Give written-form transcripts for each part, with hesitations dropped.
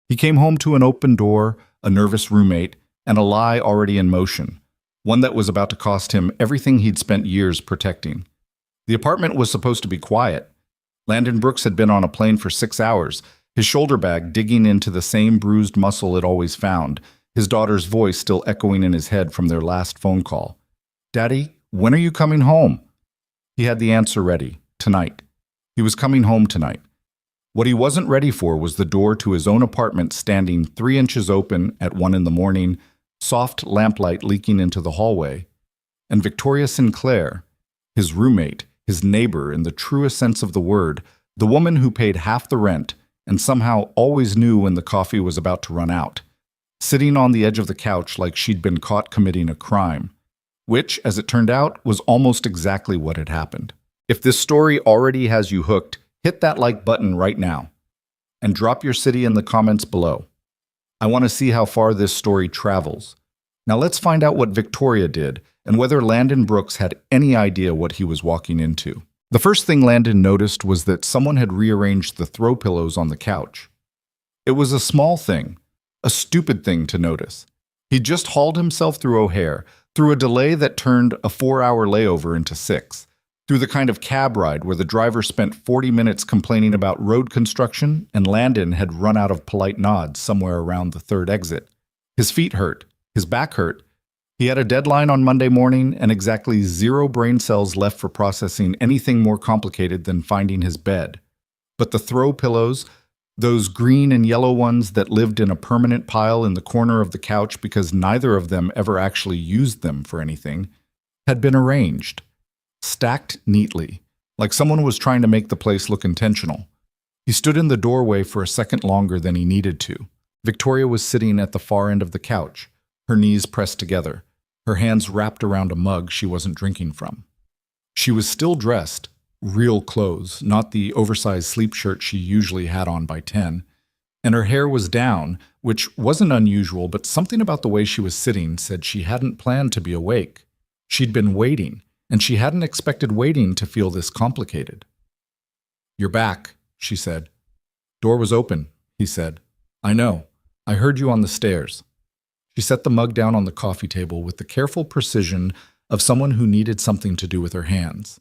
He came home to an open door, a nervous roommate, and a lie already in motion, one that was about to cost him everything he'd spent years protecting. The apartment was supposed to be quiet. Landon Brooks had been on a plane for 6 hours, his shoulder bag digging into the same bruised muscle it always found, his daughter's voice still echoing in his head from their last phone call. "Daddy, when are you coming home?" He had the answer ready. Tonight. He was coming home tonight. What he wasn't ready for was the door to his own apartment standing 3 inches open at 1 in the morning, soft lamplight leaking into the hallway, and Victoria Sinclair, his roommate, his neighbor in the truest sense of the word, the woman who paid half the rent and somehow always knew when the coffee was about to run out, sitting on the edge of the couch like she'd been caught committing a crime, which, as it turned out, was almost exactly what had happened. If this story already has you hooked, hit that like button right now and drop your city in the comments below. I want to see how far this story travels. Now let's find out what Victoria did and whether Landon Brooks had any idea what he was walking into. The first thing Landon noticed was that someone had rearranged the throw pillows on the couch. It was a small thing, a stupid thing to notice. He'd just hauled himself through O'Hare, through a delay that turned a 4-hour layover into 6, through the kind of cab ride where the driver spent 40 minutes complaining about road construction and Landon had run out of polite nods somewhere around the 3rd exit. His feet hurt, his back hurt. He had a deadline on Monday morning and exactly 0 brain cells left for processing anything more complicated than finding his bed. But the throw pillows, those green and yellow ones that lived in a permanent pile in the corner of the couch because neither of them ever actually used them for anything, had been arranged, stacked neatly, like someone was trying to make the place look intentional. He stood in the doorway for a second longer than he needed to. Victoria was sitting at the far end of the couch, her knees pressed together, her hands wrapped around a mug she wasn't drinking from. She was still dressed, real clothes, not the oversized sleep shirt she usually had on by 10, and her hair was down, which wasn't unusual, but something about the way she was sitting said she hadn't planned to be awake. She'd been waiting, and she hadn't expected waiting to feel this complicated. "You're back," she said. "Door was open," he said. "I know. I heard you on the stairs." She set the mug down on the coffee table with the careful precision of someone who needed something to do with her hands.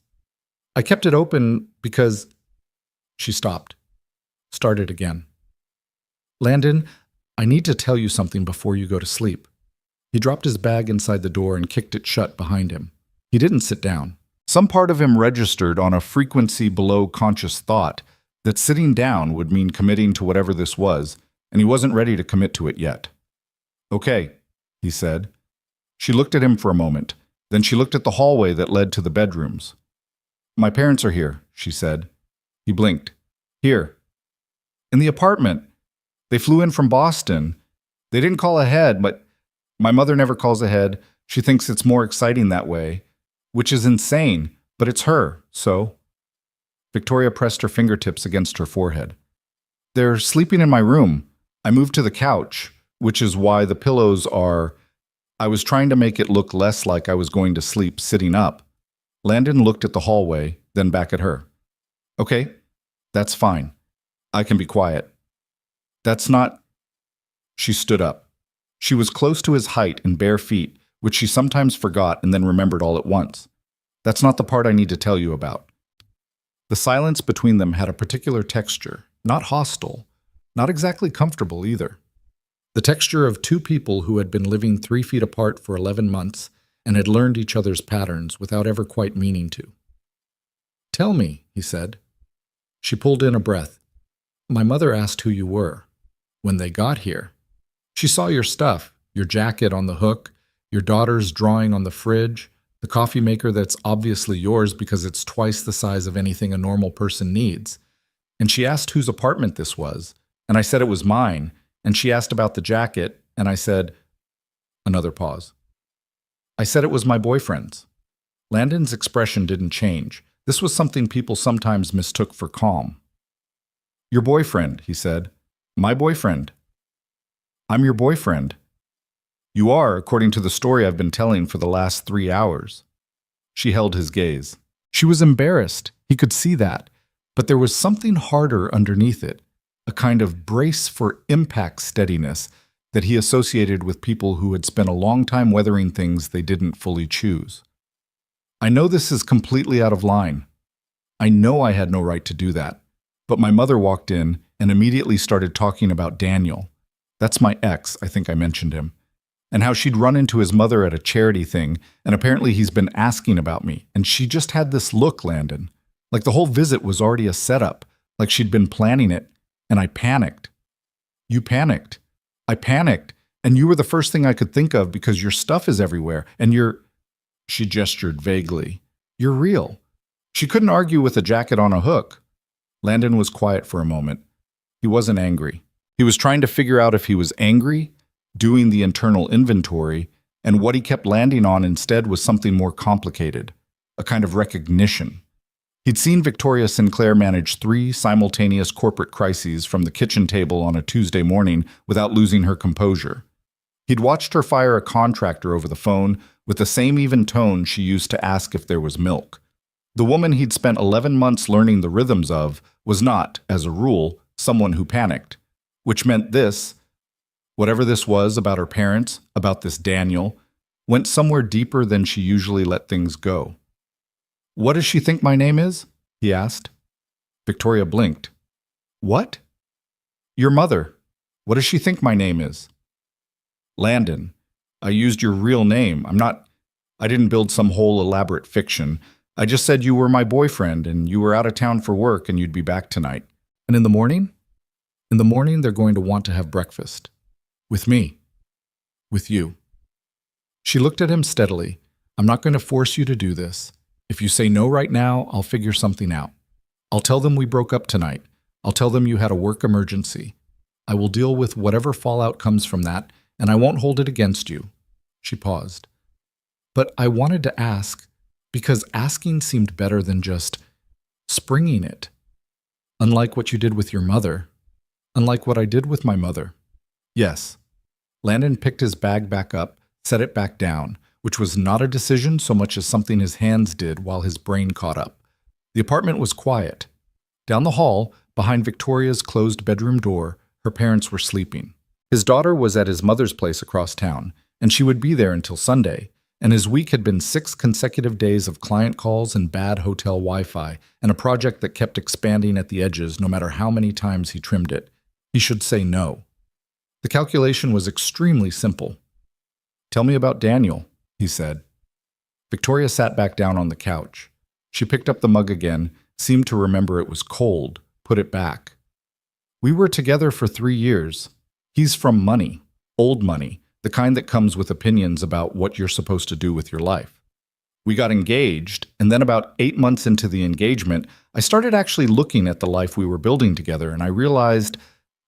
"I kept it open because—" She stopped. Started again. "Landon, I need to tell you something before you go to sleep." He dropped his bag inside the door and kicked it shut behind him. He didn't sit down. Some part of him registered on a frequency below conscious thought that sitting down would mean committing to whatever this was, and he wasn't ready to commit to it yet. "Okay," he said. She looked at him for a moment. Then she looked at the hallway that led to the bedrooms. "My parents are here," she said. He blinked. "Here." "In the apartment. They flew in from Boston. They didn't call ahead, but my mother never calls ahead. She thinks it's more exciting that way, which is insane, but it's her, so." Victoria pressed her fingertips against her forehead. "They're sleeping in my room. I moved to the couch, which is why the pillows are—" I was trying to make it look less like I was going to sleep sitting up. Landon looked at the hallway, then back at her. "Okay, that's fine. I can be quiet." "That's not—" She stood up. She was close to his height and bare feet, which she sometimes forgot and then remembered all at once. "That's not the part I need to tell you about." The silence between them had a particular texture, not hostile, not exactly comfortable either. The texture of 2 people who had been living 3 feet apart for 11 months and had learned each other's patterns without ever quite meaning to. "Tell me," he said. She pulled in a breath. "My mother asked who you were. When they got here, she saw your stuff, your jacket on the hook, your daughter's drawing on the fridge, the coffee maker that's obviously yours because it's twice the size of anything a normal person needs. And she asked whose apartment this was, and I said it was mine, and she asked about the jacket, and I said—" Another pause. "I said it was my boyfriend's." Landon's expression didn't change. This was something people sometimes mistook for calm. "Your boyfriend," he said. "My boyfriend." "I'm your boyfriend." "You are, according to the story I've been telling for the last 3 hours. She held his gaze. She was embarrassed. He could see that. But there was something harder underneath it. a kind of brace for impact steadiness that he associated with people who had spent a long time weathering things they didn't fully choose. I know this is completely out of line. I know I had no right to do that. But my mother walked in and immediately started talking about Daniel. That's my ex, I think I mentioned him. And how she'd run into his mother at a charity thing, and apparently he's been asking about me. And she just had this look, Landon. Like the whole visit was already a setup, like she'd been planning it. And I panicked. You panicked. I panicked. And you were the first thing I could think of because your stuff is everywhere. And you're... She gestured vaguely. You're real. She couldn't argue with a jacket on a hook. Landon was quiet for a moment. He wasn't angry. He was trying to figure out if he was angry, doing the internal inventory, and what he kept landing on instead was something more complicated, a kind of recognition. He'd seen Victoria Sinclair manage 3 simultaneous corporate crises from the kitchen table on a Tuesday morning without losing her composure. He'd watched her fire a contractor over the phone with the same even tone she used to ask if there was milk. The woman he'd spent 11 months learning the rhythms of was not, as a rule, someone who panicked, which meant this, whatever this was about her parents, about this Daniel, went somewhere deeper than she usually let things go. What does she think my name is? He asked. Victoria blinked. What? Your mother. What does she think my name is? Landon. I used your real name. I didn't build some whole elaborate fiction. I just said you were my boyfriend and you were out of town for work and you'd be back tonight. And in the morning? In the morning, they're going to want to have breakfast. With me. With you. She looked at him steadily. I'm not going to force you to do this. If you say no right now, I'll figure something out. I'll tell them we broke up tonight. I'll tell them you had a work emergency. I will deal with whatever fallout comes from that, and I won't hold it against you. She paused. But I wanted to ask, because asking seemed better than just springing it. Unlike what you did with your mother. Unlike what I did with my mother. Yes. Landon picked his bag back up, set it back down, which was not a decision so much as something his hands did while his brain caught up. The apartment was quiet. Down the hall, behind Victoria's closed bedroom door, her parents were sleeping. His daughter was at his mother's place across town, and she would be there until Sunday, and his week had been 6 consecutive days of client calls and bad hotel Wi-Fi, and a project that kept expanding at the edges no matter how many times he trimmed it. He should say no. The calculation was extremely simple. Tell me about Daniel, he said. Victoria sat back down on the couch. She picked up the mug again, seemed to remember it was cold, put it back. We were together for 3 years. He's from money, old money, the kind that comes with opinions about what you're supposed to do with your life. We got engaged, and then about 8 months into the engagement, I started actually looking at the life we were building together, and I realized,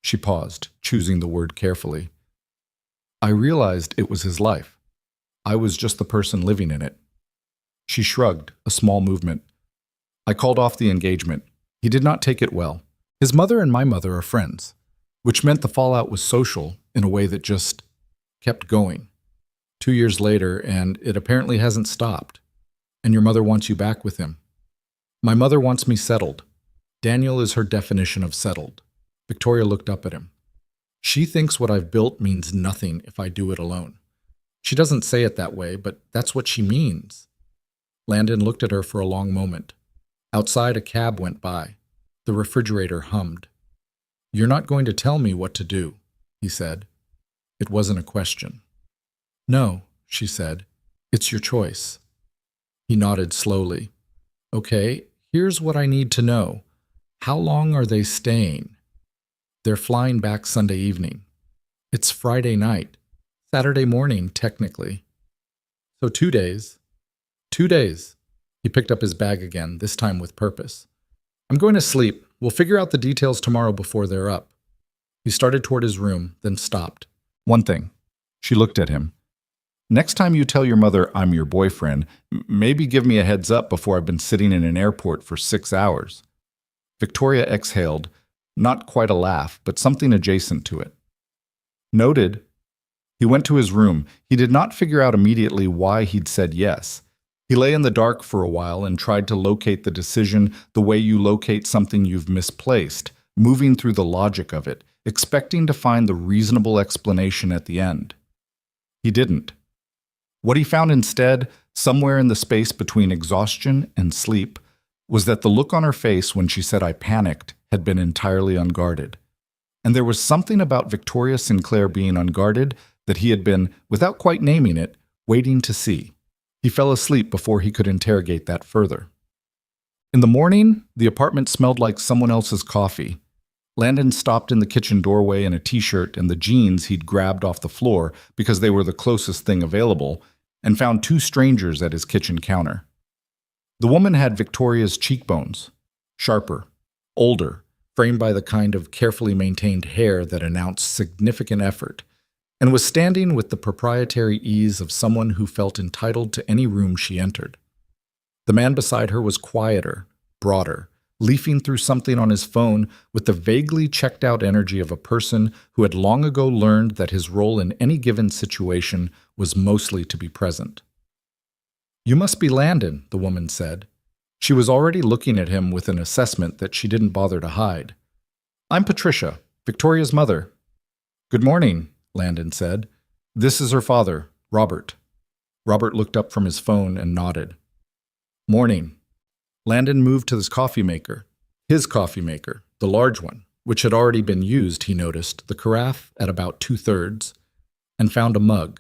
she paused, choosing the word carefully. I realized it was his life. I was just the person living in it. She shrugged, a small movement. I called off the engagement. He did not take it well. His mother and my mother are friends, which meant the fallout was social in a way that just kept going. 2 years later, and it apparently hasn't stopped. And your mother wants you back with him. My mother wants me settled. Daniel is her definition of settled. Victoria looked up at him. She thinks what I've built means nothing if I do it alone. She doesn't say it that way, but that's what she means. Landon looked at her for a long moment. Outside, a cab went by. The refrigerator hummed. You're not going to tell me what to do, he said. It wasn't a question. No, she said. It's your choice. He nodded slowly. Okay, here's what I need to know. How long are they staying? They're flying back Sunday evening. It's Friday night. Saturday morning, technically. So 2 days. 2 days. He picked up his bag again, this time with purpose. I'm going to sleep. We'll figure out the details tomorrow before they're up. He started toward his room, then stopped. One thing. She looked at him. Next time you tell your mother I'm your boyfriend, maybe give me a heads up before I've been sitting in an airport for 6 hours. Victoria exhaled, not quite a laugh, but something adjacent to it. Noted. He went to his room. He did not figure out immediately why he'd said yes. He lay in the dark for a while and tried to locate the decision the way you locate something you've misplaced, moving through the logic of it, expecting to find the reasonable explanation at the end. He didn't. What he found instead, somewhere in the space between exhaustion and sleep, was that the look on her face when she said "I panicked" had been entirely unguarded. And there was something about Victoria Sinclair being unguarded that he had been, without quite naming it, waiting to see. He fell asleep before he could interrogate that further. In the morning, the apartment smelled like someone else's coffee. Landon stopped in the kitchen doorway in a t-shirt and the jeans he'd grabbed off the floor because they were the closest thing available, and found two strangers at his kitchen counter. The woman had Victoria's cheekbones, sharper, older, framed by the kind of carefully maintained hair that announced significant effort, and was standing with the proprietary ease of someone who felt entitled to any room she entered. The man beside her was quieter, broader, leafing through something on his phone with the vaguely checked-out energy of a person who had long ago learned that his role in any given situation was mostly to be present. "You must be Landon," the woman said. She was already looking at him with an assessment that she didn't bother to hide. "I'm Patricia, Victoria's mother." "Good morning," Landon said. "This is her father, Robert." Robert looked up from his phone and nodded. "Morning." Landon moved to his coffee maker, the large one, which had already been used, he noticed, the carafe at about 2/3, and found a mug.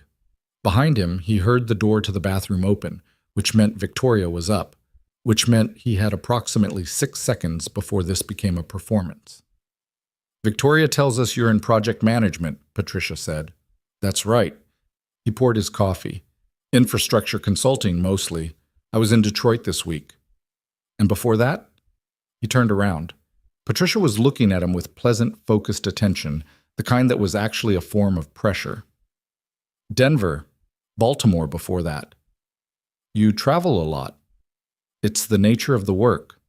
Behind him, he heard the door to the bathroom open, which meant Victoria was up, which meant he had approximately 6 seconds before this became a performance. "Victoria tells us you're in project management," Patricia said. "That's right." He poured his coffee. "Infrastructure consulting, mostly. I was in Detroit this week." "And before that?" He turned around. Patricia was looking at him with pleasant, focused attention, the kind that was actually a form of pressure. "Denver, Baltimore before that." "You travel a lot." "It's the nature of the work."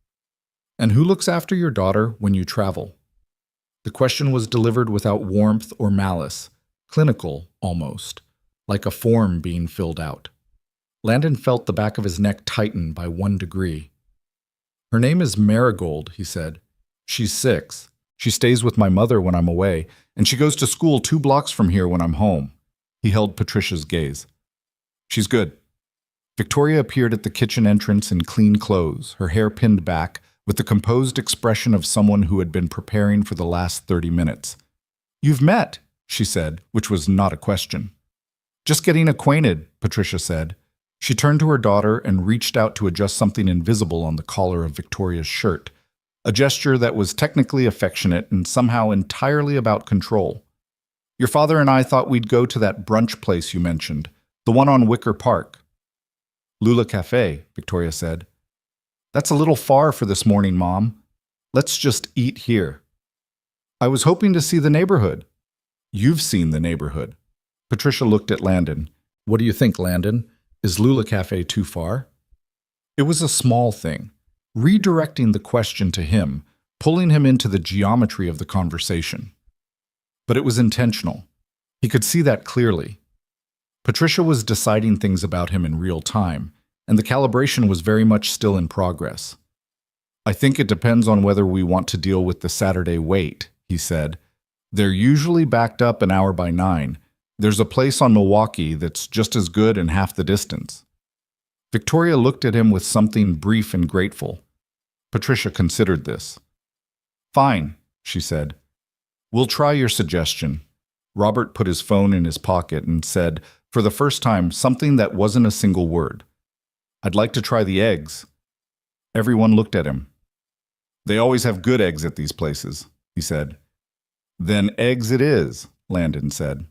"And who looks after your daughter when you travel?" The question was delivered without warmth or malice, clinical almost, like a form being filled out. Landon felt the back of his neck tighten by 1 degree. "Her name is Marigold," he said. "She's 6. She stays with my mother when I'm away, and she goes to school 2 blocks from here when I'm home." He held Patricia's gaze. "She's good." Victoria appeared at the kitchen entrance in clean clothes, her hair pinned back, with the composed expression of someone who had been preparing for the last 30 minutes. "You've met," she said, which was not a question. "Just getting acquainted," Patricia said. She turned to her daughter and reached out to adjust something invisible on the collar of Victoria's shirt, a gesture that was technically affectionate and somehow entirely about control. "Your father and I thought we'd go to that brunch place you mentioned, the one on Wicker Park." "Lula Cafe," Victoria said. "That's a little far for this morning, Mom. Let's just eat here." "I was hoping to see the neighborhood." "You've seen the neighborhood." Patricia looked at Landon. "What do you think, Landon? Is Lula Cafe too far?" It was a small thing, redirecting the question to him, pulling him into the geometry of the conversation. But it was intentional. He could see that clearly. Patricia was deciding things about him in real time, and the calibration was very much still in progress. "I think it depends on whether we want to deal with the Saturday wait," he said. "They're usually backed up an hour by 9. There's a place on Milwaukee that's just as good and half the distance." Victoria looked at him with something brief and grateful. Patricia considered this. "Fine," she said. "We'll try your suggestion." Robert put his phone in his pocket and said, for the first time, something that wasn't a single word. "I'd like to try the eggs." Everyone looked at him. "They always have good eggs at these places," he said. "Then eggs it is," Landon said.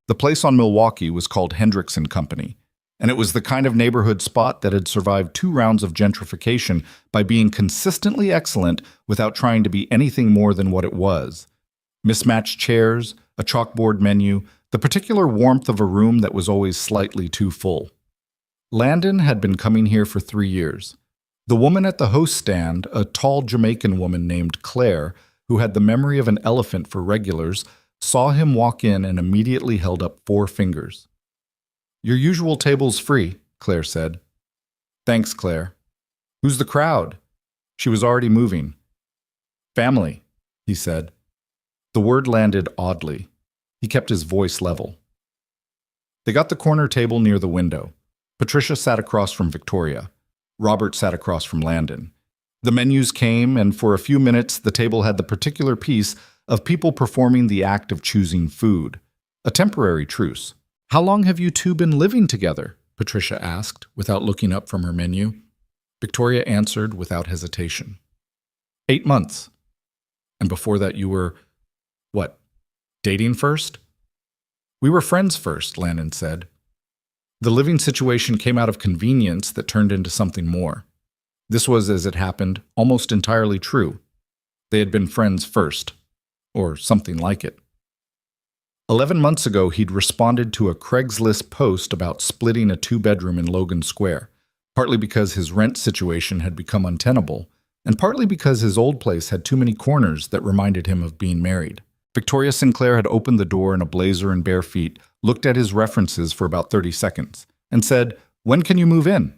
The place on Milwaukee was called Hendricks and Company, and it was the kind of neighborhood spot that had survived 2 rounds of gentrification by being consistently excellent without trying to be anything more than what it was. Mismatched chairs, a chalkboard menu, the particular warmth of a room that was always slightly too full. Landon had been coming here for 3 years. The woman at the host stand, a tall Jamaican woman named Claire, who had the memory of an elephant for regulars, saw him walk in and immediately held up 4 fingers. "Your usual table's free," Claire said. "Thanks, Claire." "Who's the crowd?" She was already moving. Family, he said. The word landed oddly. He kept his voice level. They got the corner table near the window. Patricia sat across from Victoria. Robert sat across from Landon. The menus came, and for a few minutes the table had the particular piece of people performing the act of choosing food. A temporary truce. How long have you two been living together? Patricia asked, without looking up from her menu. Victoria answered without hesitation. 8 months. And before that you were, what, dating first? We were friends first, Landon said. The living situation came out of convenience that turned into something more. This was, as it happened, almost entirely true. They had been friends first, or something like it. 11 months ago, he'd responded to a Craigslist post about splitting a 2-bedroom in Logan Square, partly because his rent situation had become untenable, and partly because his old place had too many corners that reminded him of being married. Victoria Sinclair had opened the door in a blazer and bare feet, looked at his references for about 30 seconds, and said, "When can you move in?"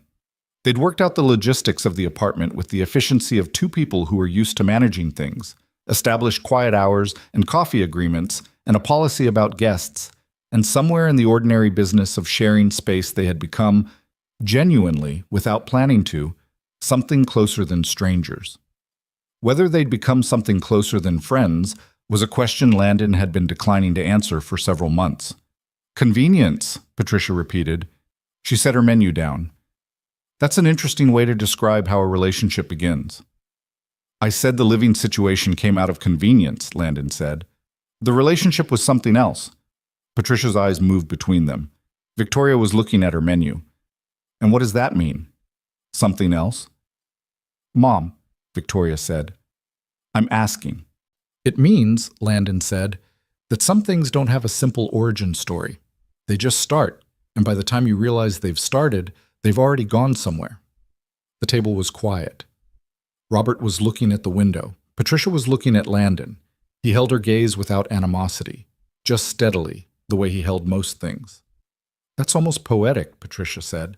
They'd worked out the logistics of the apartment with the efficiency of two people who were used to managing things, established quiet hours and coffee agreements, and a policy about guests, and somewhere in the ordinary business of sharing space they had become, genuinely, without planning to, something closer than strangers. Whether they'd become something closer than friends was a question Landon had been declining to answer for several months. Convenience, Patricia repeated. She set her menu down. That's an interesting way to describe how a relationship begins. I said the living situation came out of convenience, Landon said. The relationship was something else. Patricia's eyes moved between them. Victoria was looking at her menu. And what does that mean? Something else? Mom, Victoria said. I'm asking. It means, Landon said, that some things don't have a simple origin story. They just start, and by the time you realize they've started, they've already gone somewhere. The table was quiet. Robert was looking at the window. Patricia was looking at Landon. He held her gaze without animosity, just steadily, the way he held most things. That's almost poetic, Patricia said.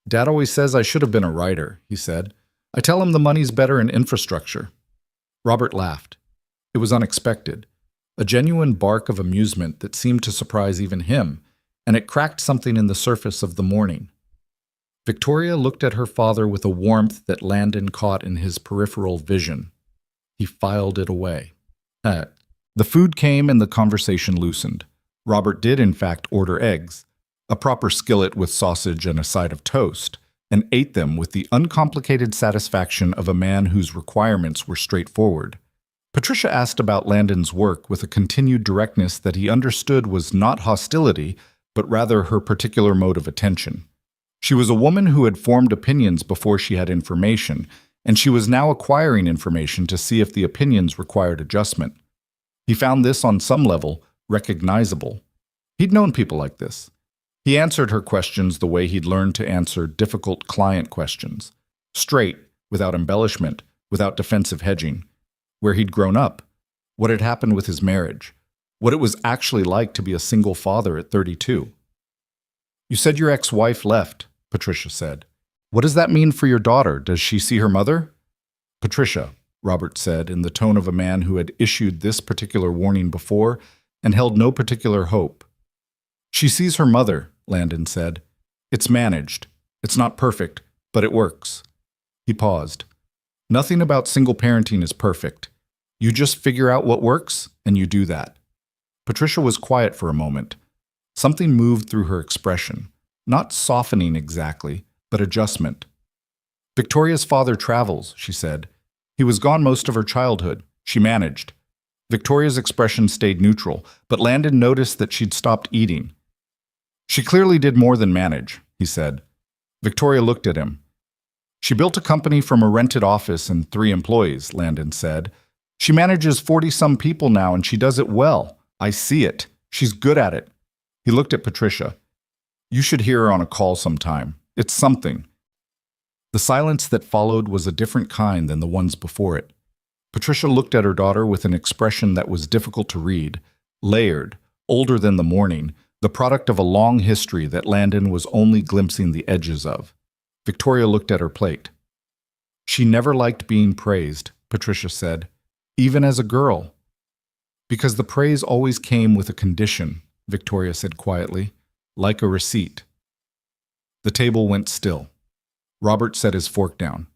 Dad always says I should have been a writer, he said. I tell him the money's better in infrastructure. Robert laughed. It was unexpected, a genuine bark of amusement that seemed to surprise even him, and it cracked something in the surface of the morning. Victoria looked at her father with a warmth that Landon caught in his peripheral vision. He filed it away. The food came and the conversation loosened. Robert did, in fact, order eggs, a proper skillet with sausage and a side of toast, and ate them with the uncomplicated satisfaction of a man whose requirements were straightforward. Patricia asked about Landon's work with a continued directness that he understood was not hostility, but rather her particular mode of attention. She was a woman who had formed opinions before she had information, and she was now acquiring information to see if the opinions required adjustment. He found this on some level recognizable. He'd known people like this. He answered her questions the way he'd learned to answer difficult client questions, straight, without embellishment, without defensive hedging. Where he'd grown up, what had happened with his marriage, what it was actually like to be a single father at 32. You said your ex-wife left, Patricia said. What does that mean for your daughter? Does she see her mother? Patricia, Robert said in the tone of a man who had issued this particular warning before and held no particular hope. She sees her mother, Landon said. It's managed. It's not perfect, but it works. He paused. Nothing about single parenting is perfect. You just figure out what works, and you do that. Patricia was quiet for a moment. Something moved through her expression, not softening exactly, but adjustment. Victoria's father travels, she said. He was gone most of her childhood. She managed. Victoria's expression stayed neutral, but Landon noticed that she'd stopped eating. She clearly did more than manage, he said. Victoria looked at him. She built a company from a rented office and 3 employees, Landon said. She manages 40-some people now, and she does it well. I see it. She's good at it. He looked at Patricia. You should hear her on a call sometime. It's something. The silence that followed was a different kind than the ones before it. Patricia looked at her daughter with an expression that was difficult to read, layered, older than the morning, the product of a long history that Landon was only glimpsing the edges of. Victoria looked at her plate. She never liked being praised, Patricia said, even as a girl. Because the praise always came with a condition, Victoria said quietly, like a receipt. The table went still. Robert set his fork down.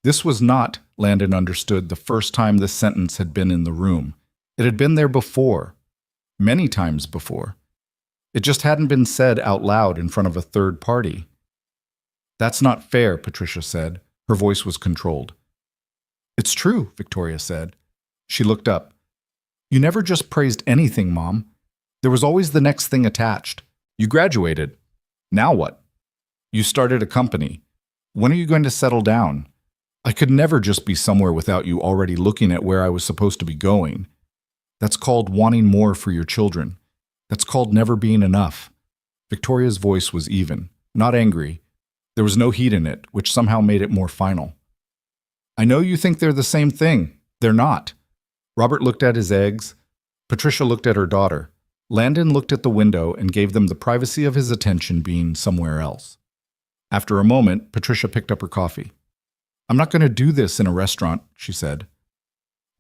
This was not, Landon understood, the first time this sentence had been in the room. It had been there before, many times before. It just hadn't been said out loud in front of a third party. That's not fair, Patricia said. Her voice was controlled. It's true, Victoria said. She looked up. You never just praised anything, Mom. There was always the next thing attached. You graduated. Now what? You started a company. When are you going to settle down? I could never just be somewhere without you already looking at where I was supposed to be going. That's called wanting more for your children. That's called never being enough. Victoria's voice was even, not angry. There was no heat in it, which somehow made it more final. I know you think they're the same thing. They're not. Robert looked at his eggs. Patricia looked at her daughter. Landon looked at the window and gave them the privacy of his attention being somewhere else. After a moment, Patricia picked up her coffee. I'm not going to do this in a restaurant, she said.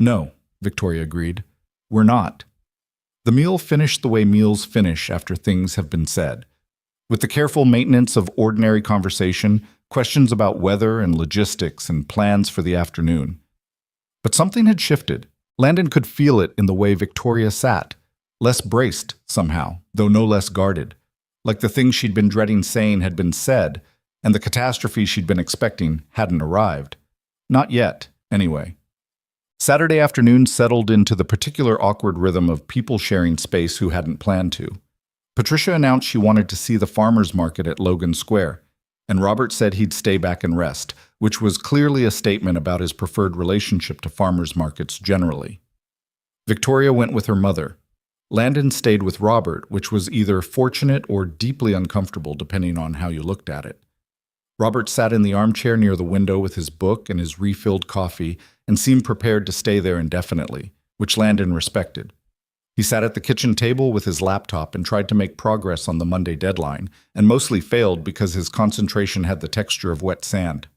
No, Victoria agreed. We're not. The meal finished the way meals finish after things have been said. With the careful maintenance of ordinary conversation, questions about weather and logistics and plans for the afternoon. But something had shifted. Landon could feel it in the way Victoria sat, less braced somehow, though no less guarded, like the things she'd been dreading saying had been said, and the catastrophe she'd been expecting hadn't arrived. Not yet, anyway. Saturday afternoon settled into the particular awkward rhythm of people sharing space who hadn't planned to. Patricia announced she wanted to see the farmers market at Logan Square, and Robert said he'd stay back and rest, which was clearly a statement about his preferred relationship to farmers markets generally. Victoria went with her mother. Landon stayed with Robert, which was either fortunate or deeply uncomfortable depending on how you looked at it. Robert sat in the armchair near the window with his book and his refilled coffee and seemed prepared to stay there indefinitely, which Landon respected. He sat at the kitchen table with his laptop and tried to make progress on the Monday deadline, and mostly failed because his concentration had the texture of wet sand.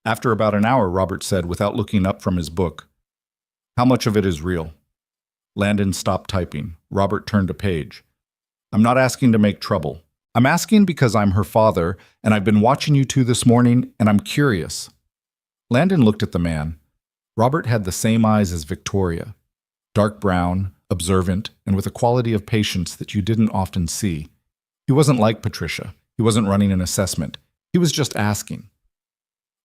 After about an hour, Robert said, without looking up from his book, "How much of it is real?" Landon stopped typing. Robert turned a page. "I'm not asking to make trouble. I'm asking because I'm her father, and I've been watching you two this morning, and I'm curious." Landon looked at the man. Robert had the same eyes as Victoria, dark brown, observant, and with a quality of patience that you didn't often see. He wasn't like Patricia. He wasn't running an assessment. He was just asking.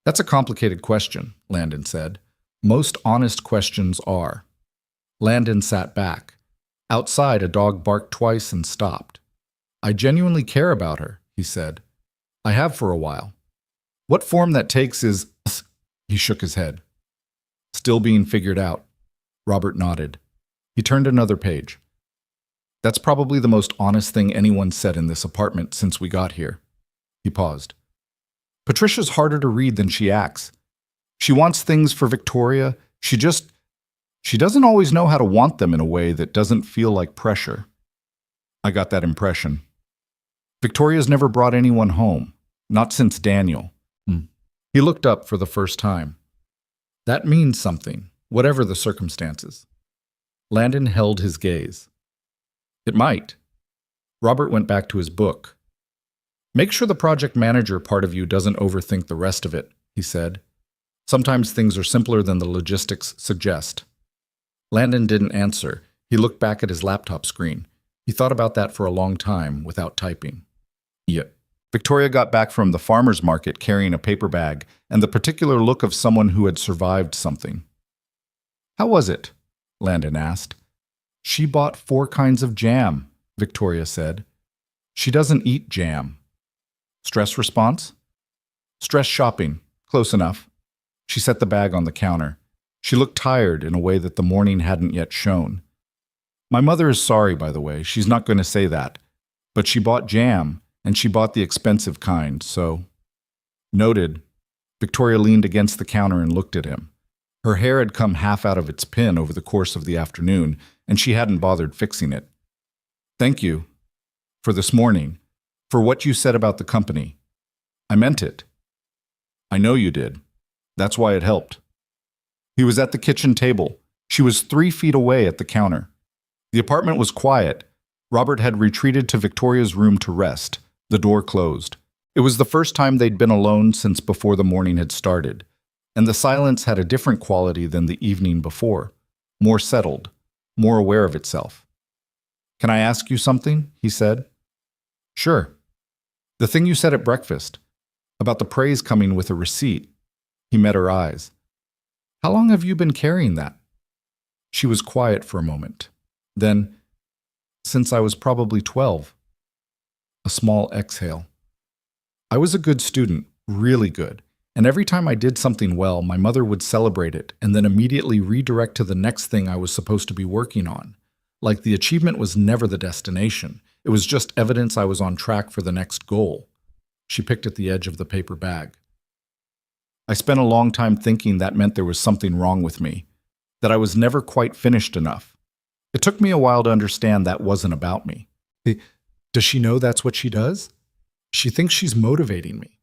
"That's a complicated question," Landon said. "Most honest questions are." Landon sat back. Outside, a dog barked twice and stopped. "I genuinely care about her," he said. "I have for a while. What form that takes is—" He shook his head. "Still being figured out." Robert nodded. He turned another page. "That's probably the most honest thing anyone said in this apartment since we got here." He paused. "Patricia's harder to read than she acts. She wants things for Victoria. She doesn't always know how to want them in a way that doesn't feel like pressure." I got that impression. "Victoria's never brought anyone home. Not since Daniel." He looked up for the first time. "That means something, whatever the circumstances." Landon held his gaze. "It might." Robert went back to his book. "Make sure the project manager part of you doesn't overthink the rest of it," he said. "Sometimes things are simpler than the logistics suggest." Landon didn't answer. He looked back at his laptop screen. He thought about that for a long time without typing. Yeah. Victoria got back from the farmer's market carrying a paper bag and the particular look of someone who had survived something. "How was it?" Landon asked. "She bought 4 kinds of jam," Victoria said. "She doesn't eat jam." "Stress response?" "Stress shopping. Close enough." She set the bag on the counter. She looked tired in a way that the morning hadn't yet shown. "My mother is sorry, by the way. She's not going to say that. But she bought jam, and she bought the expensive kind, so—" "Noted." Victoria leaned against the counter and looked at him. Her hair had come half out of its pin over the course of the afternoon, and she hadn't bothered fixing it. "Thank you. For this morning. For what you said about the company. I meant it." "I know you did." That's why it helped. He was at the kitchen table. She was 3 feet away at the counter. The apartment was quiet. Robert had retreated to Victoria's room to rest, the door closed. It was the first time they'd been alone since before the morning had started, and the silence had a different quality than the evening before, more settled, more aware of itself. "Can I ask you something?" he said. "Sure." "The thing you said at breakfast, about the praise coming with a receipt." He met her eyes. "How long have you been carrying that?" She was quiet for a moment. Then, "Since I was probably 12. A small exhale. "I was a good student, really good, and every time I did something well, my mother would celebrate it and then immediately redirect to the next thing I was supposed to be working on. Like the achievement was never the destination. It was just evidence I was on track for the next goal." She picked at the edge of the paper bag. "I spent a long time thinking that meant there was something wrong with me, that I was never quite finished enough. It took me a while to understand that wasn't about me." "Does she know that's what she does?" "She thinks she's motivating me."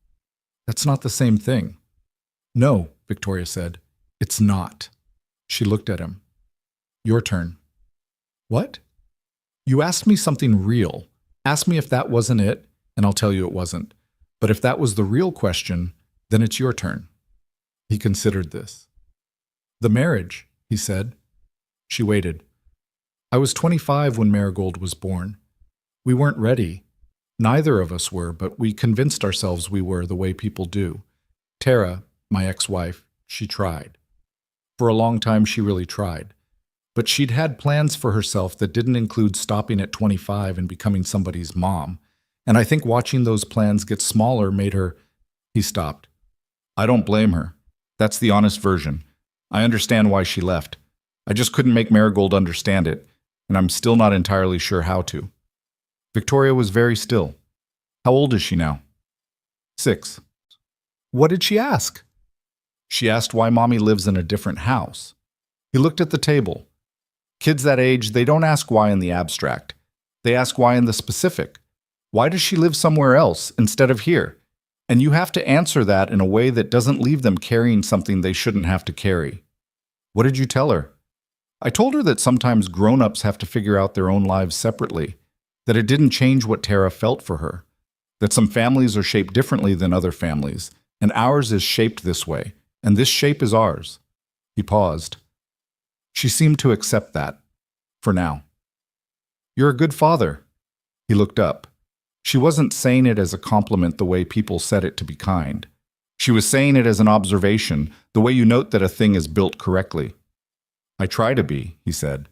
"That's not the same thing." "No," Victoria said. "It's not." She looked at him. "Your turn." "What?" "You asked me something real. Ask me if that wasn't it, and I'll tell you it wasn't. But if that was the real question, then it's your turn." He considered this. "The marriage," he said. She waited. "I was 25 when Marigold was born. We weren't ready. Neither of us were, but we convinced ourselves we were the way people do. Tara, my ex-wife, she tried. For a long time, she really tried. But she'd had plans for herself that didn't include stopping at 25 and becoming somebody's mom. And I think watching those plans get smaller made her—" He stopped. "I don't blame her. That's the honest version. I understand why she left. I just couldn't make Marigold understand it, and I'm still not entirely sure how to." Victoria was very still. "How old is she now?" 6. "What did she ask?" "She asked why Mommy lives in a different house." He looked at the table. Kids that age, they don't ask why in the abstract. They ask why in the specific. Why does she live somewhere else instead of here? And you have to answer that in a way that doesn't leave them carrying something they shouldn't have to carry. "What did you tell her?" "I told her that sometimes grown-ups have to figure out their own lives separately, that it didn't change what Tara felt for her, that some families are shaped differently than other families, and ours is shaped this way, and this shape is ours." He paused. She seemed to accept that, for now. "You're a good father." He looked up. She wasn't saying it as a compliment the way people said it to be kind. She was saying it as an observation, the way you note that a thing is built correctly. "I try to be," he said.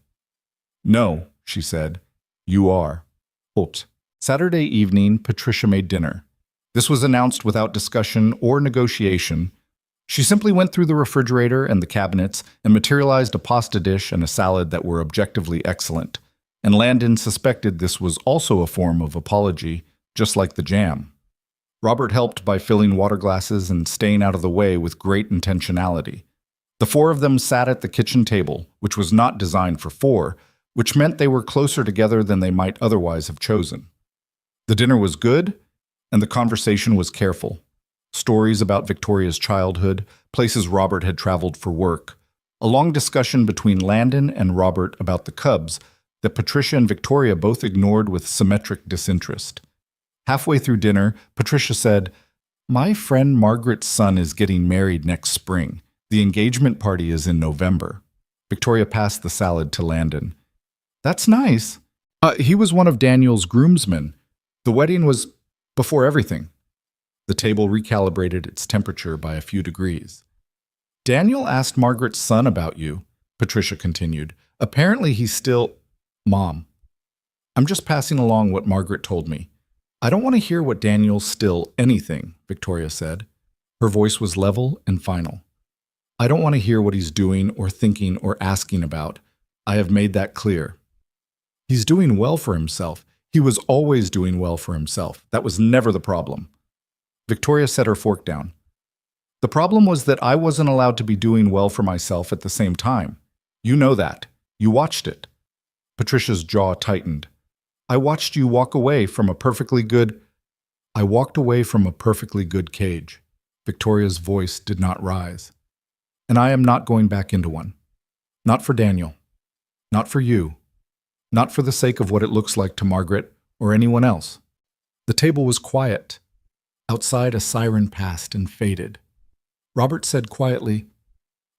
"No," she said. "You are." Oops. Saturday evening, Patricia made dinner. This was announced without discussion or negotiation. She simply went through the refrigerator and the cabinets and materialized a pasta dish and a salad that were objectively excellent. And Landon suspected this was also a form of apology, just like the jam. Robert helped by filling water glasses and staying out of the way with great intentionality. The four of them sat at the kitchen table, which was not designed for four, which meant they were closer together than they might otherwise have chosen. The dinner was good, and the conversation was careful. Stories about Victoria's childhood, places Robert had traveled for work, a long discussion between Landon and Robert about the Cubs that Patricia and Victoria both ignored with symmetric disinterest. Halfway through dinner, Patricia said, "My friend Margaret's son is getting married next spring. The engagement party is in November." Victoria passed the salad to Landon. "That's nice. He was one of Daniel's groomsmen. The wedding was before everything." The table recalibrated its temperature by a few degrees. "Daniel asked Margaret's son about you," Patricia continued. "Apparently he's still—" "Mom, I'm just passing along what Margaret told me. I don't want to hear what Daniel's still anything," Victoria said. Her voice was level and final. "I don't want to hear what he's doing or thinking or asking about. I have made that clear. He's doing well for himself. He was always doing well for himself. That was never the problem." Victoria set her fork down. "The problem was that I wasn't allowed to be doing well for myself at the same time. You know that. You watched it." Patricia's jaw tightened. "I watched you walk away from a perfectly good—" "I walked away from a perfectly good cage." Victoria's voice did not rise. "And I am not going back into one. Not for Daniel. Not for you. Not for the sake of what it looks like to Margaret or anyone else." The table was quiet. Outside, a siren passed and faded. Robert said quietly,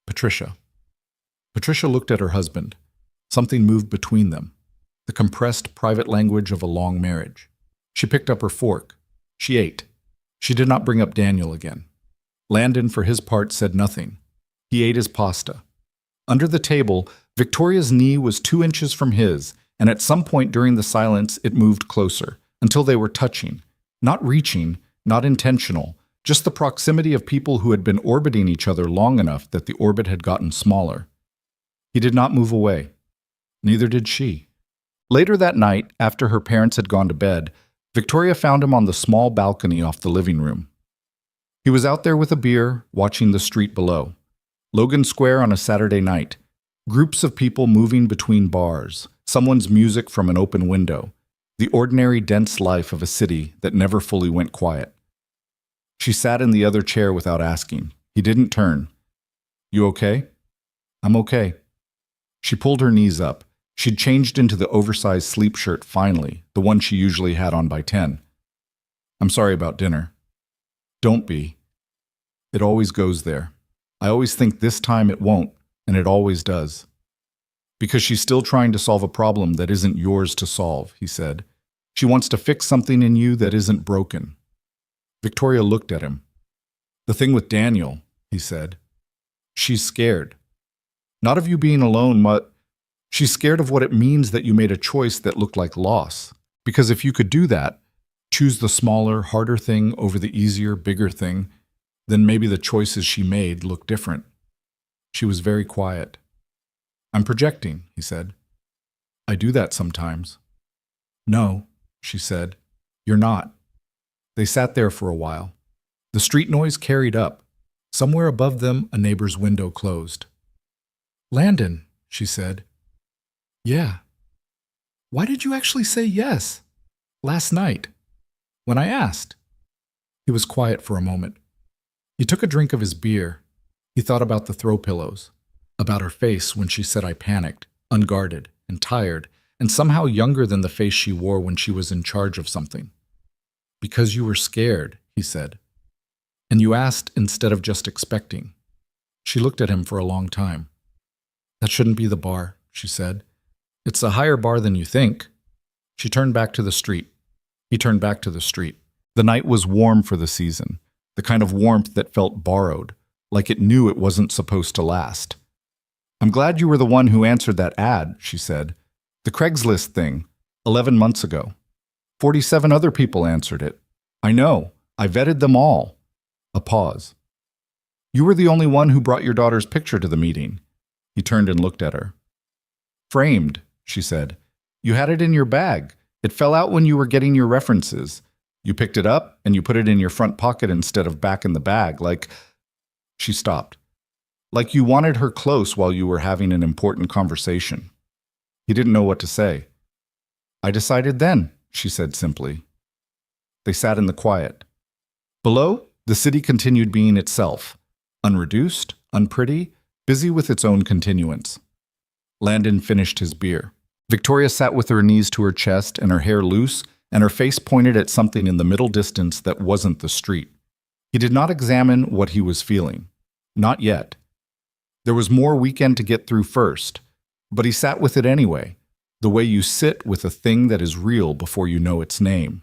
"Patricia." Patricia looked at her husband. Something moved between them, the compressed private language of a long marriage. She picked up her fork. She ate. She did not bring up Daniel again. Landon, for his part, said nothing. He ate his pasta. Under the table, Victoria's knee was 2 inches from his, and at some point during the silence it moved closer, until they were touching. Not reaching, not intentional, just the proximity of people who had been orbiting each other long enough that the orbit had gotten smaller. He did not move away. Neither did she. Later that night, after her parents had gone to bed, Victoria found him on the small balcony off the living room. He was out there with a beer, watching the street below. Logan Square on a Saturday night. Groups of people moving between bars, someone's music from an open window, the ordinary dense life of a city that never fully went quiet. She sat in the other chair without asking. He didn't turn. "You okay?" "I'm okay." She pulled her knees up. She'd changed into the oversized sleep shirt finally, the one she usually had on by 10. "I'm sorry about dinner." "Don't be. It always goes there. I always think this time it won't, and it always does." "Because she's still trying to solve a problem that isn't yours to solve," he said. "She wants to fix something in you that isn't broken." Victoria looked at him. "The thing with Daniel," he said. "She's scared. Not of you being alone, but she's scared of what it means that you made a choice that looked like loss. Because if you could do that, choose the smaller, harder thing over the easier, bigger thing, then maybe the choices she made look different." She was very quiet. "I'm projecting," he said. "I do that sometimes." "No," she said. "You're not." They sat there for a while. The street noise carried up. Somewhere above them, a neighbor's window closed. "Landon," she said. "Yeah." "Why did you actually say yes? Last night, when I asked?" He was quiet for a moment. He took a drink of his beer. He thought about the throw pillows, about her face when she said I panicked, unguarded and tired, and somehow younger than the face she wore when she was in charge of something. "Because you were scared," he said. "And you asked instead of just expecting." She looked at him for a long time. "That shouldn't be the bar," she said. "It's a higher bar than you think." She turned back to the street. He turned back to the street. The night was warm for the season, the kind of warmth that felt borrowed, like it knew it wasn't supposed to last. "I'm glad you were the one who answered that ad," she said. "The Craigslist thing, 11 months ago. 47 other people answered it. I know. I vetted them all." A pause. "You were the only one who brought your daughter's picture to the meeting." He turned and looked at her. "Framed," she said. "You had it in your bag. It fell out when you were getting your references. You picked it up and you put it in your front pocket instead of back in the bag, like..." She stopped. "Like you wanted her close while you were having an important conversation." He didn't know what to say. "I decided then," she said simply. They sat in the quiet. Below, the city continued being itself, unreduced, unpretty, busy with its own continuance. Landon finished his beer. Victoria sat with her knees to her chest and her hair loose, and her face pointed at something in the middle distance that wasn't the street. He did not examine what he was feeling. Not yet. There was more weekend to get through first, but he sat with it anyway, the way you sit with a thing that is real before you know its name.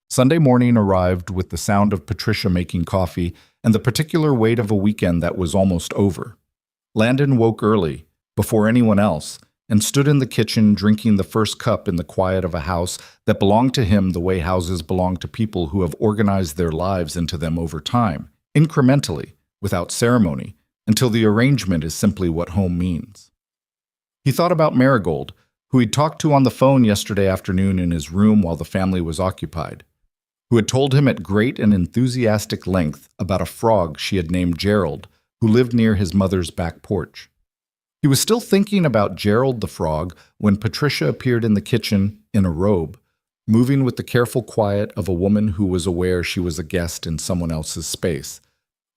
Sunday morning arrived with the sound of Patricia making coffee and the particular weight of a weekend that was almost over. Landon woke early, before anyone else, and stood in the kitchen drinking the first cup in the quiet of a house that belonged to him the way houses belong to people who have organized their lives into them over time, incrementally, without ceremony, until the arrangement is simply what home means. He thought about Marigold, who he'd talked to on the phone yesterday afternoon in his room while the family was occupied, who had told him at great and enthusiastic length about a frog she had named Gerald, who lived near his mother's back porch. He was still thinking about Gerald the frog when Patricia appeared in the kitchen in a robe, moving with the careful quiet of a woman who was aware she was a guest in someone else's space,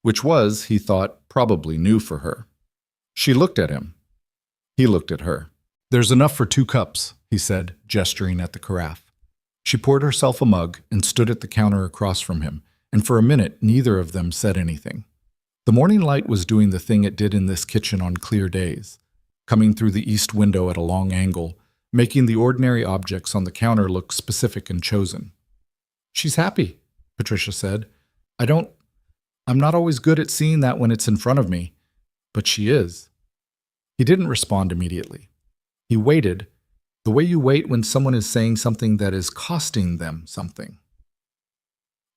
which was, he thought, probably new for her. She looked at him. He looked at her. "There's enough for 2 cups," he said, gesturing at the carafe. She poured herself a mug and stood at the counter across from him, and for a minute neither of them said anything. The morning light was doing the thing it did in this kitchen on clear days, coming through the east window at a long angle, making the ordinary objects on the counter look specific and chosen. "She's happy," Patricia said. I'm not always good at seeing that when it's in front of me, but she is." He didn't respond immediately. He waited, the way you wait when someone is saying something that is costing them something.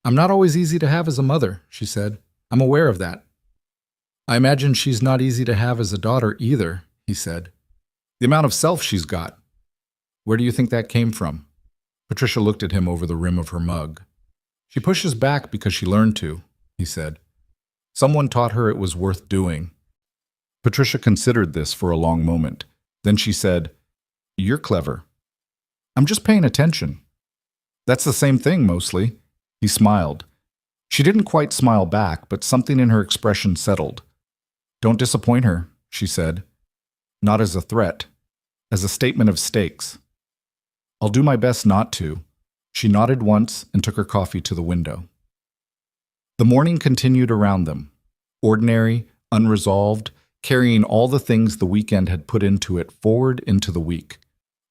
"I'm not always easy to have as a mother," she said. "I'm aware of that." "I imagine she's not easy to have as a daughter either," he said. "The amount of self she's got. Where do you think that came from?" Patricia looked at him over the rim of her mug. "She pushes back because she learned to," he said. "Someone taught her it was worth doing." Patricia considered this for a long moment. Then she said, "You're clever." "I'm just paying attention." "That's the same thing, mostly." He smiled. She didn't quite smile back, but something in her expression settled. "Don't disappoint her," she said. Not as a threat, as a statement of stakes. "I'll do my best not to." She nodded once and took her coffee to the window. The morning continued around them, ordinary, unresolved, carrying all the things the weekend had put into it forward into the week.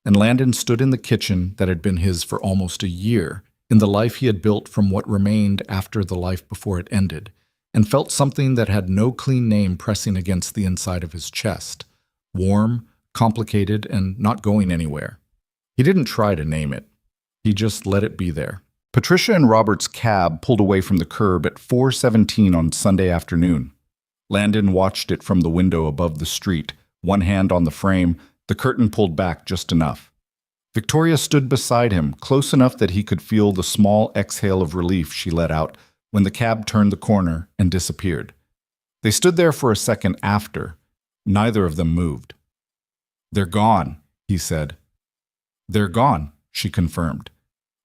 And Landon stood in the kitchen that had been his for almost a year, in the life he had built from what remained after the life before it ended, and felt something that had no clean name pressing against the inside of his chest, warm, complicated, and not going anywhere. He didn't try to name it. He just let it be there. Patricia and Robert's cab pulled away from the curb at 4:17 on Sunday afternoon. Landon watched it from the window above the street, one hand on the frame, the curtain pulled back just enough. Victoria stood beside him, close enough that he could feel the small exhale of relief she let out when the cab turned the corner and disappeared. They stood there for a second after. Neither of them moved. "They're gone," he said. "They're gone," she confirmed.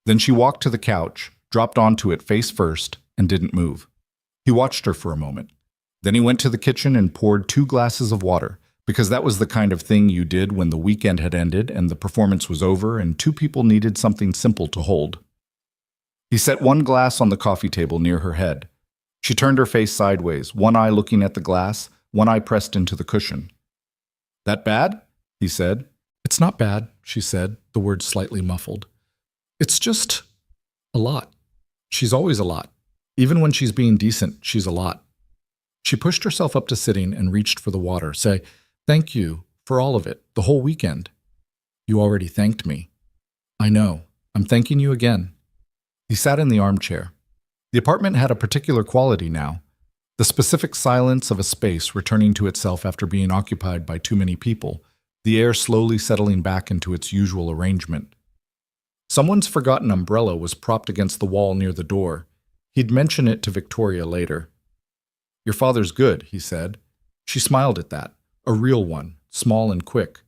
Then she walked to the couch, dropped onto it face first, and didn't move. He watched her for a moment. Then he went to the kitchen and poured 2 glasses of water, because that was the kind of thing you did when the weekend had ended and the performance was over and 2 people needed something simple to hold. He set 1 glass on the coffee table near her head. She turned her face sideways, one eye looking at the glass, one eye pressed into the cushion. "That bad?" he said. "It's not bad," she said, the words slightly muffled. "It's just a lot. She's always a lot. Even when she's being decent, she's a lot." She pushed herself up to sitting and reached for the water. "Say, thank you for all of it, the whole weekend." "You already thanked me." "I know. I'm thanking you again." He sat in the armchair. The apartment had a particular quality now, the specific silence of a space returning to itself after being occupied by too many people, the air slowly settling back into its usual arrangement. Someone's forgotten umbrella was propped against the wall near the door. He'd mention it to Victoria later. "Your father's good," he said. She smiled at that, a real one, small and quick.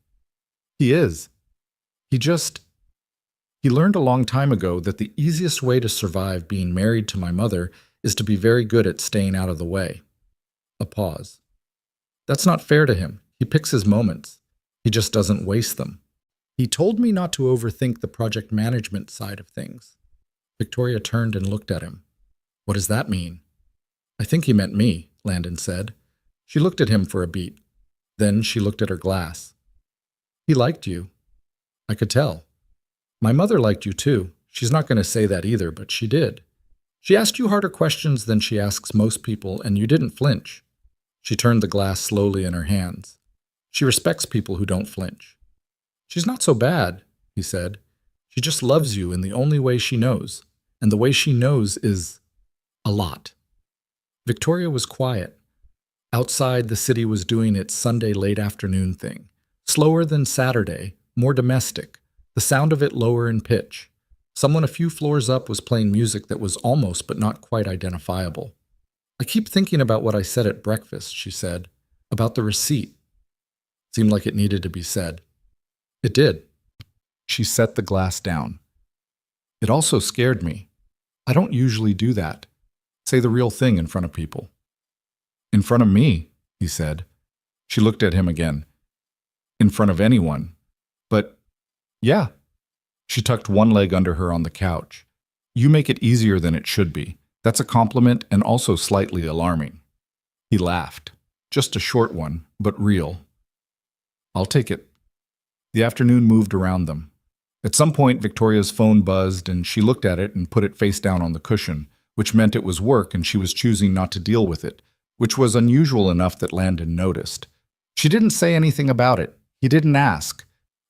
"He is. He learned a long time ago that the easiest way to survive being married to my mother is to be very good at staying out of the way." A pause. "That's not fair to him. He picks his moments. He just doesn't waste them. He told me not to overthink the project management side of things." Victoria turned and looked at him. "What does that mean?" "I think he meant me," Landon said. She looked at him for a beat. Then she looked at her glass. "He liked you. I could tell. My mother liked you too. She's not going to say that either, but she did. She asked you harder questions than she asks most people, and you didn't flinch." She turned the glass slowly in her hands. "She respects people who don't flinch." "She's not so bad," he said. "She just loves you in the only way she knows, and the way she knows is a lot." Victoria was quiet. Outside, the city was doing its Sunday late afternoon thing. Slower than Saturday, more domestic, the sound of it lower in pitch. Someone a few floors up was playing music that was almost but not quite identifiable. "I keep thinking about what I said at breakfast," she said, "about the receipt." Seemed like it needed to be said. It did. She set the glass down. "It also scared me. I don't usually do that. Say the real thing in front of people." In front of me, he said. She looked at him again. In front of anyone. But, yeah. She tucked one leg under her on the couch. You make it easier than it should be. That's a compliment and also slightly alarming. He laughed. Just a short one, but real. I'll take it. The afternoon moved around them. At some point, Victoria's phone buzzed, and she looked at it and put it face down on the cushion, which meant it was work and she was choosing not to deal with it, which was unusual enough that Landon noticed. She didn't say anything about it. He didn't ask.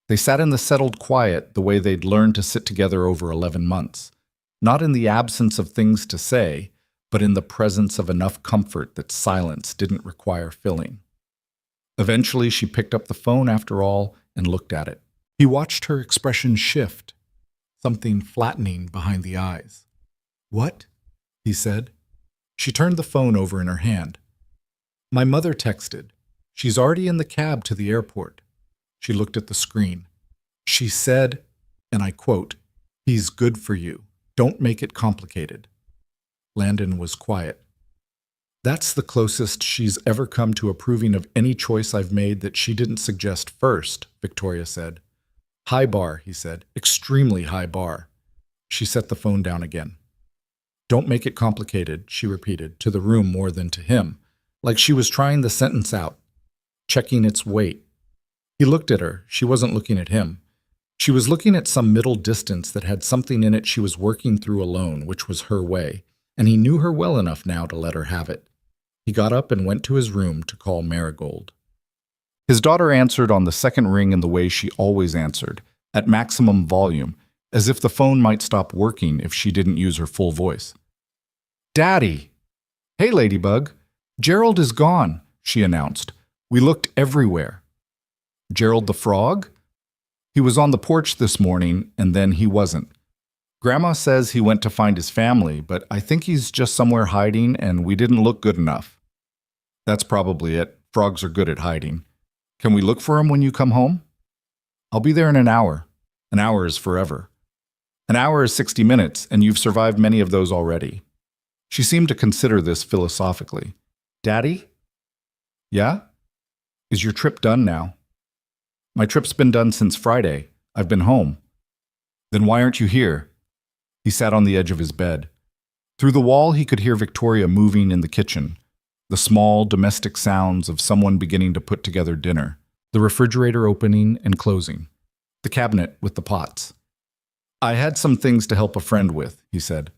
They sat in the settled quiet the way they'd learned to sit together over 11 months. Not in the absence of things to say, but in the presence of enough comfort that silence didn't require filling. Eventually, she picked up the phone after all and looked at it. He watched her expression shift, something flattening behind the eyes. What? He said. She turned the phone over in her hand. My mother texted. She's already in the cab to the airport. She looked at the screen. She said, and I quote, "He's good for you. Don't make it complicated." Landon was quiet. That's the closest she's ever come to approving of any choice I've made that she didn't suggest first, Victoria said. High bar, he said. Extremely high bar. She set the phone down again. Don't make it complicated, she repeated, to the room more than to him, like she was trying the sentence out, checking its weight. He looked at her. She wasn't looking at him. She was looking at some middle distance that had something in it she was working through alone, which was her way, and he knew her well enough now to let her have it. He got up and went to his room to call Marigold. His daughter answered on the second ring in the way she always answered, at maximum volume, as if the phone might stop working if she didn't use her full voice. Daddy! Hey, Ladybug. Gerald is gone, she announced. We looked everywhere. Gerald the frog? He was on the porch this morning, and then he wasn't. Grandma says he went to find his family, but I think he's just somewhere hiding and we didn't look good enough. That's probably it. Frogs are good at hiding. Can we look for him when you come home? I'll be there in an hour. An hour is forever. An hour is 60 minutes, and you've survived many of those already. She seemed to consider this philosophically. Daddy? Yeah? Is your trip done now? My trip's been done since Friday. I've been home. Then why aren't you here? He sat on the edge of his bed. Through the wall, he could hear Victoria moving in the kitchen, the small, domestic sounds of someone beginning to put together dinner, the refrigerator opening and closing, the cabinet with the pots. I had some things to help a friend with, he said.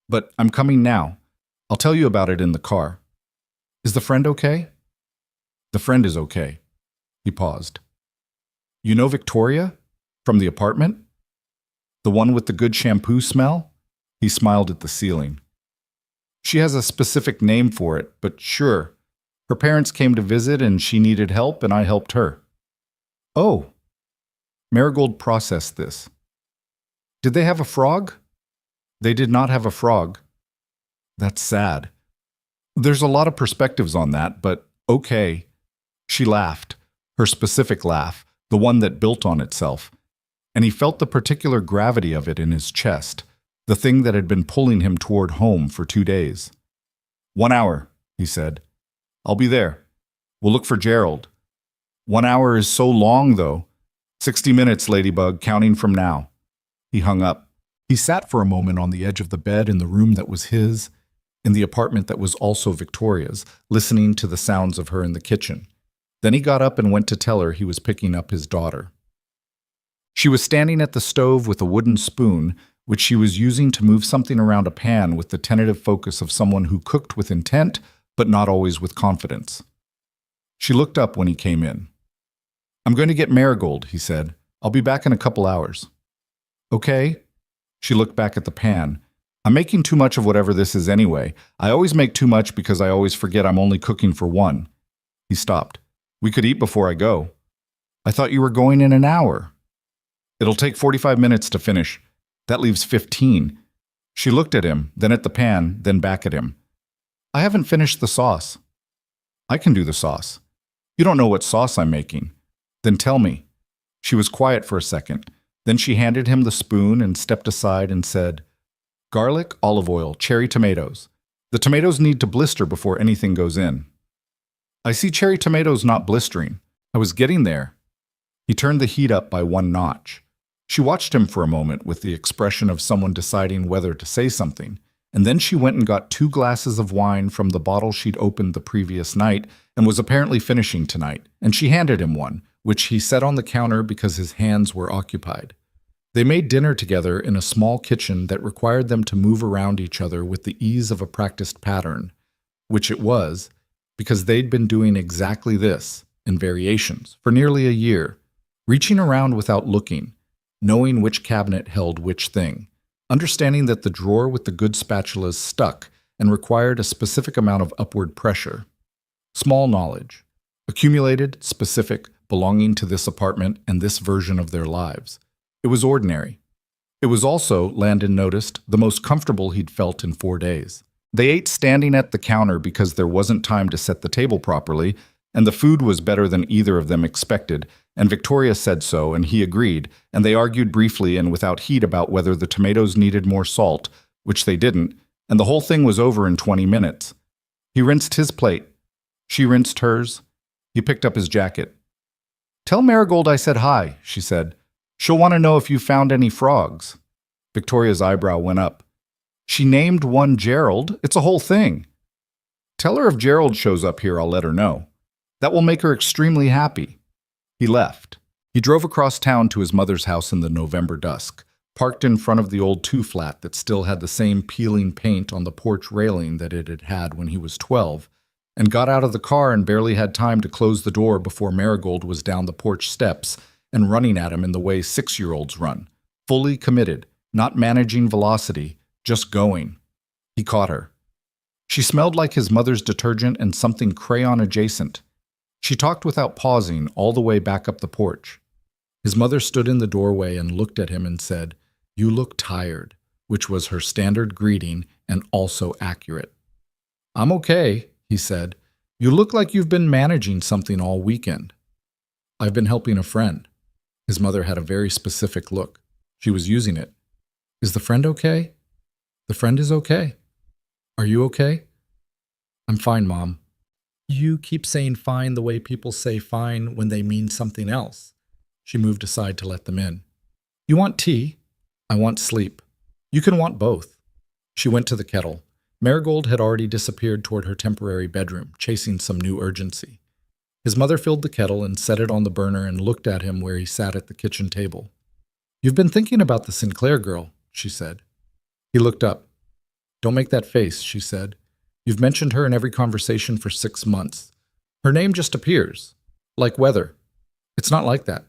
But I'm coming now. I'll tell you about it in the car. Is the friend okay? The friend is okay. He paused. You know Victoria? From the apartment? The one with the good shampoo smell? He smiled at the ceiling. She has a specific name for it, but sure. Her parents came to visit and she needed help and I helped her. Oh. Marigold processed this. Did they have a frog? They did not have a frog. That's sad. There's a lot of perspectives on that, but okay. She laughed, her specific laugh, the one that built on itself, and he felt the particular gravity of it in his chest, the thing that had been pulling him toward home for 2 days. 1 hour, he said. I'll be there. We'll look for Gerald. 1 hour is so long, though. 60 minutes, Ladybug, counting from now. He hung up. He sat for a moment on the edge of the bed in the room that was his, in the apartment that was also Victoria's, listening to the sounds of her in the kitchen. Then he got up and went to tell her he was picking up his daughter. She was standing at the stove with a wooden spoon, which she was using to move something around a pan with the tentative focus of someone who cooked with intent, but not always with confidence. She looked up when he came in. I'm going to get Marigold, he said. I'll be back in a couple hours. Okay. She looked back at the pan. I'm making too much of whatever this is anyway. I always make too much because I always forget I'm only cooking for one. He stopped. We could eat before I go. I thought you were going in an hour. It'll take 45 minutes to finish. That leaves 15. She looked at him, then at the pan, then back at him. I haven't finished the sauce. I can do the sauce. You don't know what sauce I'm making. Then tell me. She was quiet for a second. Then she handed him the spoon and stepped aside and said, Garlic, olive oil, cherry tomatoes. The tomatoes need to blister before anything goes in. I see cherry tomatoes not blistering. I was getting there. He turned the heat up by one notch. She watched him for a moment with the expression of someone deciding whether to say something, and then she went and got 2 glasses of wine from the bottle she'd opened the previous night and was apparently finishing tonight, and she handed him one, which he set on the counter because his hands were occupied. They made dinner together in a small kitchen that required them to move around each other with the ease of a practiced pattern, which it was, because they'd been doing exactly this, in variations, for nearly a year, reaching around without looking, knowing which cabinet held which thing, understanding that the drawer with the good spatulas stuck and required a specific amount of upward pressure. Small knowledge, accumulated, specific, belonging to this apartment and this version of their lives. It was ordinary. It was also, Landon noticed, the most comfortable he'd felt in 4 days. They ate standing at the counter because there wasn't time to set the table properly, and the food was better than either of them expected, and Victoria said so, and he agreed, and they argued briefly and without heat about whether the tomatoes needed more salt, which they didn't, and the whole thing was over in 20 minutes. He rinsed his plate. She rinsed hers. He picked up his jacket. "Tell Marigold I said hi," she said. "She'll want to know if you found any frogs." Victoria's eyebrow went up. "She named one Gerald. It's a whole thing." "Tell her if Gerald shows up here, I'll let her know. That will make her extremely happy." He left. He drove across town to his mother's house in the November dusk, parked in front of the old 2-flat that still had the same peeling paint on the porch railing that it had had when he was 12, and got out of the car and barely had time to close the door before Marigold was down the porch steps and running at him in the way 6-year-olds run, fully committed, not managing velocity, just going. He caught her. She smelled like his mother's detergent and something crayon adjacent. She talked without pausing all the way back up the porch. His mother stood in the doorway and looked at him and said, "You look tired," which was her standard greeting and also accurate. "I'm okay," he said. "You look like you've been managing something all weekend." "I've been helping a friend." His mother had a very specific look. She was using it. "Is the friend okay?" "The friend is okay." "Are you okay?" "I'm fine, Mom." "You keep saying fine the way people say fine when they mean something else." She moved aside to let them in. "You want tea?" "I want sleep." "You can want both." She went to the kettle. Marigold had already disappeared toward her temporary bedroom, chasing some new urgency. His mother filled the kettle and set it on the burner and looked at him where he sat at the kitchen table. "You've been thinking about the Sinclair girl," she said. He looked up. "Don't make that face," she said. "You've mentioned her in every conversation for 6 months. Her name just appears. Like weather. It's not like that."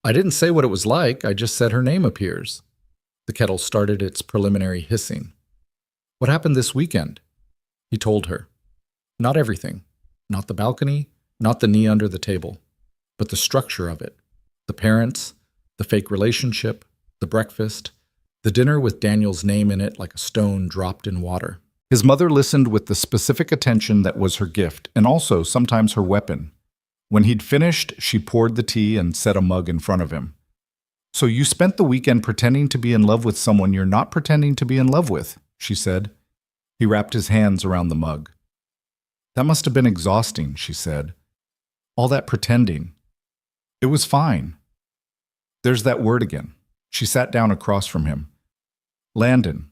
"I didn't say what it was like, I just said her name appears." The kettle started its preliminary hissing. "What happened this weekend?" He told her. Not everything. Not the balcony, not the knee under the table, but the structure of it. The parents, the fake relationship, the breakfast, the dinner with Daniel's name in it like a stone dropped in water. His mother listened with the specific attention that was her gift, and also sometimes her weapon. When he'd finished, she poured the tea and set a mug in front of him. "So you spent the weekend pretending to be in love with someone you're not pretending to be in love with," she said. He wrapped his hands around the mug. "That must have been exhausting," she said. "All that pretending." "It was fine." There's that word again. She sat down across from him. "Landon,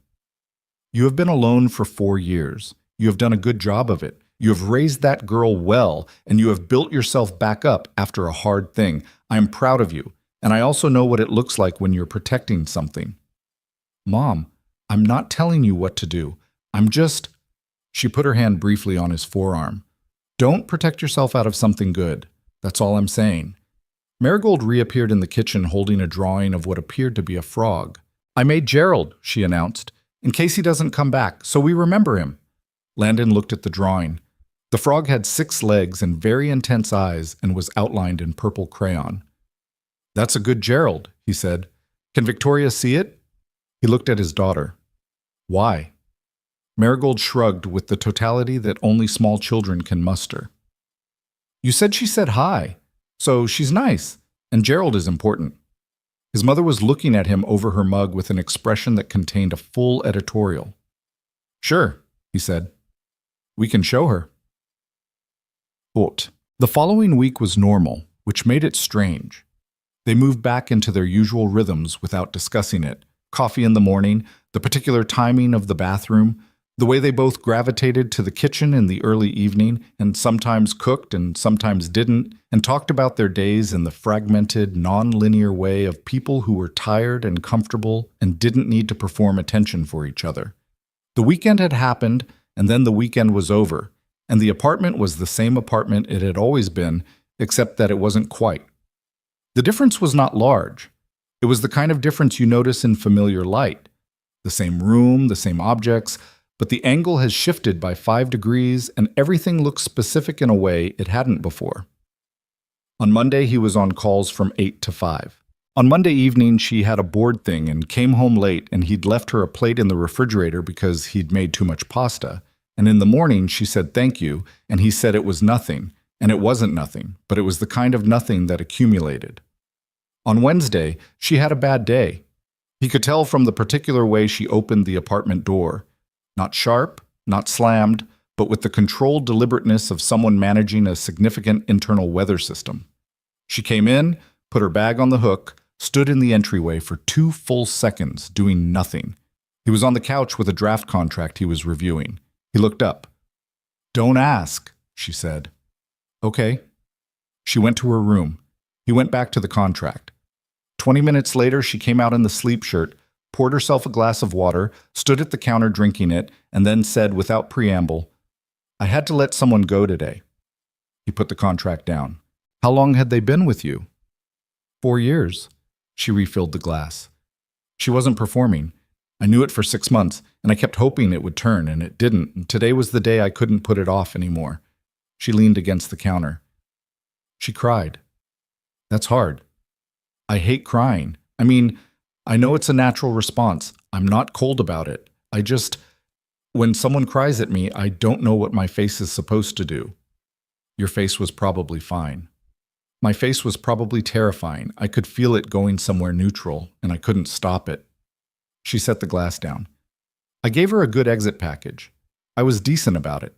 you have been alone for 4 years. You have done a good job of it. You have raised that girl well, and you have built yourself back up after a hard thing. I am proud of you, and I also know what it looks like when you're protecting something." "Mom, I'm not telling you what to do. I'm just—" She put her hand briefly on his forearm. "Don't protect yourself out of something good. That's all I'm saying." Marigold reappeared in the kitchen holding a drawing of what appeared to be a frog. "I made Gerald," she announced, "in case he doesn't come back, so we remember him." Landon looked at the drawing. The frog had 6 legs and very intense eyes and was outlined in purple crayon. "That's a good Gerald," he said. "Can Victoria see it?" He looked at his daughter. "Why?" Marigold shrugged with the totality that only small children can muster. "You said she said hi, so she's nice, and Gerald is important." His mother was looking at him over her mug with an expression that contained a full editorial. "Sure," he said. "We can show her." Quote, the following week was normal, which made it strange. They moved back into their usual rhythms without discussing it. Coffee in the morning, the particular timing of the bathroom, the way they both gravitated to the kitchen in the early evening and sometimes cooked and sometimes didn't, and talked about their days in the fragmented, non-linear way of people who were tired and comfortable and didn't need to perform attention for each other. The weekend had happened, and then the weekend was over, and the apartment was the same apartment it had always been, except that it wasn't quite. The difference was not large. It was the kind of difference you notice in familiar light. The same room, the same objects, but the angle has shifted by 5 degrees and everything looks specific in a way it hadn't before. On Monday, he was on calls from 8 to 5. On Monday evening, she had a board thing and came home late, and he'd left her a plate in the refrigerator because he'd made too much pasta. And in the morning, she said thank you, and he said it was nothing. And it wasn't nothing, but it was the kind of nothing that accumulated. On Wednesday, she had a bad day. He could tell from the particular way she opened the apartment door. Not sharp, not slammed, but with the controlled deliberateness of someone managing a significant internal weather system. She came in, put her bag on the hook, stood in the entryway for 2 full seconds, doing nothing. He was on the couch with a draft contract he was reviewing. He looked up. "Don't ask," she said. "Okay." She went to her room. He went back to the contract. 20 minutes later, she came out in the sleep shirt, poured herself a glass of water, stood at the counter drinking it, and then said without preamble, "I had to let someone go today." He put the contract down. "How long had they been with you?" 4 years. She refilled the glass. She wasn't performing. I knew it for 6 months, and I kept hoping it would turn, and it didn't. And today was the day I couldn't put it off anymore. She leaned against the counter. She cried. That's hard. I hate crying. I mean, I know it's a natural response. I'm not cold about it. When someone cries at me, I don't know what my face is supposed to do. Your face was probably fine. My face was probably terrifying. I could feel it going somewhere neutral, and I couldn't stop it. She set the glass down. I gave her a good exit package. I was decent about it.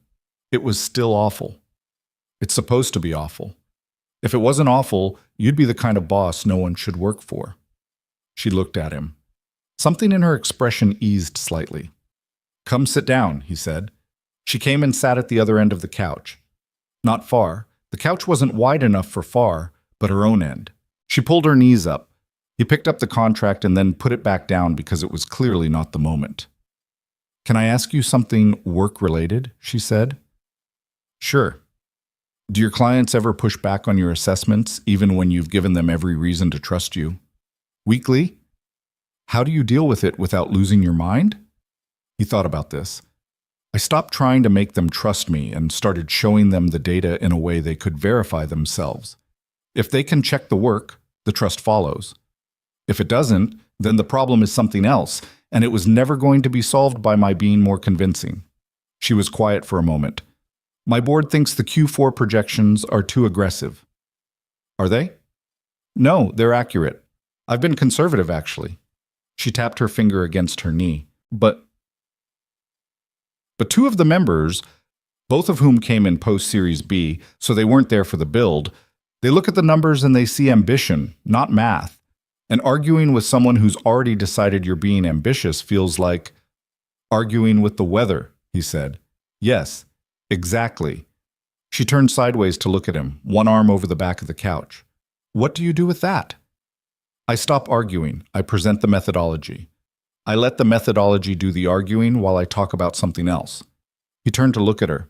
It was still awful. It's supposed to be awful. If it wasn't awful, you'd be the kind of boss no one should work for. She looked at him. Something in her expression eased slightly. "Come sit down," he said. She came and sat at the other end of the couch. Not far. The couch wasn't wide enough for far, but her own end. She pulled her knees up. He picked up the contract and then put it back down because it was clearly not the moment. "Can I ask you something work-related?" she said. "Sure. Do your clients ever push back on your assessments, even when you've given them every reason to trust you? Weekly? How do you deal with it without losing your mind?" He thought about this. "I stopped trying to make them trust me and started showing them the data in a way they could verify themselves. If they can check the work, the trust follows. If it doesn't, then the problem is something else, and it was never going to be solved by my being more convincing." She was quiet for a moment. "My board thinks the Q4 projections are too aggressive." "Are they?" "No, they're accurate. I've been conservative, actually." She tapped her finger against her knee. But 2 of the members, both of whom came in post-Series B, so they weren't there for the build, they look at the numbers and they see ambition, not math. And arguing with someone who's already decided you're being ambitious feels like arguing with the weather, he said. "Yes, exactly." She turned sideways to look at him, one arm over the back of the couch. "What do you do with that?" "I stop arguing. I present the methodology. I let the methodology do the arguing while I talk about something else." He turned to look at her.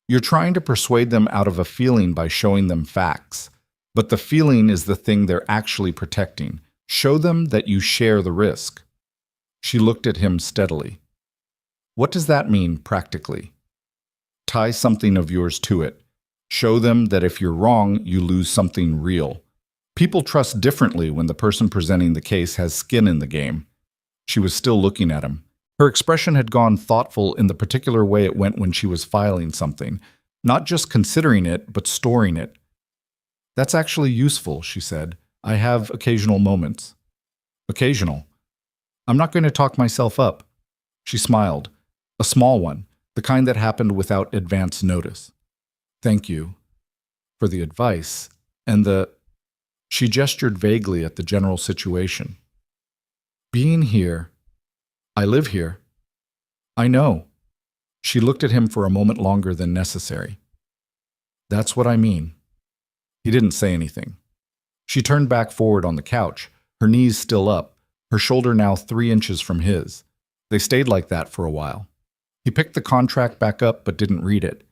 "You're trying to persuade them out of a feeling by showing them facts. But the feeling is the thing they're actually protecting. Show them that you share the risk." She looked at him steadily. "What does that mean, practically?" "Tie something of yours to it. Show them that if you're wrong, you lose something real. People trust differently when the person presenting the case has skin in the game." She was still looking at him. Her expression had gone thoughtful in the particular way it went when she was filing something, not just considering it, but storing it. "That's actually useful," she said. "I have occasional moments." "Occasional?" "I'm not going to talk myself up." She smiled. "A small one, the kind that happened without advance notice." "Thank you." for the advice, and the... She gestured vaguely at the general situation. Being here. I live here. I know. She looked at him for a moment longer than necessary. That's what I mean. He didn't say anything. She turned back forward on the couch, her knees still up, her shoulder now 3 inches from his. They stayed like that for a while. He picked the contract back up but didn't read it.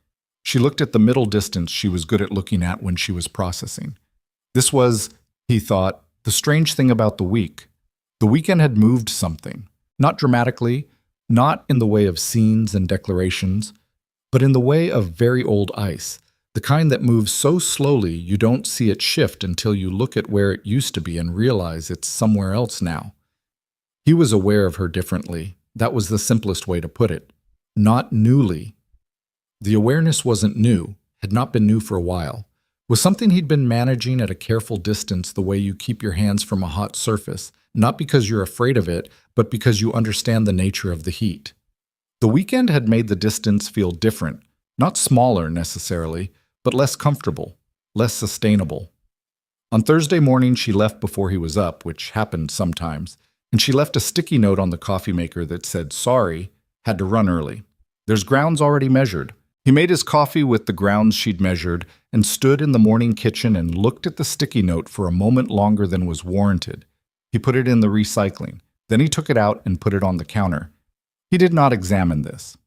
She looked at the middle distance she was good at looking at when she was processing. This was, he thought, the strange thing about the week. The weekend had moved something, not dramatically, not in the way of scenes and declarations, but in the way of very old ice, the kind that moves so slowly you don't see it shift until you look at where it used to be and realize it's somewhere else now. He was aware of her differently. That was the simplest way to put it. Not newly. The awareness wasn't new, had not been new for a while, was something he'd been managing at a careful distance the way you keep your hands from a hot surface, not because you're afraid of it, but because you understand the nature of the heat. The weekend had made the distance feel different, not smaller necessarily, but less comfortable, less sustainable. On Thursday morning, she left before he was up, which happened sometimes, and she left a sticky note on the coffee maker that said, "Sorry, had to run early. There's grounds already measured." He made his coffee with the grounds she'd measured and stood in the morning kitchen and looked at the sticky note for a moment longer than was warranted. He put it in the recycling. Then he took it out and put it on the counter. He did not examine this.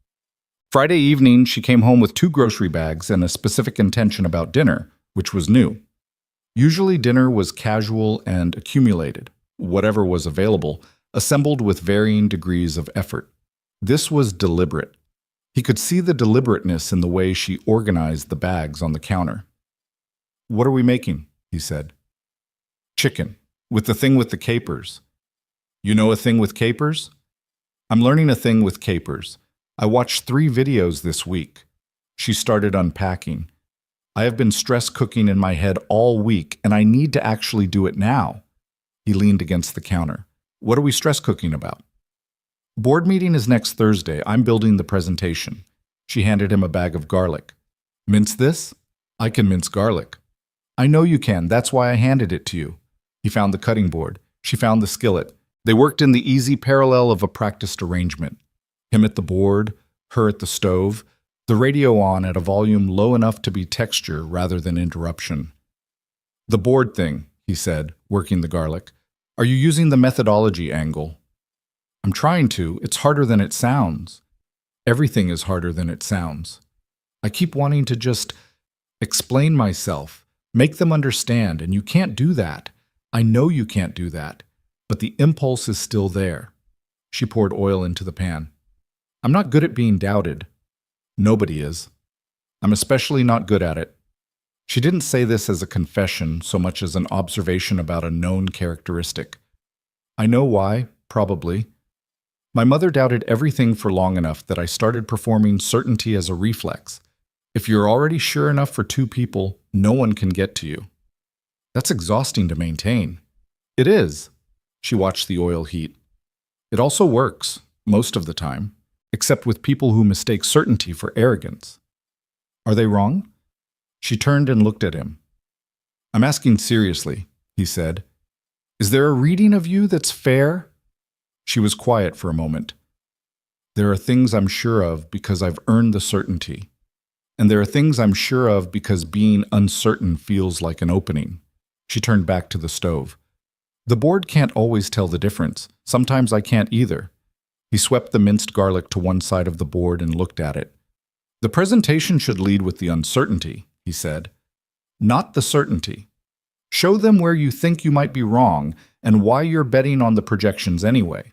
Friday evening, she came home with 2 grocery bags and a specific intention about dinner, which was new. Usually dinner was casual and accumulated, whatever was available, assembled with varying degrees of effort. This was deliberate. He could see the deliberateness in the way she organized the bags on the counter. "What are we making?" he said. "Chicken, with the thing with the capers." "You know a thing with capers?" "I'm learning a thing with capers. I watched 3 videos this week." She started unpacking. "I have been stress cooking in my head all week, and I need to actually do it now." He leaned against the counter. "What are we stress cooking about?" "Board meeting is next Thursday. I'm building the presentation." She handed him a bag of garlic. "Mince this?" "I can mince garlic." "I know you can. That's why I handed it to you." He found the cutting board. She found the skillet. They worked in the easy parallel of a practiced arrangement. Him at the board, her at the stove, the radio on at a volume low enough to be texture rather than interruption. "The board thing," he said, working the garlic. "Are you using the methodology angle?" "I'm trying to. It's harder than it sounds." "Everything is harder than it sounds." "I keep wanting to just explain myself, make them understand, and you can't do that. I know you can't do that, but the impulse is still there." She poured oil into the pan. "I'm not good at being doubted." "Nobody is. I'm especially not good at it." She didn't say this as a confession so much as an observation about a known characteristic. "I know why, probably. My mother doubted everything for long enough that I started performing certainty as a reflex. If you're already sure enough for 2 people, no one can get to you." "That's exhausting to maintain." "It is." She watched the oil heat. "It also works, most of the time, except with people who mistake certainty for arrogance." "Are they wrong?" She turned and looked at him. "I'm asking seriously," he said. "Is there a reading of you that's fair?" She was quiet for a moment. "There are things I'm sure of because I've earned the certainty. And there are things I'm sure of because being uncertain feels like an opening." She turned back to the stove. "The board can't always tell the difference. Sometimes I can't either." He swept the minced garlic to one side of the board and looked at it. "The presentation should lead with the uncertainty," he said. "Not the certainty. Show them where you think you might be wrong and why you're betting on the projections anyway.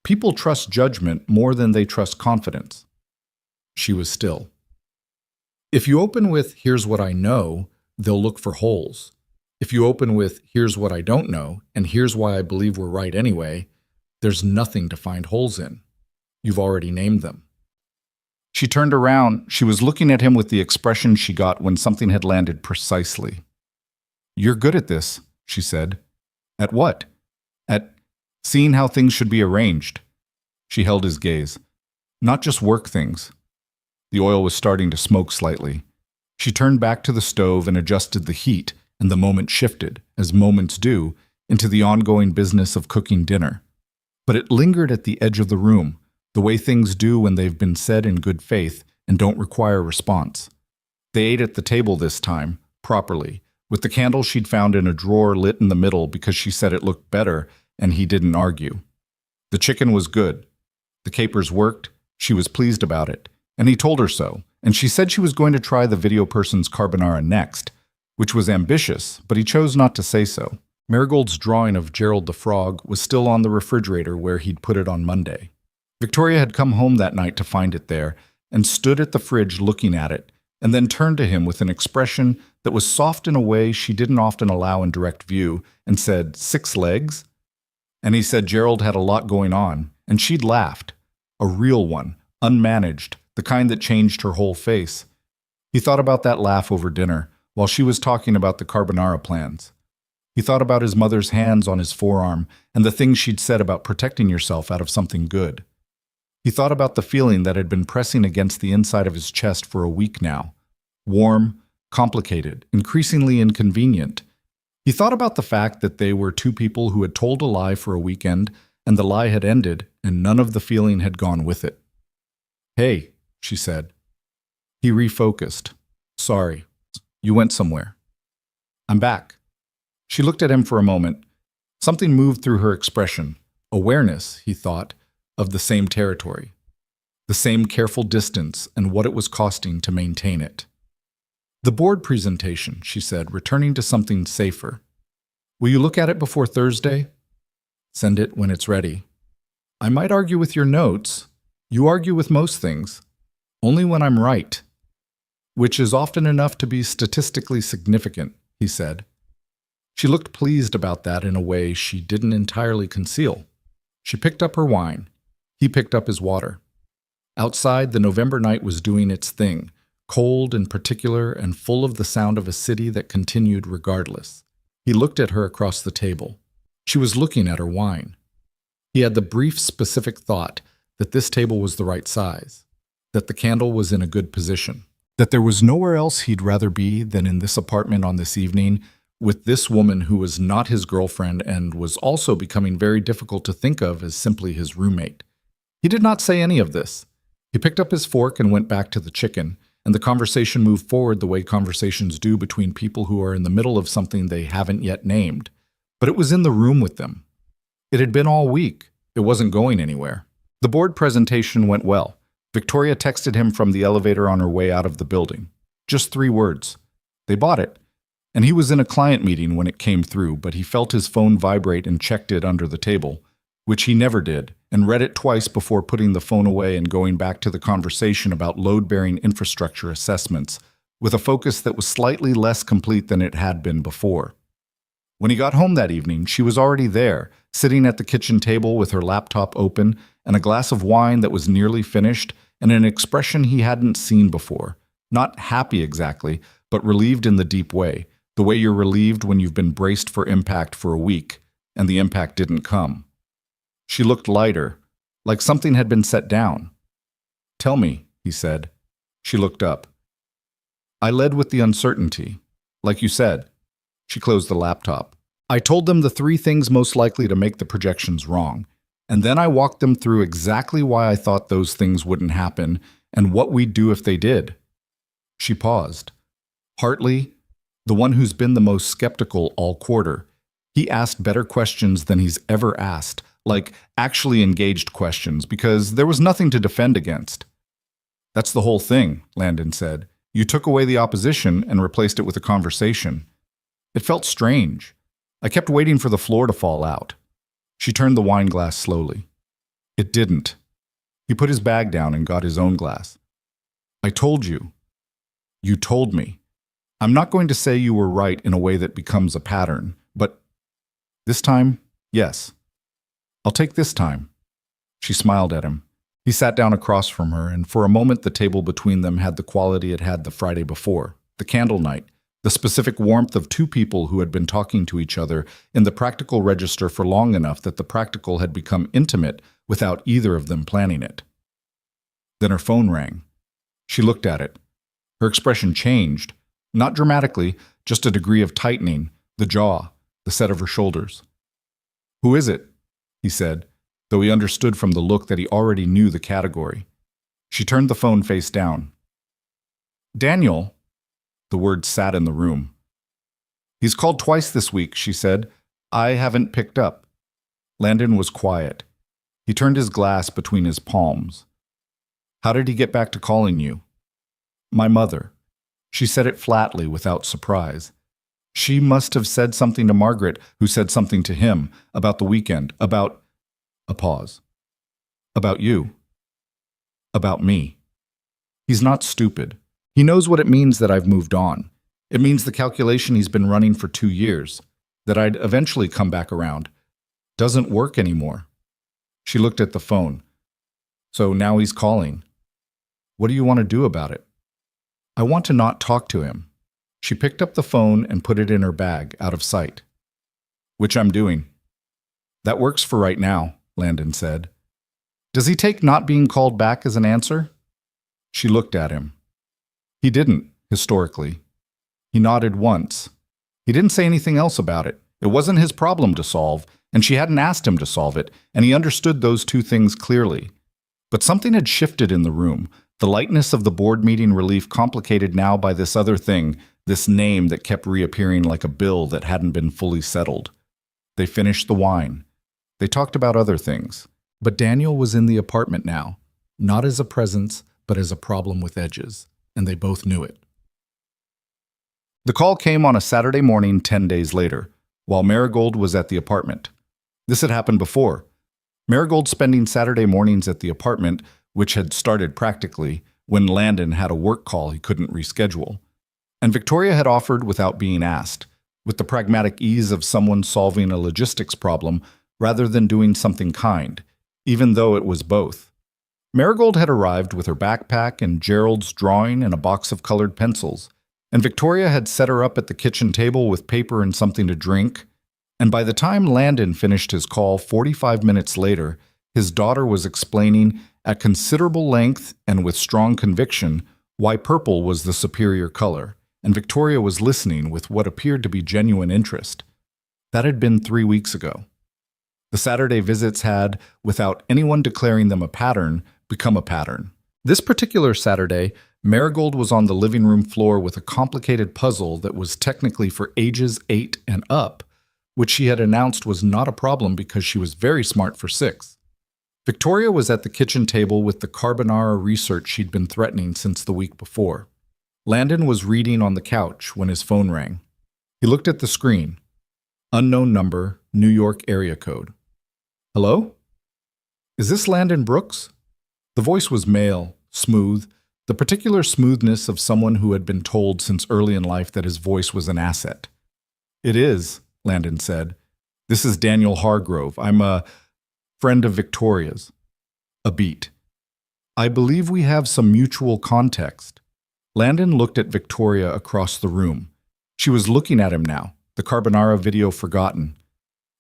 People trust judgment more than they trust confidence." She was still. "If you open with, 'Here's what I know,' they'll look for holes. If you open with, 'Here's what I don't know, and here's why I believe we're right anyway,' there's nothing to find holes in. You've already named them." She turned around. She was looking at him with the expression she got when something had landed precisely. "You're good at this," she said. "At what?" "At seeing how things should be arranged." She held his gaze. "Not just work things." The oil was starting to smoke slightly. She turned back to the stove and adjusted the heat, and the moment shifted, as moments do, into the ongoing business of cooking dinner. But it lingered at the edge of the room, the way things do when they've been said in good faith and don't require response. They ate at the table this time, properly, with the candle she'd found in a drawer lit in the middle because she said it looked better, and he didn't argue. The chicken was good. The capers worked. She was pleased about it, and he told her so, and she said she was going to try the video person's carbonara next, which was ambitious, but he chose not to say so. Marigold's drawing of Gerald the Frog was still on the refrigerator where he'd put it on Monday. Victoria had come home that night to find it there, and stood at the fridge looking at it, and then turned to him with an expression that was soft in a way she didn't often allow in direct view, and said, "6 legs?" And he said Gerald had a lot going on, and she'd laughed. A real one, unmanaged, the kind that changed her whole face. He thought about that laugh over dinner, while she was talking about the carbonara plans. He thought about his mother's hands on his forearm, and the things she'd said about protecting yourself out of something good. He thought about the feeling that had been pressing against the inside of his chest for a week now. Warm, complicated, increasingly inconvenient. He thought about the fact that they were two people who had told a lie for a weekend, and the lie had ended, and none of the feeling had gone with it. "Hey," she said. He refocused. "Sorry. You went somewhere." "I'm back." She looked at him for a moment. Something moved through her expression. Awareness, he thought, of the same territory. The same careful distance and what it was costing to maintain it. "The board presentation," she said, returning to something safer. "Will you look at it before Thursday?" "Send it when it's ready." "I might argue with your notes. You argue with most things. Only when I'm right." "Which is often enough to be statistically significant," he said. She looked pleased about that in a way she didn't entirely conceal. She picked up her wine. He picked up his water. Outside, the November night was doing its thing, cold and particular and full of the sound of a city that continued regardless. He looked at her across the table. She was looking at her wine. He had the brief, specific thought that this table was the right size, that the candle was in a good position, that there was nowhere else he'd rather be than in this apartment on this evening, with this woman who was not his girlfriend and was also becoming very difficult to think of as simply his roommate. He did not say any of this. He picked up his fork and went back to the chicken, and the conversation moved forward the way conversations do between people who are in the middle of something they haven't yet named. But it was in the room with them. It had been all week. It wasn't going anywhere. The board presentation went well. Victoria texted him from the elevator on her way out of the building. Just 3 words. They bought it. And he was in a client meeting when it came through, but he felt his phone vibrate and checked it under the table, which he never did, and read it twice before putting the phone away and going back to the conversation about load-bearing infrastructure assessments, with a focus that was slightly less complete than it had been before. When he got home that evening, she was already there, sitting at the kitchen table with her laptop open and a glass of wine that was nearly finished and an expression he hadn't seen before. Not happy exactly, but relieved in the deep way, the way you're relieved when you've been braced for impact for a week, and the impact didn't come. She looked lighter, like something had been set down. "Tell me," he said. She looked up. "I led with the uncertainty, like you said." She closed the laptop. "I told them the 3 things most likely to make the projections wrong, and then I walked them through exactly why I thought those things wouldn't happen and what we'd do if they did." She paused. Hartley, the one who's been the most skeptical all quarter, he asked better questions than he's ever asked, like actually engaged questions, because there was nothing to defend against. "That's the whole thing," Landon said. "You took away the opposition and replaced it with a conversation. It felt strange. I kept waiting for the floor to fall out." She turned the wine glass slowly. It didn't. He put his bag down and got his own glass. "I told you. You told me. I'm not going to say you were right in a way that becomes a pattern, but this time, yes. I'll take this time." She smiled at him. He sat down across from her, and for a moment the table between them had the quality it had the Friday before, the candle night, the specific warmth of 2 people who had been talking to each other in the practical register for long enough that the practical had become intimate without either of them planning it. Then her phone rang. She looked at it. Her expression changed, not dramatically, just a degree of tightening, the jaw, the set of her shoulders. "Who is it?" he said, though he understood from the look that he already knew the category. She turned the phone face down. "Daniel." The word sat in the room. "He's called twice this week," she said. "I haven't picked up." Landon was quiet. He turned his glass between his palms. "How did he get back to calling you?" "My mother." She said it flatly, without surprise. She must have said something to Margaret, who said something to him, about the weekend, about… A pause. "About you." "About me." He's not stupid. He knows what it means that I've moved on. It means the calculation he's been running for 2 years, that I'd eventually come back around, doesn't work anymore. She looked at the phone. "So now he's calling. What do you want to do about it?" "I want to not talk to him." She picked up the phone and put it in her bag, out of sight. "Which I'm doing." "That works for right now," Landon said. "Does he take not being called back as an answer?" She looked at him. He didn't, historically. He nodded once. He didn't say anything else about it. It wasn't his problem to solve, and she hadn't asked him to solve it, and he understood those two things clearly. But something had shifted in the room, the lightness of the board meeting relief complicated now by this other thing, this name that kept reappearing like a bill that hadn't been fully settled. They finished the wine. They talked about other things. But Daniel was in the apartment now, not as a presence, but as a problem with edges, and they both knew it. The call came on a Saturday morning 10 days later, while Marigold was at the apartment. This had happened before. Marigold spending Saturday mornings at the apartment, which had started practically when Landon had a work call he couldn't reschedule. And Victoria had offered without being asked, with the pragmatic ease of someone solving a logistics problem rather than doing something kind, even though it was both. Marigold had arrived with her backpack and Gerald's drawing and a box of colored pencils, and Victoria had set her up at the kitchen table with paper and something to drink. And by the time Landon finished his call 45 minutes later, his daughter was explaining at considerable length and with strong conviction why purple was the superior color, and Victoria was listening with what appeared to be genuine interest. That had been 3 weeks ago. The Saturday visits had, without anyone declaring them a pattern, become a pattern. This particular Saturday, Marigold was on the living room floor with a complicated puzzle that was technically for ages 8 and up, which she had announced was not a problem because she was very smart for 6. Victoria was at the kitchen table with the carbonara research she'd been threatening since the week before. Landon was reading on the couch when his phone rang. He looked at the screen. Unknown number, New York area code. "Hello? Is this Landon Brooks?" The voice was male, smooth, the particular smoothness of someone who had been told since early in life that his voice was an asset. "It is," Landon said. "This is Daniel Hargrove. I'm a friend of Victoria's." A beat. "I believe we have some mutual context." Landon looked at Victoria across the room. She was looking at him now, the carbonara video forgotten.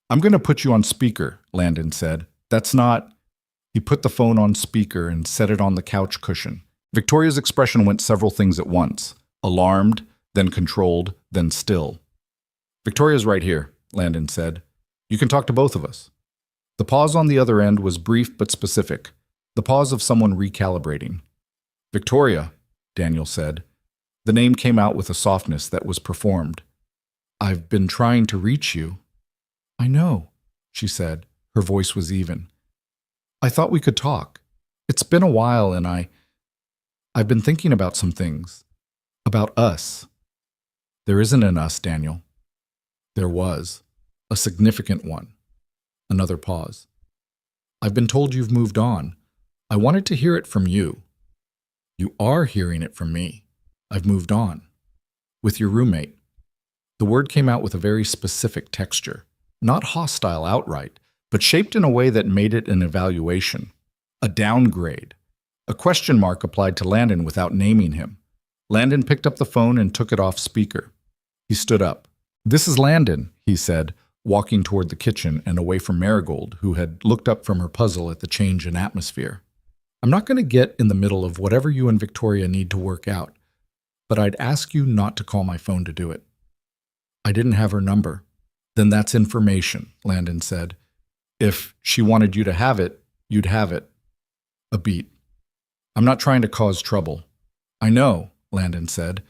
"I'm going to put you on speaker," Landon said. "That's not…" He put the phone on speaker and set it on the couch cushion. Victoria's expression went several things at once. Alarmed, then controlled, then still. "Victoria's right here," Landon said. "You can talk to both of us." The pause on the other end was brief but specific, the pause of someone recalibrating. "Victoria," Daniel said. The name came out with a softness that was performed. "I've been trying to reach you." "I know," she said. Her voice was even. "I thought we could talk. It's been a while and I've been thinking about some things. About us." "There isn't an us, Daniel." There was. A significant one. Another pause. "I've been told you've moved on. I wanted to hear it from you." "You are hearing it from me. I've moved on. With your roommate." The word came out with a very specific texture. Not hostile outright, but shaped in a way that made it an evaluation. A downgrade. A question mark applied to Landon without naming him. Landon picked up the phone and took it off speaker. He stood up. "This is Landon," he said, walking toward the kitchen and away from Marigold, who had looked up from her puzzle at the change in atmosphere. "I'm not going to get in the middle of whatever you and Victoria need to work out. but I'd ask you not to call my phone to do it. I didn't have her number. Then that's information, Landon said. If she wanted you to have it, you'd have it. A beat. I'm not trying to cause trouble. I know, Landon said,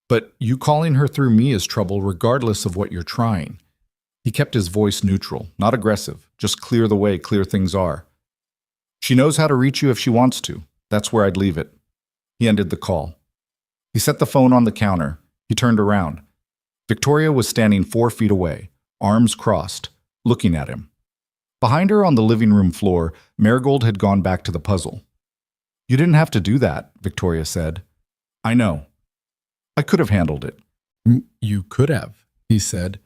but you calling her through me is trouble regardless of what you're trying. He kept his voice neutral, not aggressive, just clear the way clear things are. She knows how to reach you if she wants to. That's where I'd leave it. He ended the call. He set the phone on the counter. He turned around. Victoria was standing 4 feet away, arms crossed, looking at him. Behind her on the living room floor, Marigold had gone back to the puzzle. You didn't have to do that, Victoria said. I know. I could have handled it. You could have, he said.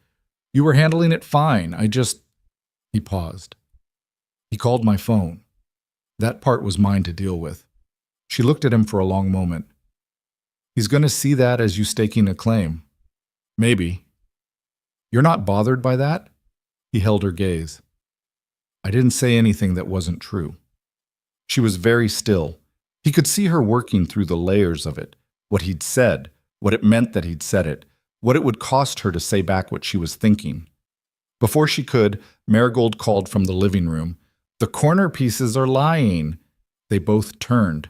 You were handling it fine. He paused. He called my phone. That part was mine to deal with. She looked at him for a long moment. He's going to see that as you staking a claim. Maybe. You're not bothered by that? He held her gaze. I didn't say anything that wasn't true. She was very still. He could see her working through the layers of it, what he'd said, what it meant that he'd said it, what it would cost her to say back what she was thinking. Before she could, Marigold called from the living room. The corner pieces are lying. They both turned.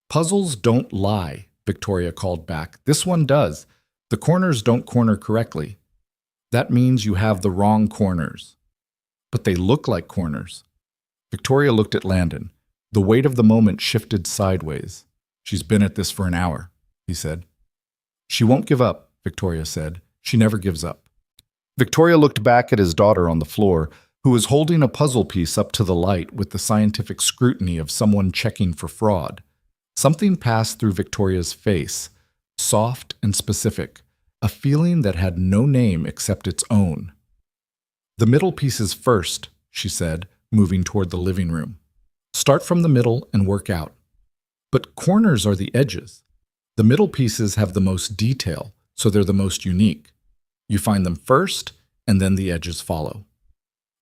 Puzzles don't lie, Victoria called back. This one does. The corners don't corner correctly. That means you have the wrong corners. But they look like corners. Victoria looked at Landon. The weight of the moment shifted sideways. She's been at this for an hour, he said. She won't give up, Victoria said. She never gives up. Victoria looked back at his daughter on the floor, who was holding a puzzle piece up to the light with the scientific scrutiny of someone checking for fraud. Something passed through Victoria's face, soft and specific, a feeling that had no name except its own. The middle pieces first, she said, moving toward the living room. Start from the middle and work out. But corners are the edges. The middle pieces have the most detail, so they're the most unique. You find them first, and then the edges follow.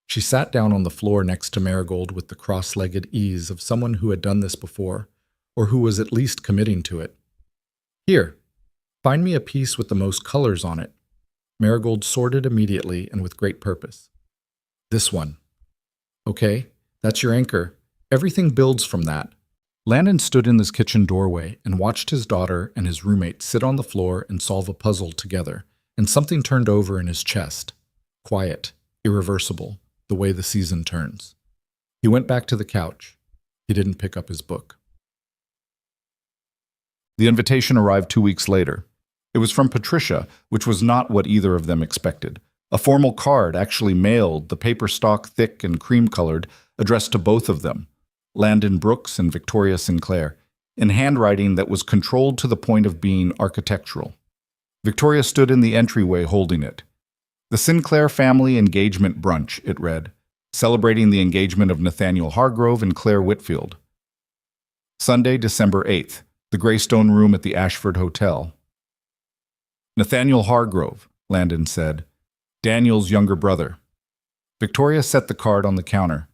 She sat down on the floor next to Marigold with the cross-legged ease of someone who had done this before, or who was at least committing to it. Here, find me a piece with the most colors on it. Marigold sorted immediately and with great purpose. This one. Okay, that's your anchor. Everything builds from that. Landon stood in his kitchen doorway and watched his daughter and his roommate sit on the floor and solve a puzzle together, and something turned over in his chest. Quiet, irreversible, the way the season turns. He went back to the couch. He didn't pick up his book. The invitation arrived 2 weeks later. It was from Patricia, which was not what either of them expected. A formal card, actually mailed, the paper stock thick and cream-colored, addressed to both of them, Landon Brooks and Victoria Sinclair, in handwriting that was controlled to the point of being architectural. Victoria stood in the entryway holding it. The Sinclair Family Engagement Brunch, it read, celebrating the engagement of Nathaniel Hargrove and Claire Whitfield. Sunday, December 8th, the Greystone Room at the Ashford Hotel. Nathaniel Hargrove, Landon said, Daniel's younger brother. Victoria set the card on the counter.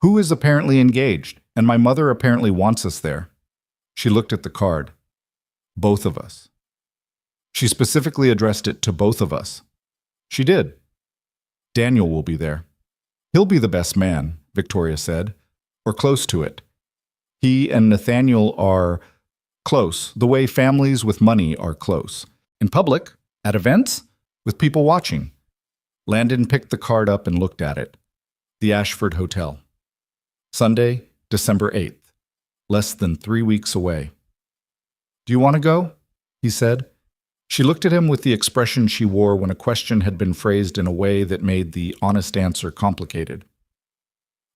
Who is apparently engaged, and my mother apparently wants us there. She looked at the card. Both of us. She specifically addressed it to both of us. She did. Daniel will be there. He'll be the best man, Victoria said, or close to it. He and Nathaniel are close, the way families with money are close. In public, at events, with people watching. Landon picked the card up and looked at it. The Ashford Hotel. Sunday, December 8th. Less than 3 weeks away. Do you want to go? He said. She looked at him with the expression she wore when a question had been phrased in a way that made the honest answer complicated.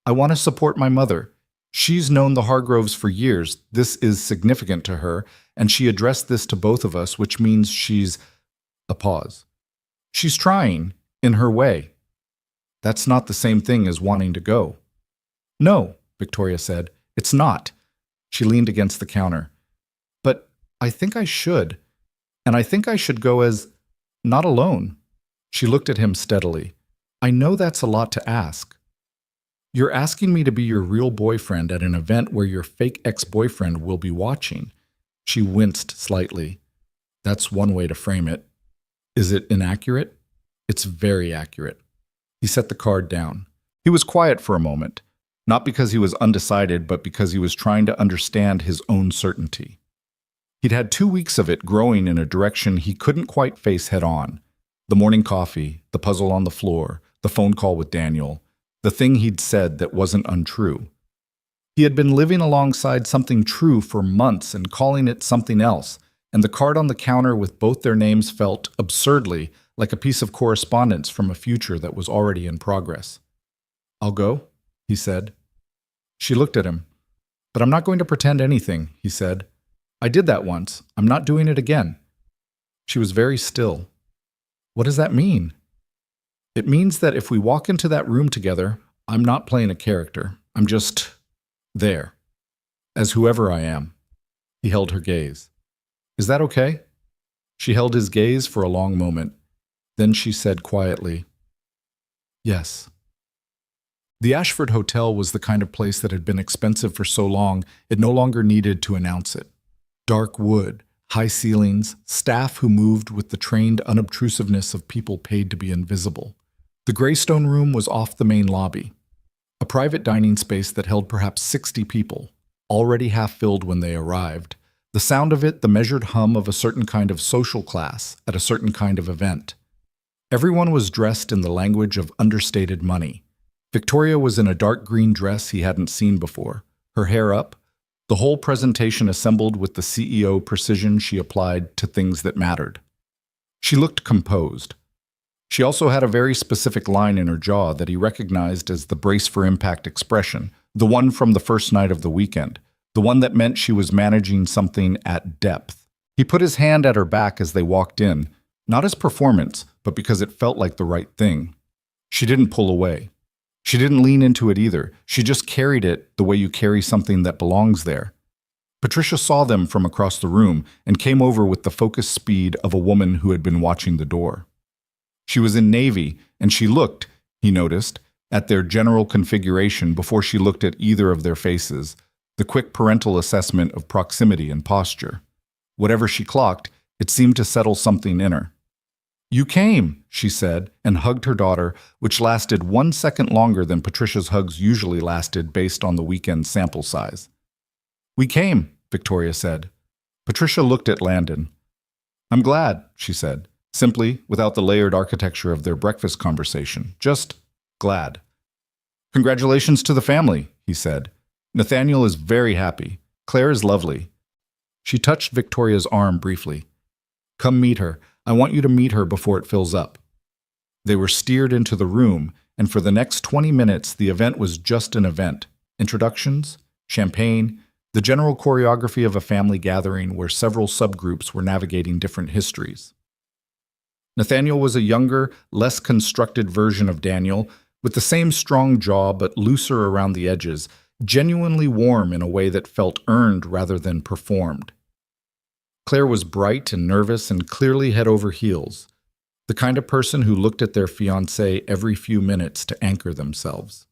I want to support my mother. She's known the Hargroves for years. This is significant to her, and she addressed this to both of us, which means she's... A pause. She's trying, in her way. That's not the same thing as wanting to go. No, Victoria said. It's not. She leaned against the counter. But I think I should. And I think I should go as not alone. She looked at him steadily. I know that's a lot to ask. You're asking me to be your real boyfriend at an event where your fake ex-boyfriend will be watching. She winced slightly. That's one way to frame it. Is it inaccurate? It's very accurate. He set the card down. He was quiet for a moment, not because he was undecided, but because he was trying to understand his own certainty. He'd had 2 weeks of it growing in a direction he couldn't quite face head on. The morning coffee, the puzzle on the floor, the phone call with Daniel, the thing he'd said that wasn't untrue. He had been living alongside something true for months and calling it something else, and the card on the counter with both their names felt, absurdly, like a piece of correspondence from a future that was already in progress. "I'll go," he said. She looked at him. "But I'm not going to pretend anything," he said. "I did that once. I'm not doing it again." She was very still. "What does that mean?" "It means that if we walk into that room together, I'm not playing a character. I'm just there, as whoever I am." He held her gaze. "Is that okay?" She held his gaze for a long moment. Then she said quietly, "Yes." The Ashford Hotel was the kind of place that had been expensive for so long it no longer needed to announce it. Dark wood, high ceilings, staff who moved with the trained unobtrusiveness of people paid to be invisible. The Greystone room was off the main lobby, a private dining space that held perhaps 60 people, already half filled when they arrived. The sound of it, the measured hum of a certain kind of social class at a certain kind of event. Everyone was dressed in the language of understated money. Victoria was in a dark green dress he hadn't seen before, her hair up, the whole presentation assembled with the CEO precision she applied to things that mattered. She looked composed. She also had a very specific line in her jaw that he recognized as the brace for impact expression, the one from the first night of the weekend, the one that meant she was managing something at depth. He put his hand at her back as they walked in, not as performance, but because it felt like the right thing. She didn't pull away. She didn't lean into it either. She just carried it the way you carry something that belongs there. Patricia saw them from across the room and came over with the focused speed of a woman who had been watching the door. She was in navy, and she looked, he noticed, at their general configuration before she looked at either of their faces, the quick parental assessment of proximity and posture. Whatever she clocked, it seemed to settle something in her. "You came," she said, and hugged her daughter, which lasted 1 second longer than Patricia's hugs usually lasted based on the weekend sample size. "We came," Victoria said. Patricia looked at Landon. "I'm glad," she said, simply, without the layered architecture of their breakfast conversation. Just glad. "Congratulations to the family," he said. "Nathaniel is very happy. Claire is lovely." She touched Victoria's arm briefly. "Come meet her. I want you to meet her before it fills up." They were steered into the room, and for the next 20 minutes the event was just an event. Introductions, champagne, the general choreography of a family gathering where several subgroups were navigating different histories. Nathaniel was a younger, less constructed version of Daniel, with the same strong jaw but looser around the edges, genuinely warm in a way that felt earned rather than performed. Claire was bright and nervous and clearly head over heels, the kind of person who looked at their fiancé every few minutes to anchor themselves.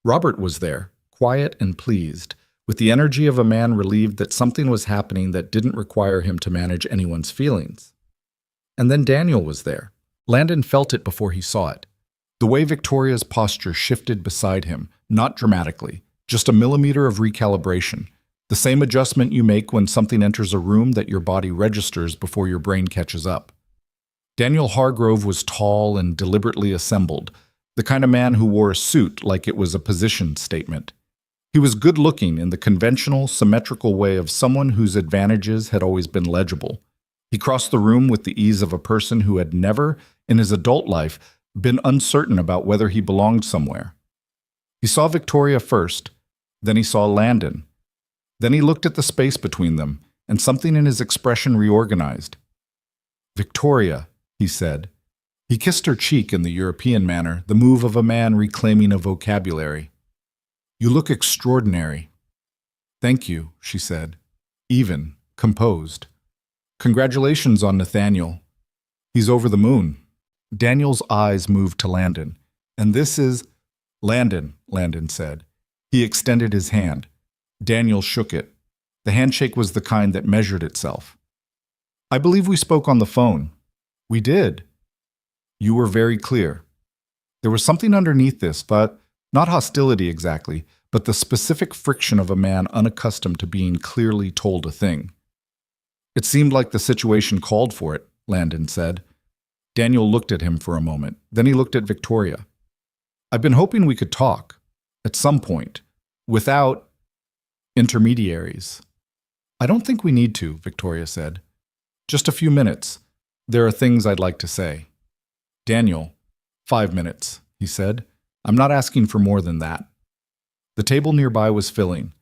Robert was there, quiet and pleased, with the energy of a man relieved that something was happening that didn't require him to manage anyone's feelings. And then Daniel was there. Landon felt it before he saw it. The way Victoria's posture shifted beside him, not dramatically, just a millimeter of recalibration. The same adjustment you make when something enters a room that your body registers before your brain catches up. Daniel Hargrove was tall and deliberately assembled, the kind of man who wore a suit like it was a position statement. He was good-looking in the conventional, symmetrical way of someone whose advantages had always been legible. He crossed the room with the ease of a person who had never, in his adult life, been uncertain about whether he belonged somewhere. He saw Victoria first, then he saw Landon. Then he looked at the space between them, and something in his expression reorganized. "Victoria," he said. He kissed her cheek in the European manner, the move of a man reclaiming a vocabulary. "You look extraordinary." "Thank you," she said, even, composed. "Congratulations on Nathaniel. He's over the moon." Daniel's eyes moved to Landon. "And this is—" "Landon," Landon said. He extended his hand. Daniel shook it. The handshake was the kind that measured itself. I believe we spoke on the phone. We did. You were very clear. There was something underneath this, but not hostility exactly, but the specific friction of a man unaccustomed to being clearly told a thing. It seemed like the situation called for it, Landon said. Daniel looked at him for a moment. Then he looked at Victoria. I've been hoping we could talk, at some point, without intermediaries. I don't think we need to, Victoria said. Just a few minutes. There are things I'd like to say. Daniel, 5 minutes, he said. I'm not asking for more than that. The table nearby was filling.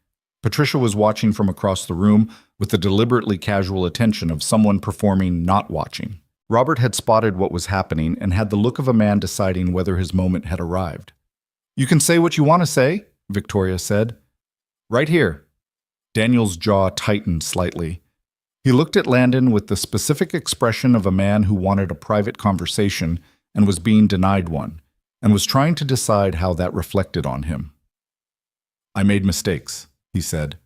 Patricia was watching from across the room with the deliberately casual attention of someone performing not watching. Robert had spotted what was happening and had the look of a man deciding whether his moment had arrived. You can say what you want to say, Victoria said. Right here. Daniel's jaw tightened slightly. He looked at Landon with the specific expression of a man who wanted a private conversation and was being denied one, and was trying to decide how that reflected on him. I made mistakes, he said,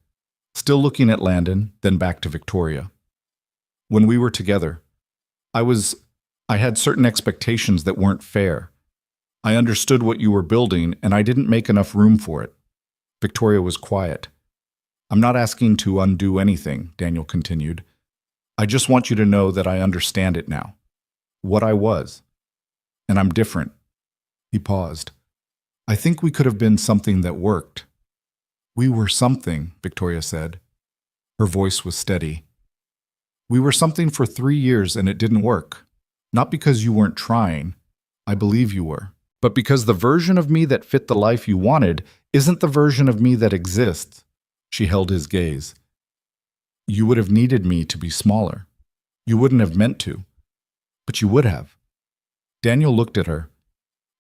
still looking at Landon, then back to Victoria. When we were together, I had certain expectations that weren't fair. I understood what you were building, and I didn't make enough room for it. Victoria was quiet. I'm not asking to undo anything, Daniel continued. I just want you to know that I understand it now. What I was. And I'm different. He paused. I think we could have been something that worked. We were something, Victoria said. Her voice was steady. We were something for 3 years and it didn't work. Not because you weren't trying. I believe you were. But because the version of me that fit the life you wanted isn't the version of me that exists. She held his gaze. You would have needed me to be smaller. You wouldn't have meant to. But you would have. Daniel looked at her.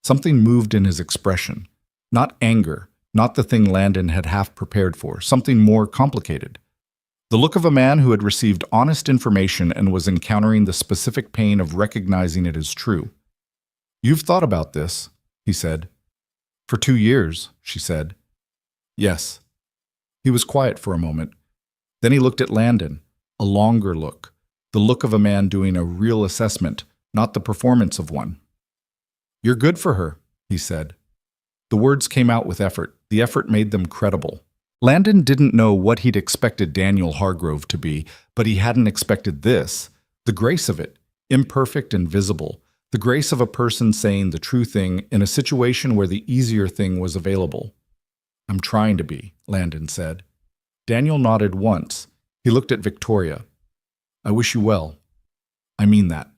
Something moved in his expression. Not anger, not the thing Landon had half prepared for, something more complicated. The look of a man who had received honest information and was encountering the specific pain of recognizing it as true. You've thought about this, he said. For 2 years, she said. Yes. He was quiet for a moment. Then he looked at Landon, a longer look, the look of a man doing a real assessment, not the performance of one. You're good for her, he said. The words came out with effort. The effort made them credible. Landon didn't know what he'd expected Daniel Hargrove to be, but he hadn't expected this. The grace of it, imperfect and visible. The grace of a person saying the true thing in a situation where the easier thing was available. I'm trying to be, Landon said. Daniel nodded once. He looked at Victoria. I wish you well. I mean that.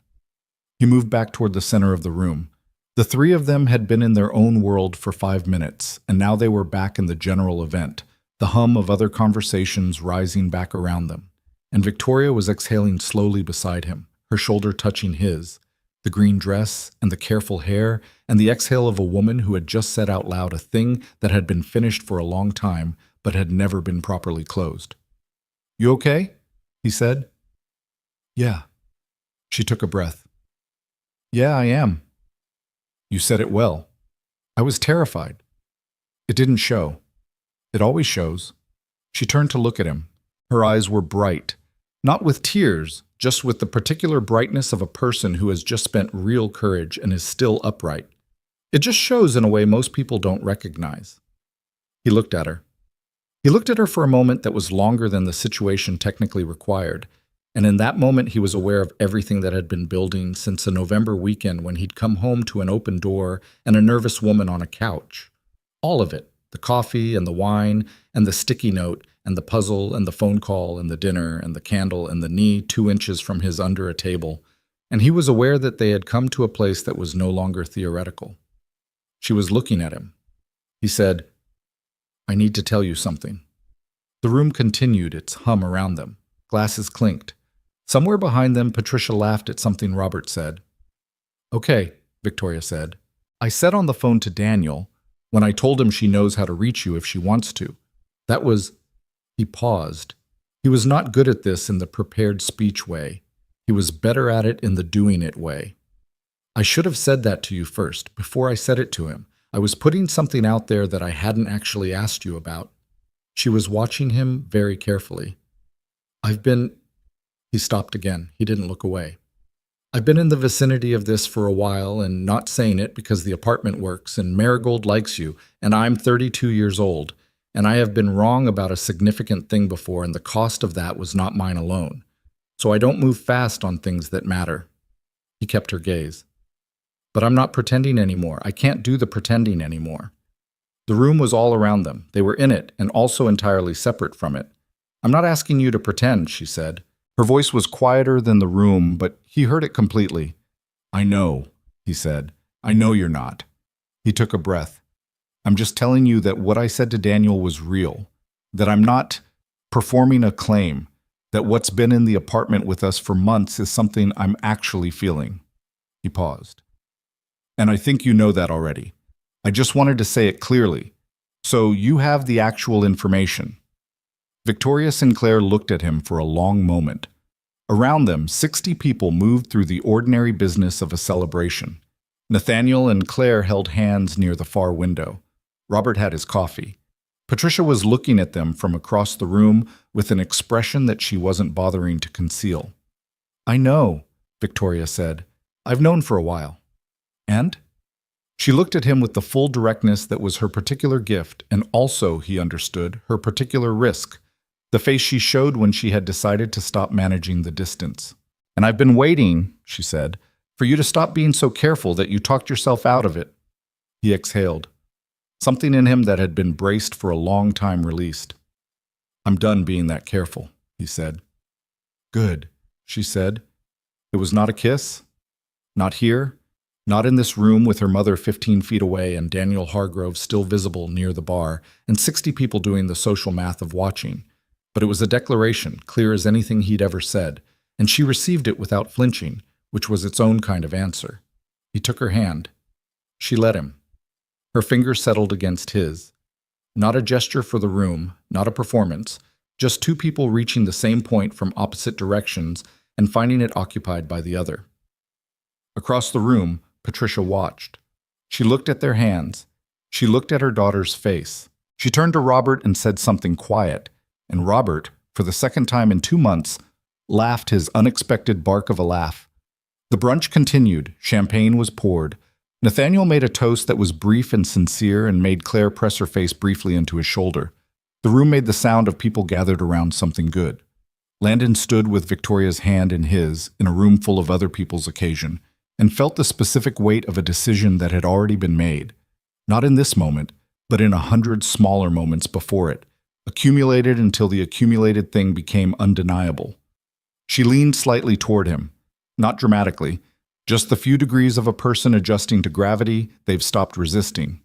He moved back toward the center of the room. The 3 of them had been in their own world for 5 minutes, and now they were back in the general event, the hum of other conversations rising back around them. And Victoria was exhaling slowly beside him, her shoulder touching his, the green dress and the careful hair, and the exhale of a woman who had just said out loud a thing that had been finished for a long time, but had never been properly closed. You okay? He said. Yeah. She took a breath. Yeah, I am. You said it well. I was terrified. It didn't show. It always shows. She turned to look at him. Her eyes were bright, not with tears, just with the particular brightness of a person who has just spent real courage and is still upright. It just shows in a way most people don't recognize. He looked at her. He looked at her for a moment that was longer than the situation technically required, and in that moment he was aware of everything that had been building since a November weekend when he'd come home to an open door and a nervous woman on a couch. All of it, the coffee and the wine and the sticky note and the puzzle and the phone call and the dinner and the candle and the knee 2 inches from his under a table, and he was aware that they had come to a place that was no longer theoretical. She was looking at him. He said, I need to tell you something. The room continued its hum around them. Glasses clinked. Somewhere behind them, Patricia laughed at something Robert said. Okay, Victoria said. I said on the phone to Daniel, when I told him she knows how to reach you if she wants to. That was... He paused. He was not good at this in the prepared speech way. He was better at it in the doing it way. I should have said that to you first, before I said it to him. I was putting something out there that I hadn't actually asked you about. She was watching him very carefully. I've been... He stopped again. He didn't look away. I've been in the vicinity of this for a while and not saying it because the apartment works and Marigold likes you and I'm 32 years old and I have been wrong about a significant thing before and the cost of that was not mine alone. So I don't move fast on things that matter. He kept her gaze. But I'm not pretending anymore. I can't do the pretending anymore. The room was all around them. They were in it and also entirely separate from it. I'm not asking you to pretend, she said. Her voice was quieter than the room, but he heard it completely. I know, he said. I know you're not. He took a breath. I'm just telling you that what I said to Daniel was real, that I'm not performing a claim, that what's been in the apartment with us for months is something I'm actually feeling. He paused. And I think you know that already. I just wanted to say it clearly. So you have the actual information. Victoria Sinclair looked at him for a long moment. Around them, 60 people moved through the ordinary business of a celebration. Nathaniel and Claire held hands near the far window. Robert had his coffee. Patricia was looking at them from across the room with an expression that she wasn't bothering to conceal. I know, Victoria said. I've known for a while. And? She looked at him with the full directness that was her particular gift and also, he understood, her particular risk. The face she showed when she had decided to stop managing the distance. And I've been waiting, she said, for you to stop being so careful that you talked yourself out of it. He exhaled. Something in him that had been braced for a long time released. I'm done being that careful, he said. Good, she said. It was not a kiss. Not here. Not in this room with her mother 15 feet away and Daniel Hargrove still visible near the bar and 60 people doing the social math of watching. But it was a declaration, clear as anything he'd ever said, and she received it without flinching, which was its own kind of answer. He took her hand. She let him. Her fingers settled against his. Not a gesture for the room, not a performance, just two people reaching the same point from opposite directions and finding it occupied by the other. Across the room, Patricia watched. She looked at their hands. She looked at her daughter's face. She turned to Robert and said something quiet, and Robert, for the second time in 2 months, laughed his unexpected bark of a laugh. The brunch continued. Champagne was poured. Nathaniel made a toast that was brief and sincere and made Claire press her face briefly into his shoulder. The room made the sound of people gathered around something good. Landon stood with Victoria's hand in his, in a room full of other people's occasion, and felt the specific weight of a decision that had already been made. Not in this moment, but in 100 smaller moments before it, accumulated until the accumulated thing became undeniable. She leaned slightly toward him, not dramatically, just the few degrees of a person adjusting to gravity they've stopped resisting.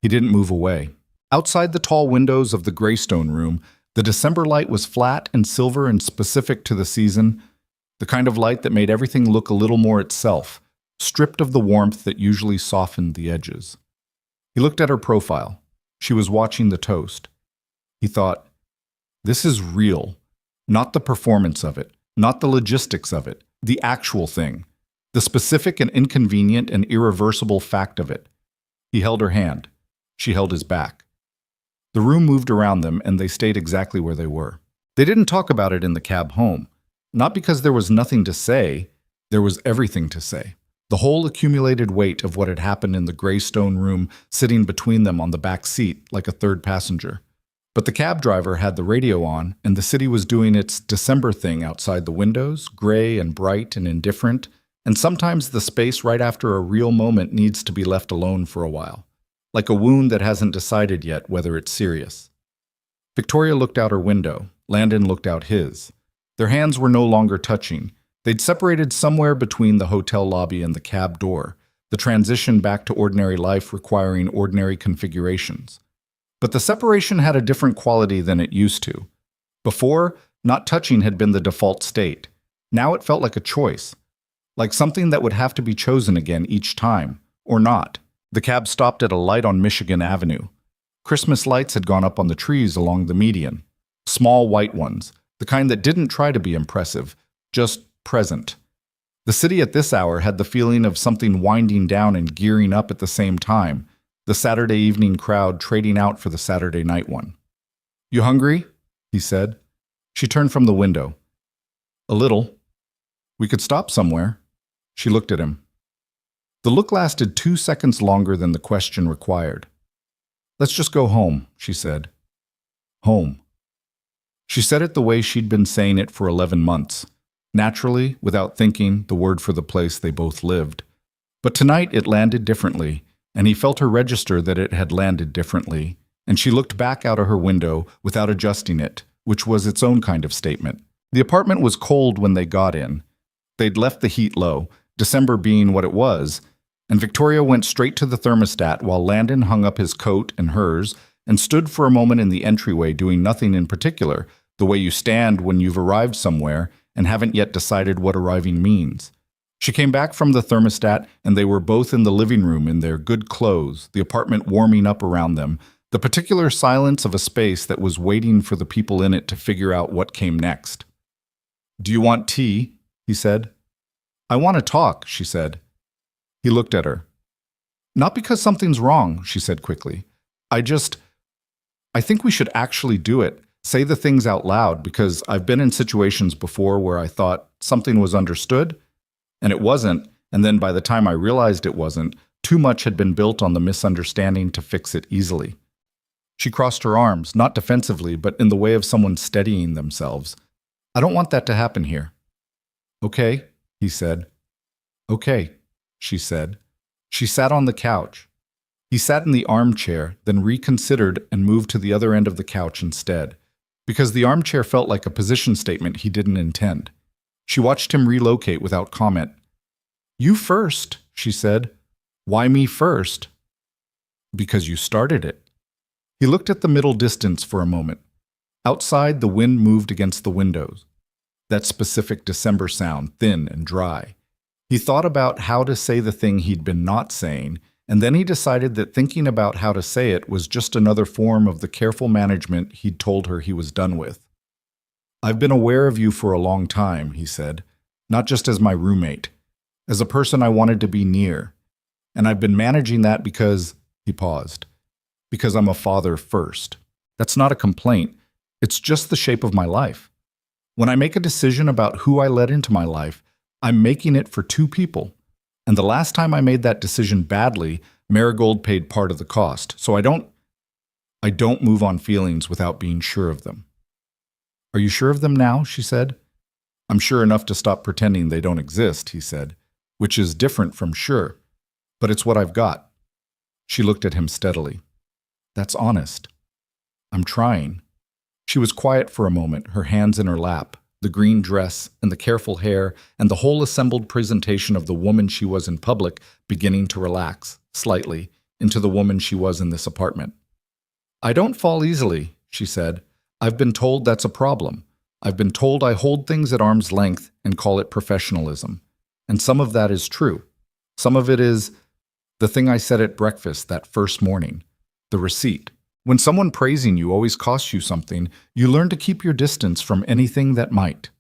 He didn't move away. Outside the tall windows of the Greystone room, the December light was flat and silver and specific to the season, the kind of light that made everything look a little more itself, stripped of the warmth that usually softened the edges. He looked at her profile. She was watching the toast. He thought, this is real, not the performance of it, not the logistics of it, the actual thing, the specific and inconvenient and irreversible fact of it. He held her hand. She held his back. The room moved around them, and they stayed exactly where they were. They didn't talk about it in the cab home. Not because there was nothing to say, there was everything to say. The whole accumulated weight of what had happened in the Greystone room sitting between them on the back seat like a third passenger. But the cab driver had the radio on, and the city was doing its December thing outside the windows, gray and bright and indifferent, and sometimes the space right after a real moment needs to be left alone for a while, like a wound that hasn't decided yet whether it's serious. Victoria looked out her window. Landon looked out his. Their hands were no longer touching. They'd separated somewhere between the hotel lobby and the cab door, the transition back to ordinary life requiring ordinary configurations. But the separation had a different quality than it used to. Before, not touching had been the default state. Now it felt like a choice, like something that would have to be chosen again each time, or not. The cab stopped at a light on Michigan Avenue. Christmas lights had gone up on the trees along the median. Small white ones, the kind that didn't try to be impressive, just present. The city at this hour had the feeling of something winding down and gearing up at the same time, the Saturday evening crowd trading out for the Saturday night one. You hungry? He said. She turned from the window. A little. We could stop somewhere. She looked at him. The look lasted 2 seconds longer than the question required. Let's just go home, she said. Home. She said it the way she'd been saying it for 11 months. Naturally, without thinking, the word for the place they both lived. But tonight it landed differently, and he felt her register that it had landed differently, and she looked back out of her window without adjusting it, which was its own kind of statement. The apartment was cold when they got in. They'd left the heat low, December being what it was, and Victoria went straight to the thermostat while Landon hung up his coat and hers and stood for a moment in the entryway doing nothing in particular, the way you stand when you've arrived somewhere and haven't yet decided what arriving means. She came back from the thermostat and they were both in the living room in their good clothes, the apartment warming up around them, the particular silence of a space that was waiting for the people in it to figure out what came next. Do you want tea? He said. I want to talk, she said. He looked at her. Not because something's wrong, she said quickly. I think we should actually do it. Say the things out loud, because I've been in situations before where I thought something was understood, and it wasn't, and then by the time I realized it wasn't, too much had been built on the misunderstanding to fix it easily. She crossed her arms, not defensively, but in the way of someone steadying themselves. I don't want that to happen here. Okay, he said. Okay, she said. She sat on the couch. He sat in the armchair, then reconsidered and moved to the other end of the couch instead, because the armchair felt like a position statement he didn't intend. She watched him relocate without comment. You first, she said. Why me first? Because you started it. He looked at the middle distance for a moment. Outside, the wind moved against the windows. That specific December sound, thin and dry. He thought about how to say the thing he'd been not saying, and then he decided that thinking about how to say it was just another form of the careful management he'd told her he was done with. I've been aware of you for a long time, he said, not just as my roommate, as a person I wanted to be near. And I've been managing that because, he paused, because I'm a father first. That's not a complaint. It's just the shape of my life. When I make a decision about who I let into my life, I'm making it for two people. And the last time I made that decision badly, Marigold paid part of the cost. So I don't move on feelings without being sure of them. Are you sure of them now? She said. I'm sure enough to stop pretending they don't exist, he said, which is different from sure, but it's what I've got. She looked at him steadily. That's honest. I'm trying. She was quiet for a moment, her hands in her lap, the green dress and the careful hair and the whole assembled presentation of the woman she was in public beginning to relax, slightly, into the woman she was in this apartment. I don't fall easily, she said. I've been told that's a problem. I've been told I hold things at arm's length and call it professionalism. And some of that is true. Some of it is the thing I said at breakfast that first morning, the receipt. When someone praising you always costs you something, you learn to keep your distance from anything that might.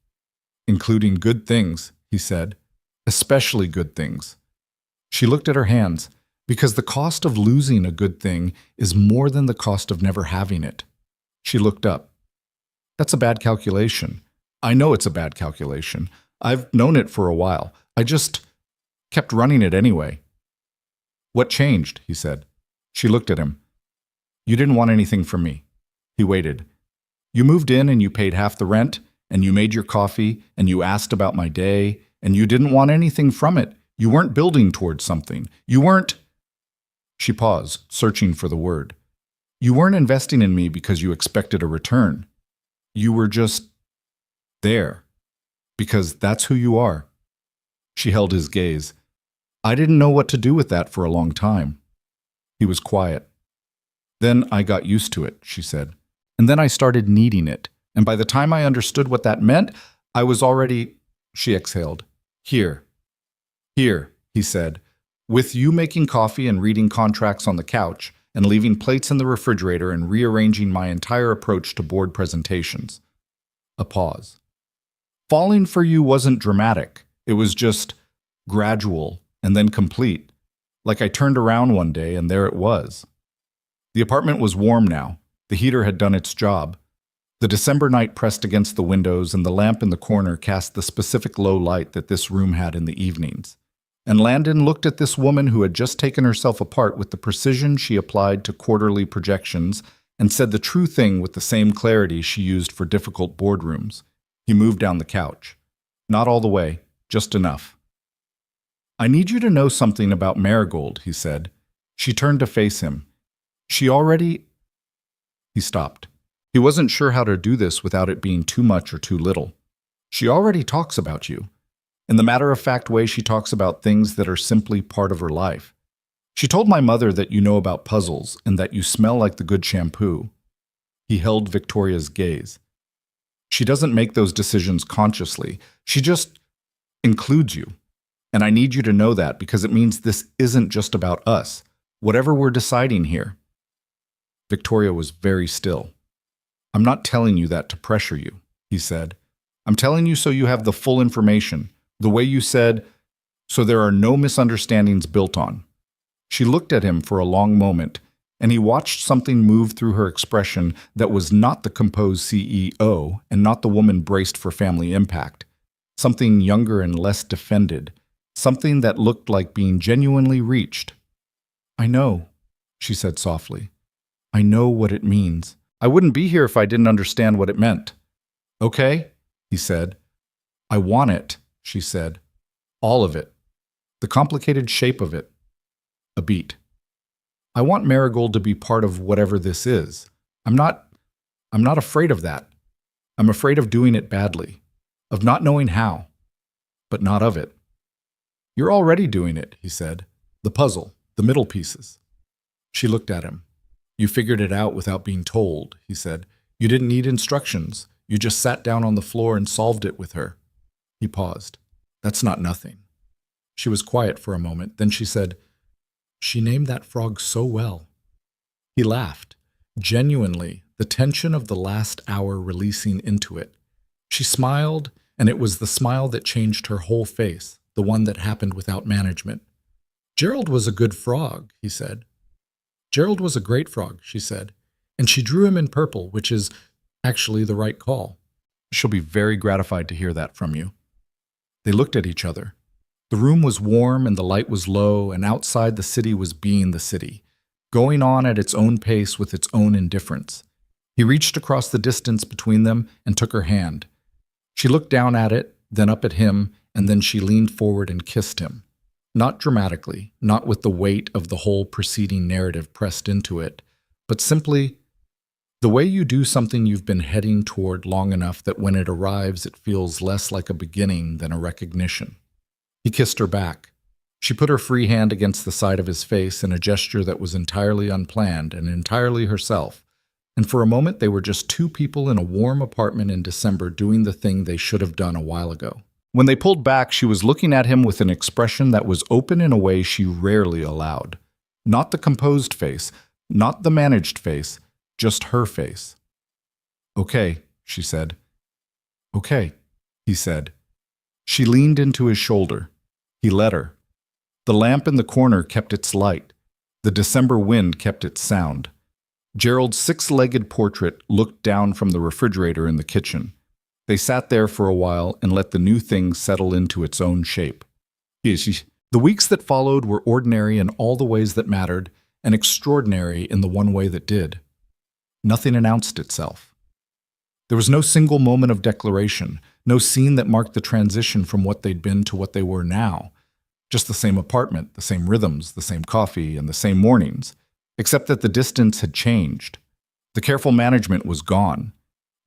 Including good things, he said, especially good things. She looked at her hands, because the cost of losing a good thing is more than the cost of never having it. She looked up. That's a bad calculation. I know it's a bad calculation. I've known it for a while. I just kept running it anyway. What changed? He said. She looked at him. You didn't want anything from me. He waited. You moved in and you paid half the rent, and you made your coffee, and you asked about my day, and you didn't want anything from it. You weren't building towards something. You weren't... She paused, searching for the word. You weren't investing in me because you expected a return. You were just there, because that's who you are. She held his gaze. I didn't know what to do with that for a long time. He was quiet. Then I got used to it, she said. And then I started needing it. And by the time I understood what that meant, I was already... She exhaled. Here, he said, with you making coffee and reading contracts on the couch and leaving plates in the refrigerator and rearranging my entire approach to board presentations. A pause. Falling for you wasn't dramatic. It was just gradual and then complete. Like I turned around one day and there it was. The apartment was warm now. The heater had done its job. The December night pressed against the windows, and the lamp in the corner cast the specific low light that this room had in the evenings. And Landon looked at this woman who had just taken herself apart with the precision she applied to quarterly projections and said the true thing with the same clarity she used for difficult boardrooms. He moved down the couch. Not all the way, just enough. "I need you to know something about Marigold," he said. She turned to face him. "She already—" He stopped. He wasn't sure how to do this without it being too much or too little. "She already talks about you. In the matter-of-fact way she talks about things that are simply part of her life. She told my mother that you know about puzzles and that you smell like the good shampoo." He held Victoria's gaze. "She doesn't make those decisions consciously. She just includes you. And I need you to know that because it means this isn't just about us, whatever we're deciding here." Victoria was very still. "I'm not telling you that to pressure you," he said. "I'm telling you so you have the full information, the way you said, so there are no misunderstandings built on." She looked at him for a long moment, and he watched something move through her expression that was not the composed CEO and not the woman braced for family impact. Something younger and less defended. Something that looked like being genuinely reached. "I know," she said softly. "I know what it means. I wouldn't be here if I didn't understand what it meant." "Okay," he said. "I want it," she said. "All of it. The complicated shape of it." A beat. "I want Marigold to be part of whatever this is. I'm not afraid of that. I'm afraid of doing it badly, of not knowing how, but not of it." "You're already doing it," he said. "The puzzle, the middle pieces." She looked at him. "You figured it out without being told," he said. "You didn't need instructions. You just sat down on the floor and solved it with her." He paused. "That's not nothing." She was quiet for a moment. Then she said, "She named that frog so well." He laughed. Genuinely, the tension of the last hour releasing into it. She smiled, and it was the smile that changed her whole face, the one that happened without management. "Gerald was a good frog," he said. "Gerald was a great frog," she said. "And she drew him in purple, which is actually the right call." "She'll be very gratified to hear that from you." They looked at each other. The room was warm and the light was low, and outside the city was being the city, going on at its own pace with its own indifference. He reached across the distance between them and took her hand. She looked down at it, then up at him, and then she leaned forward and kissed him. Not dramatically, not with the weight of the whole preceding narrative pressed into it, but simply the way you do something you've been heading toward long enough that when it arrives it feels less like a beginning than a recognition. He kissed her back. She put her free hand against the side of his face in a gesture that was entirely unplanned and entirely herself, and for a moment they were just two people in a warm apartment in December doing the thing they should have done a while ago. When they pulled back, she was looking at him with an expression that was open in a way she rarely allowed. Not the composed face, not the managed face, just her face. "Okay," she said. "Okay," he said. She leaned into his shoulder. He let her. The lamp in the corner kept its light. The December wind kept its sound. Gerald's six-legged portrait looked down from the refrigerator in the kitchen. They sat there for a while and let the new thing settle into its own shape. The weeks that followed were ordinary in all the ways that mattered, and extraordinary in the one way that did. Nothing announced itself. There was no single moment of declaration, no scene that marked the transition from what they'd been to what they were now. Just the same apartment, the same rhythms, the same coffee, and the same mornings, except that the distance had changed. The careful management was gone.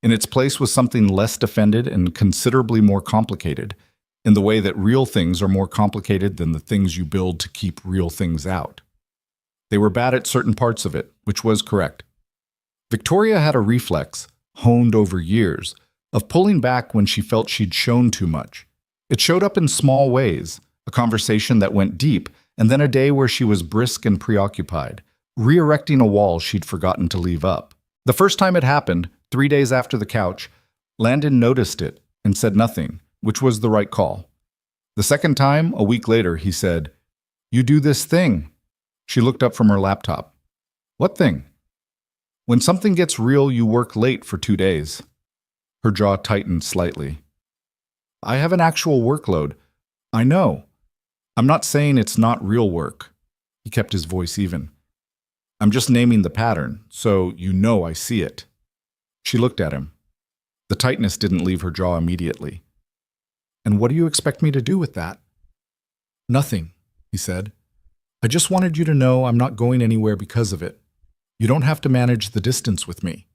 In its place was something less defended and considerably more complicated, in the way that real things are more complicated than the things you build to keep real things out. They were bad at certain parts of it, which was correct. Victoria had a reflex, honed over years, of pulling back when she felt she'd shown too much. It showed up in small ways, a conversation that went deep, and then a day where she was brisk and preoccupied, re-erecting a wall she'd forgotten to leave up. The first time it happened, 3 days after the couch, Landon noticed it and said nothing, which was the right call. The second time, a week later, he said, "You do this thing." She looked up from her laptop. "What thing?" When something gets real, you work late for 2 days. Her jaw tightened slightly. I have an actual workload. I know. I'm not saying it's not real work. He kept his voice even. I'm just naming the pattern, so you know I see it. She looked at him. The tightness didn't leave her jaw immediately. And what do you expect me to do with that? Nothing, he said. I just wanted you to know I'm not going anywhere because of it. You don't have to manage the distance with me.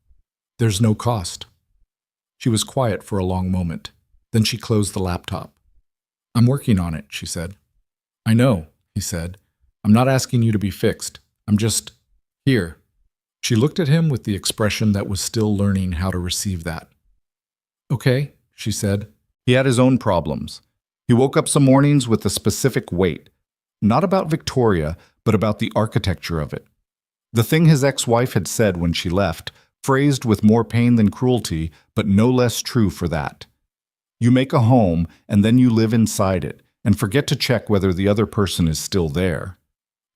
There's no cost. She was quiet for a long moment. Then she closed the laptop. I'm working on it, she said. I know, he said. I'm not asking you to be fixed. I'm just here. She looked at him with the expression that was still learning how to receive that. Okay, she said. He had his own problems. He woke up some mornings with a specific weight, not about Victoria, but about the architecture of it. The thing his ex-wife had said when she left, phrased with more pain than cruelty, but no less true for that. You make a home, and then you live inside it, and forget to check whether the other person is still there.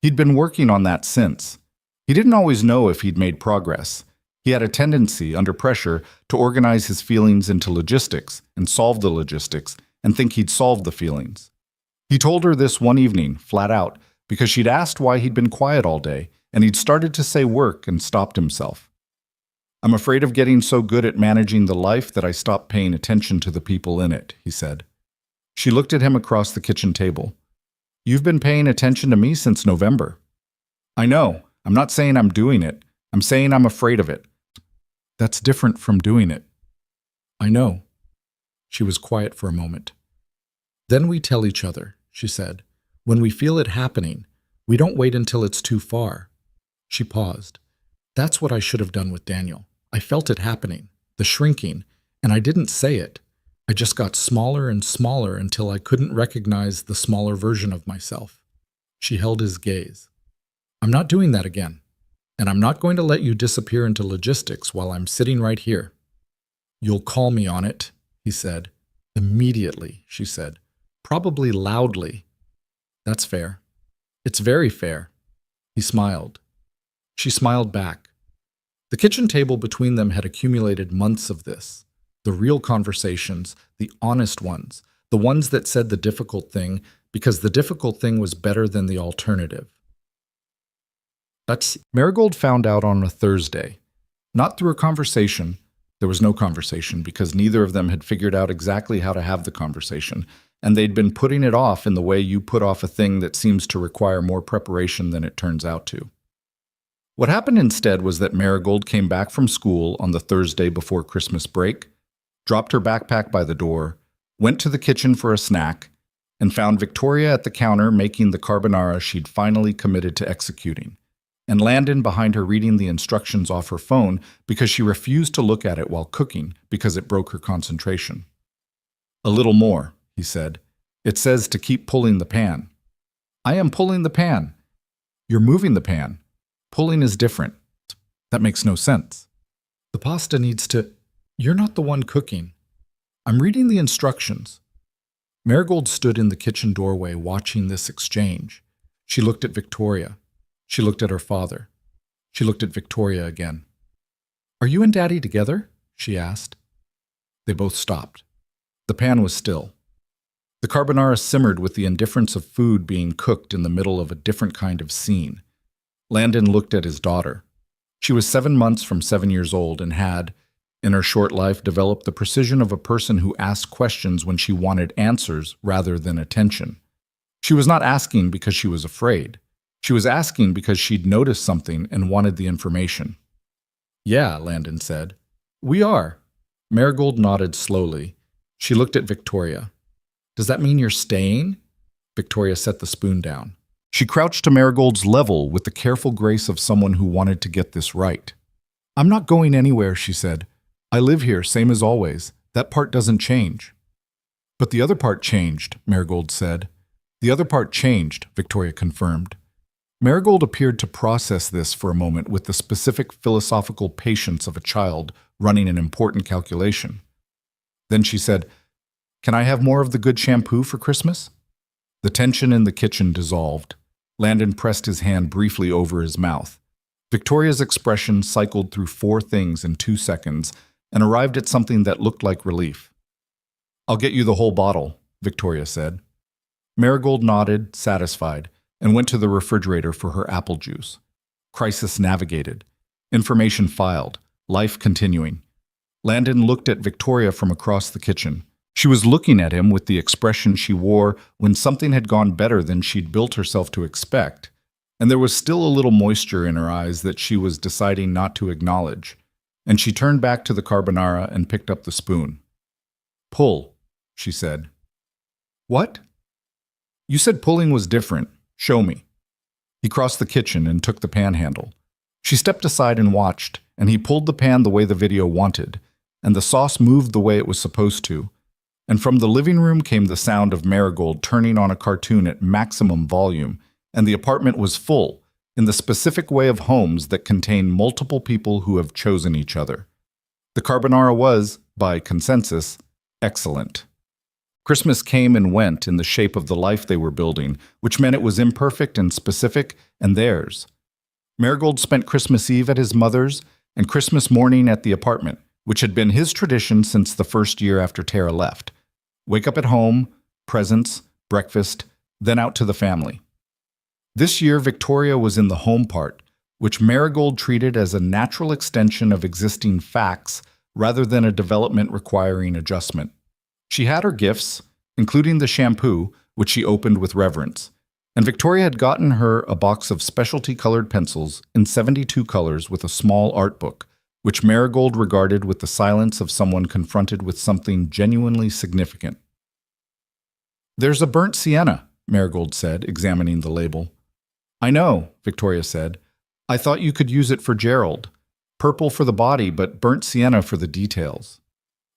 He'd been working on that since. He didn't always know if he'd made progress. He had a tendency, under pressure, to organize his feelings into logistics, and solve the logistics, and think he'd solved the feelings. He told her this one evening, flat out, because she'd asked why he'd been quiet all day, and he'd started to say work and stopped himself. I'm afraid of getting so good at managing the life that I stopped paying attention to the people in it, he said. She looked at him across the kitchen table. You've been paying attention to me since November. I know. I'm not saying I'm doing it. I'm saying I'm afraid of it. That's different from doing it. I know. She was quiet for a moment. Then we tell each other, she said. When we feel it happening, we don't wait until it's too far. She paused. That's what I should have done with Daniel. I felt it happening, the shrinking, and I didn't say it. I just got smaller and smaller until I couldn't recognize the smaller version of myself. She held his gaze. I'm not doing that again, and I'm not going to let you disappear into logistics while I'm sitting right here. You'll call me on it, he said. Immediately, she said, probably loudly. That's fair. It's very fair. He smiled. She smiled back. The kitchen table between them had accumulated months of this. The real conversations, the honest ones, the ones that said the difficult thing because the difficult thing was better than the alternative. Marigold found out on a Thursday. Not through a conversation. There was no conversation because neither of them had figured out exactly how to have the conversation, and they'd been putting it off in the way you put off a thing that seems to require more preparation than it turns out to. What happened instead was that Marigold came back from school on the Thursday before Christmas break, dropped her backpack by the door, went to the kitchen for a snack, and found Victoria at the counter making the carbonara she'd finally committed to executing, and Landon behind her reading the instructions off her phone because she refused to look at it while cooking because it broke her concentration. A little more, he said. It says to keep pulling the pan. I am pulling the pan. You're moving the pan. Pulling is different. That makes no sense. The pasta needs to... You're not the one cooking. I'm reading the instructions. Marigold stood in the kitchen doorway watching this exchange. She looked at Victoria. She looked at her father. She looked at Victoria again. Are you and Daddy together? She asked. They both stopped. The pan was still. The carbonara simmered with the indifference of food being cooked in the middle of a different kind of scene. Landon looked at his daughter. She was 7 months from 7 years old and had, in her short life, developed the precision of a person who asked questions when she wanted answers rather than attention. She was not asking because she was afraid. She was asking because she'd noticed something and wanted the information. Yeah, Landon said. We are. Marigold nodded slowly. She looked at Victoria. Does that mean you're staying? Victoria set the spoon down. She crouched to Marigold's level with the careful grace of someone who wanted to get this right. I'm not going anywhere, she said. I live here, same as always. That part doesn't change. But the other part changed, Marigold said. The other part changed, Victoria confirmed. Marigold appeared to process this for a moment with the specific philosophical patience of a child running an important calculation. Then she said, Can I have more of the good shampoo for Christmas? The tension in the kitchen dissolved. Landon pressed his hand briefly over his mouth. Victoria's expression cycled through 4 things in 2 seconds and arrived at something that looked like relief. "I'll get you the whole bottle," Victoria said. Marigold nodded, satisfied, and went to the refrigerator for her apple juice. Crisis navigated. Information filed. Life continuing. Landon looked at Victoria from across the kitchen. She was looking at him with the expression she wore when something had gone better than she'd built herself to expect, and there was still a little moisture in her eyes that she was deciding not to acknowledge, and she turned back to the carbonara and picked up the spoon. "Pull," she said. "What?" "You said pulling was different. Show me." He crossed the kitchen and took the pan handle. She stepped aside and watched, and he pulled the pan the way the video wanted, and the sauce moved the way it was supposed to. And from the living room came the sound of Marigold turning on a cartoon at maximum volume, and the apartment was full, in the specific way of homes that contain multiple people who have chosen each other. The carbonara was, by consensus, excellent. Christmas came and went in the shape of the life they were building, which meant it was imperfect and specific, and theirs. Marigold spent Christmas Eve at his mother's and Christmas morning at the apartment, which had been his tradition since the first year after Tara left. Wake up at home, presents, breakfast, then out to the family. This year, Victoria was in the home part, which Marigold treated as a natural extension of existing facts rather than a development requiring adjustment. She had her gifts, including the shampoo, which she opened with reverence, and Victoria had gotten her a box of specialty-colored pencils in 72 colors with a small art book, which Marigold regarded with the silence of someone confronted with something genuinely significant. "There's a burnt sienna," Marigold said, examining the label. "I know," Victoria said. "I thought you could use it for Gerald. Purple for the body, but burnt sienna for the details."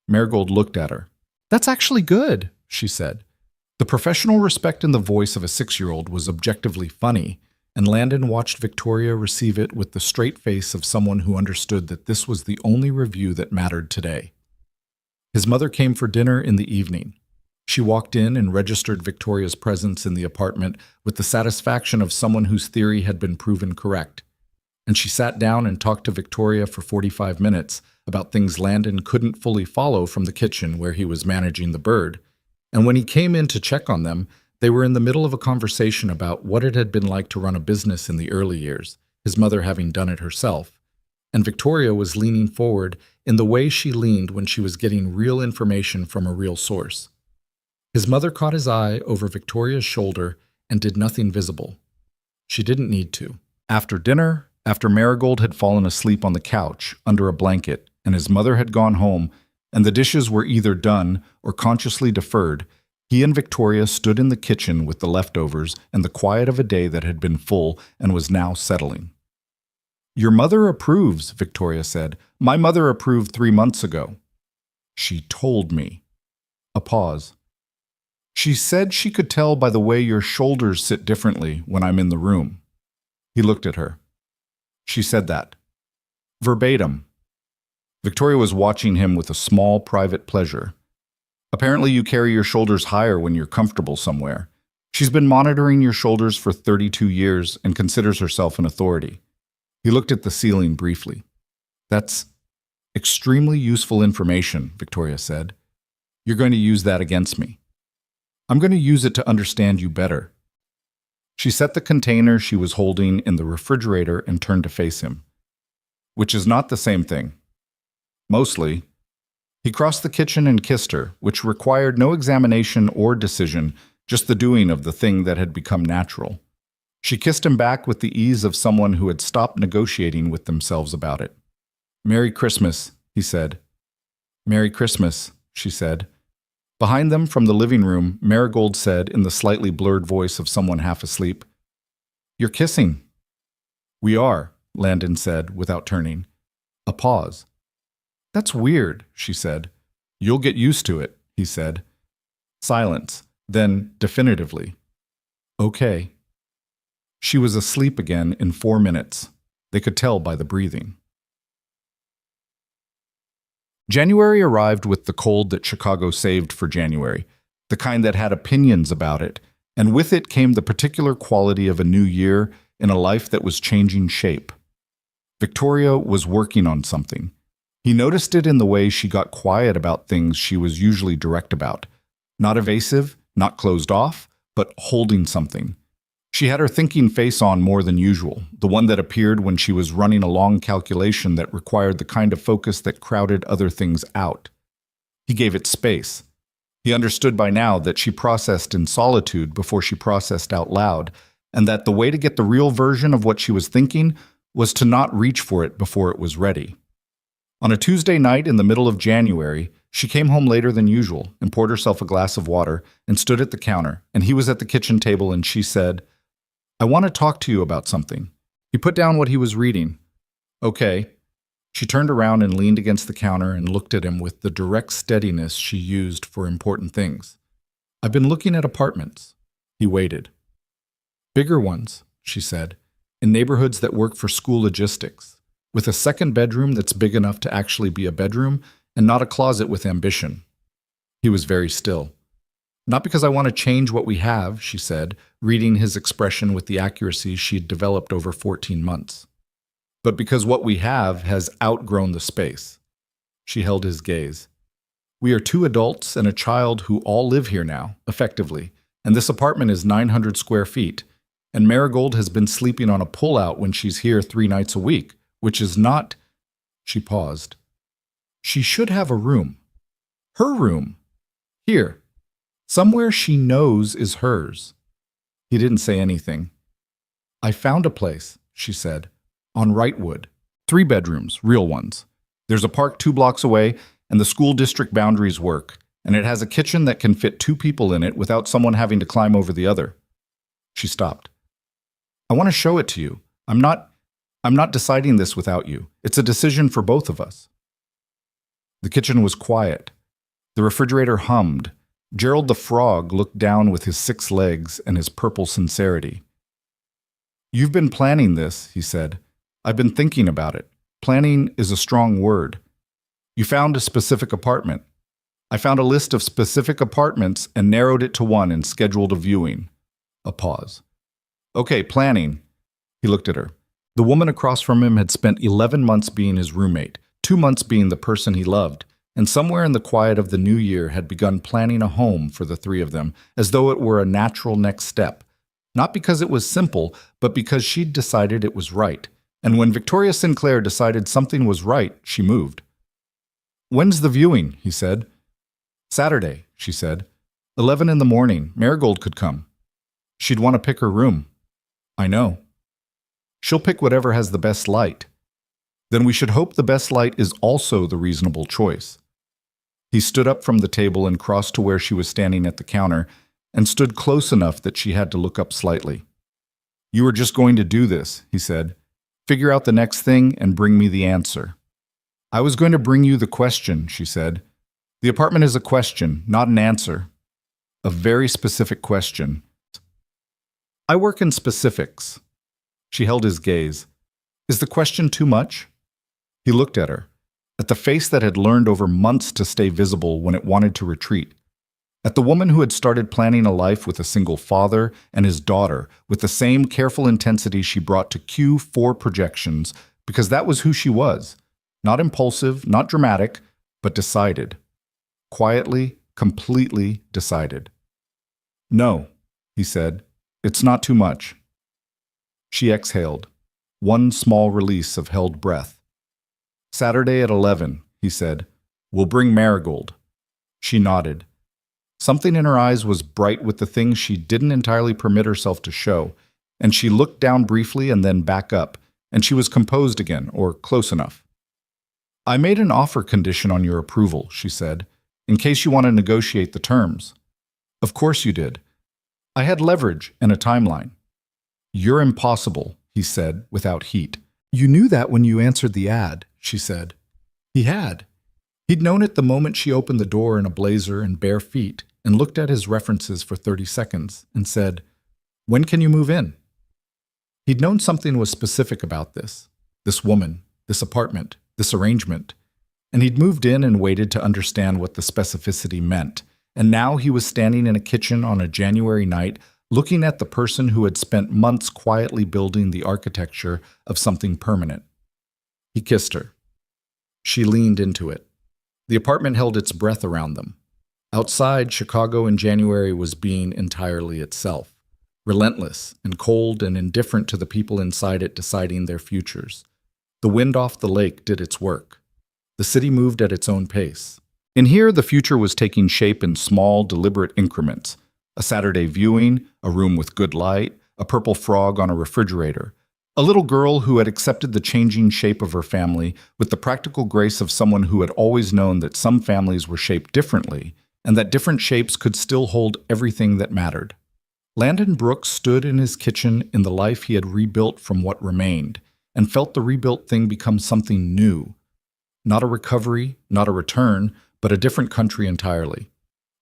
Marigold looked at her. "That's actually good," she said. The professional respect in the voice of a 6-year-old was objectively funny, and Landon watched Victoria receive it with the straight face of someone who understood that this was the only review that mattered today. His mother came for dinner in the evening. She walked in and registered Victoria's presence in the apartment with the satisfaction of someone whose theory had been proven correct. And she sat down and talked to Victoria for 45 minutes about things Landon couldn't fully follow from the kitchen where he was managing the bird. And when he came in to check on them, they were in the middle of a conversation about what it had been like to run a business in the early years, his mother having done it herself. And Victoria was leaning forward in the way she leaned when she was getting real information from a real source. His mother caught his eye over Victoria's shoulder and did nothing visible. She didn't need to. After dinner, after Marigold had fallen asleep on the couch under a blanket and his mother had gone home and the dishes were either done or consciously deferred, he and Victoria stood in the kitchen with the leftovers and the quiet of a day that had been full and was now settling. "Your mother approves," Victoria said. "My mother approved 3 months ago." "She told me." A pause. "She said she could tell by the way your shoulders sit differently when I'm in the room." He looked at her. "She said that." Verbatim. Victoria was watching him with a small private pleasure. "Apparently you carry your shoulders higher when you're comfortable somewhere. She's been monitoring your shoulders for 32 years and considers herself an authority." He looked at the ceiling briefly. "That's extremely useful information," Victoria said. "You're going to use that against me." "I'm going to use it to understand you better." She set the container she was holding in the refrigerator and turned to face him. "Which is not the same thing." "Mostly." He crossed the kitchen and kissed her, which required no examination or decision, just the doing of the thing that had become natural. She kissed him back with the ease of someone who had stopped negotiating with themselves about it. "Merry Christmas," he said. "Merry Christmas," she said. Behind them, from the living room, Marigold said in the slightly blurred voice of someone half asleep, "You're kissing." "We are," Landon said, without turning. A pause. "That's weird," she said. "You'll get used to it," he said. Silence, then definitively, "Okay." She was asleep again in 4 minutes. They could tell by the breathing. January arrived with the cold that Chicago saved for January, the kind that had opinions about it, and with it came the particular quality of a new year in a life that was changing shape. Victoria was working on something. He noticed it in the way she got quiet about things she was usually direct about. Not evasive, not closed off, but holding something. She had her thinking face on more than usual, the one that appeared when she was running a long calculation that required the kind of focus that crowded other things out. He gave it space. He understood by now that she processed in solitude before she processed out loud, and that the way to get the real version of what she was thinking was to not reach for it before it was ready. On a Tuesday night in the middle of January, she came home later than usual and poured herself a glass of water and stood at the counter, and he was at the kitchen table and she said, "I want to talk to you about something." He put down what he was reading. "Okay." She turned around and leaned against the counter and looked at him with the direct steadiness she used for important things. "I've been looking at apartments." He waited. "Bigger ones," she said, "in neighborhoods that work for school logistics, with a second bedroom that's big enough to actually be a bedroom and not a closet with ambition." He was very still. "Not because I want to change what we have," she said, reading his expression with the accuracy she'd developed over 14 months. "But because what we have has outgrown the space." She held his gaze. "We are two adults and a child who all live here now, effectively, and this apartment is 900 square feet, and Marigold has been sleeping on a pull-out when she's here 3 nights a week, which is not—" She paused. "She should have a room. Her room. Here. Somewhere she knows is hers." He didn't say anything. "I found a place," she said, "on Wrightwood. 3 bedrooms, real ones. There's a park 2 blocks away, and the school district boundaries work, and it has a kitchen that can fit 2 people in it without someone having to climb over the other." She stopped. "I want to show it to you. I'm not deciding this without you. It's a decision for both of us." The kitchen was quiet. The refrigerator hummed. Gerald the frog looked down with his 6 legs and his purple sincerity. "You've been planning this," he said. "I've been thinking about it. Planning is a strong word. You found a specific apartment. I found a list of specific apartments and narrowed it to one and scheduled a viewing." A pause. "Okay, planning." He looked at her. The woman across from him had spent 11 months being his roommate, 2 months being the person he loved, and somewhere in the quiet of the new year had begun planning a home for the 3 of them, as though it were a natural next step. Not because it was simple, but because she'd decided it was right. And when Victoria Sinclair decided something was right, she moved. "When's the viewing?" he said. "Saturday," she said. 11 in the morning. Marigold could come. She'd want to pick her room." "I know." "She'll pick whatever has the best light." "Then we should hope the best light is also the reasonable choice." He stood up from the table and crossed to where she was standing at the counter and stood close enough that she had to look up slightly. "You were just going to do this," he said. "Figure out the next thing and bring me the answer." "I was going to bring you the question," she said. "The apartment is a question, not an answer. A very specific question." "I work in specifics." She held his gaze. "Is the question too much?" He looked at her, at the face that had learned over months to stay visible when it wanted to retreat, at the woman who had started planning a life with a single father and his daughter with the same careful intensity she brought to Q4 projections, because that was who she was. Not impulsive, not dramatic, but decided. Quietly, completely decided. "No," he said. "It's not too much." She exhaled, one small release of held breath. "Saturday at 11, he said. "We'll bring Marigold." She nodded. Something in her eyes was bright with the things she didn't entirely permit herself to show, and she looked down briefly and then back up, and she was composed again, or close enough. "I made an offer condition on your approval," she said, "in case you want to negotiate the terms." "Of course you did." "I had leverage and a timeline." "You're impossible," he said, without heat. "You knew that when you answered the ad," she said. He had. He'd known it the moment she opened the door in a blazer and bare feet and looked at his references for 30 seconds and said, "When can you move in?" He'd known something was specific about this woman, this apartment, this arrangement, and he'd moved in and waited to understand what the specificity meant. And now he was standing in a kitchen on a January night looking at the person who had spent months quietly building the architecture of something permanent. He kissed her. She leaned into it. The apartment held its breath around them. Outside, Chicago in January was being entirely itself, relentless and cold and indifferent to the people inside it deciding their futures. The wind off the lake did its work. The city moved at its own pace. In here, the future was taking shape in small, deliberate increments. A Saturday viewing, a room with good light, a purple frog on a refrigerator. A little girl who had accepted the changing shape of her family with the practical grace of someone who had always known that some families were shaped differently and that different shapes could still hold everything that mattered. Landon Brooks stood in his kitchen in the life he had rebuilt from what remained and felt the rebuilt thing become something new. Not a recovery, not a return, but a different country entirely.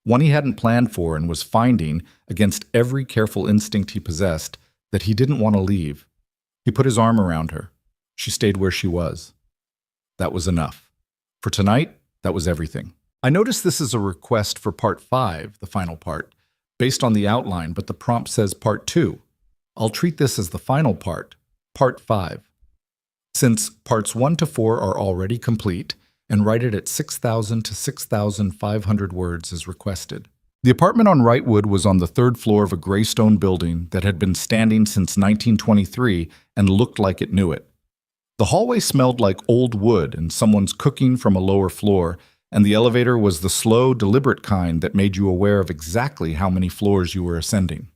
One he hadn't planned for and was finding, against every careful instinct he possessed, that he didn't want to leave. He put his arm around her. She stayed where she was. That was enough. For tonight, that was everything. I notice this is a request for part 5, the final part, based on the outline, but the prompt says part 2. I'll treat this as the final part, part 5. Since parts 1 to 4 are already complete, and write it at 6,000 to 6,500 words as requested. The apartment on Wrightwood was on the 3rd floor of a gray stone building that had been standing since 1923 and looked like it knew it. The hallway smelled like old wood and someone's cooking from a lower floor, and the elevator was the slow, deliberate kind that made you aware of exactly how many floors you were ascending.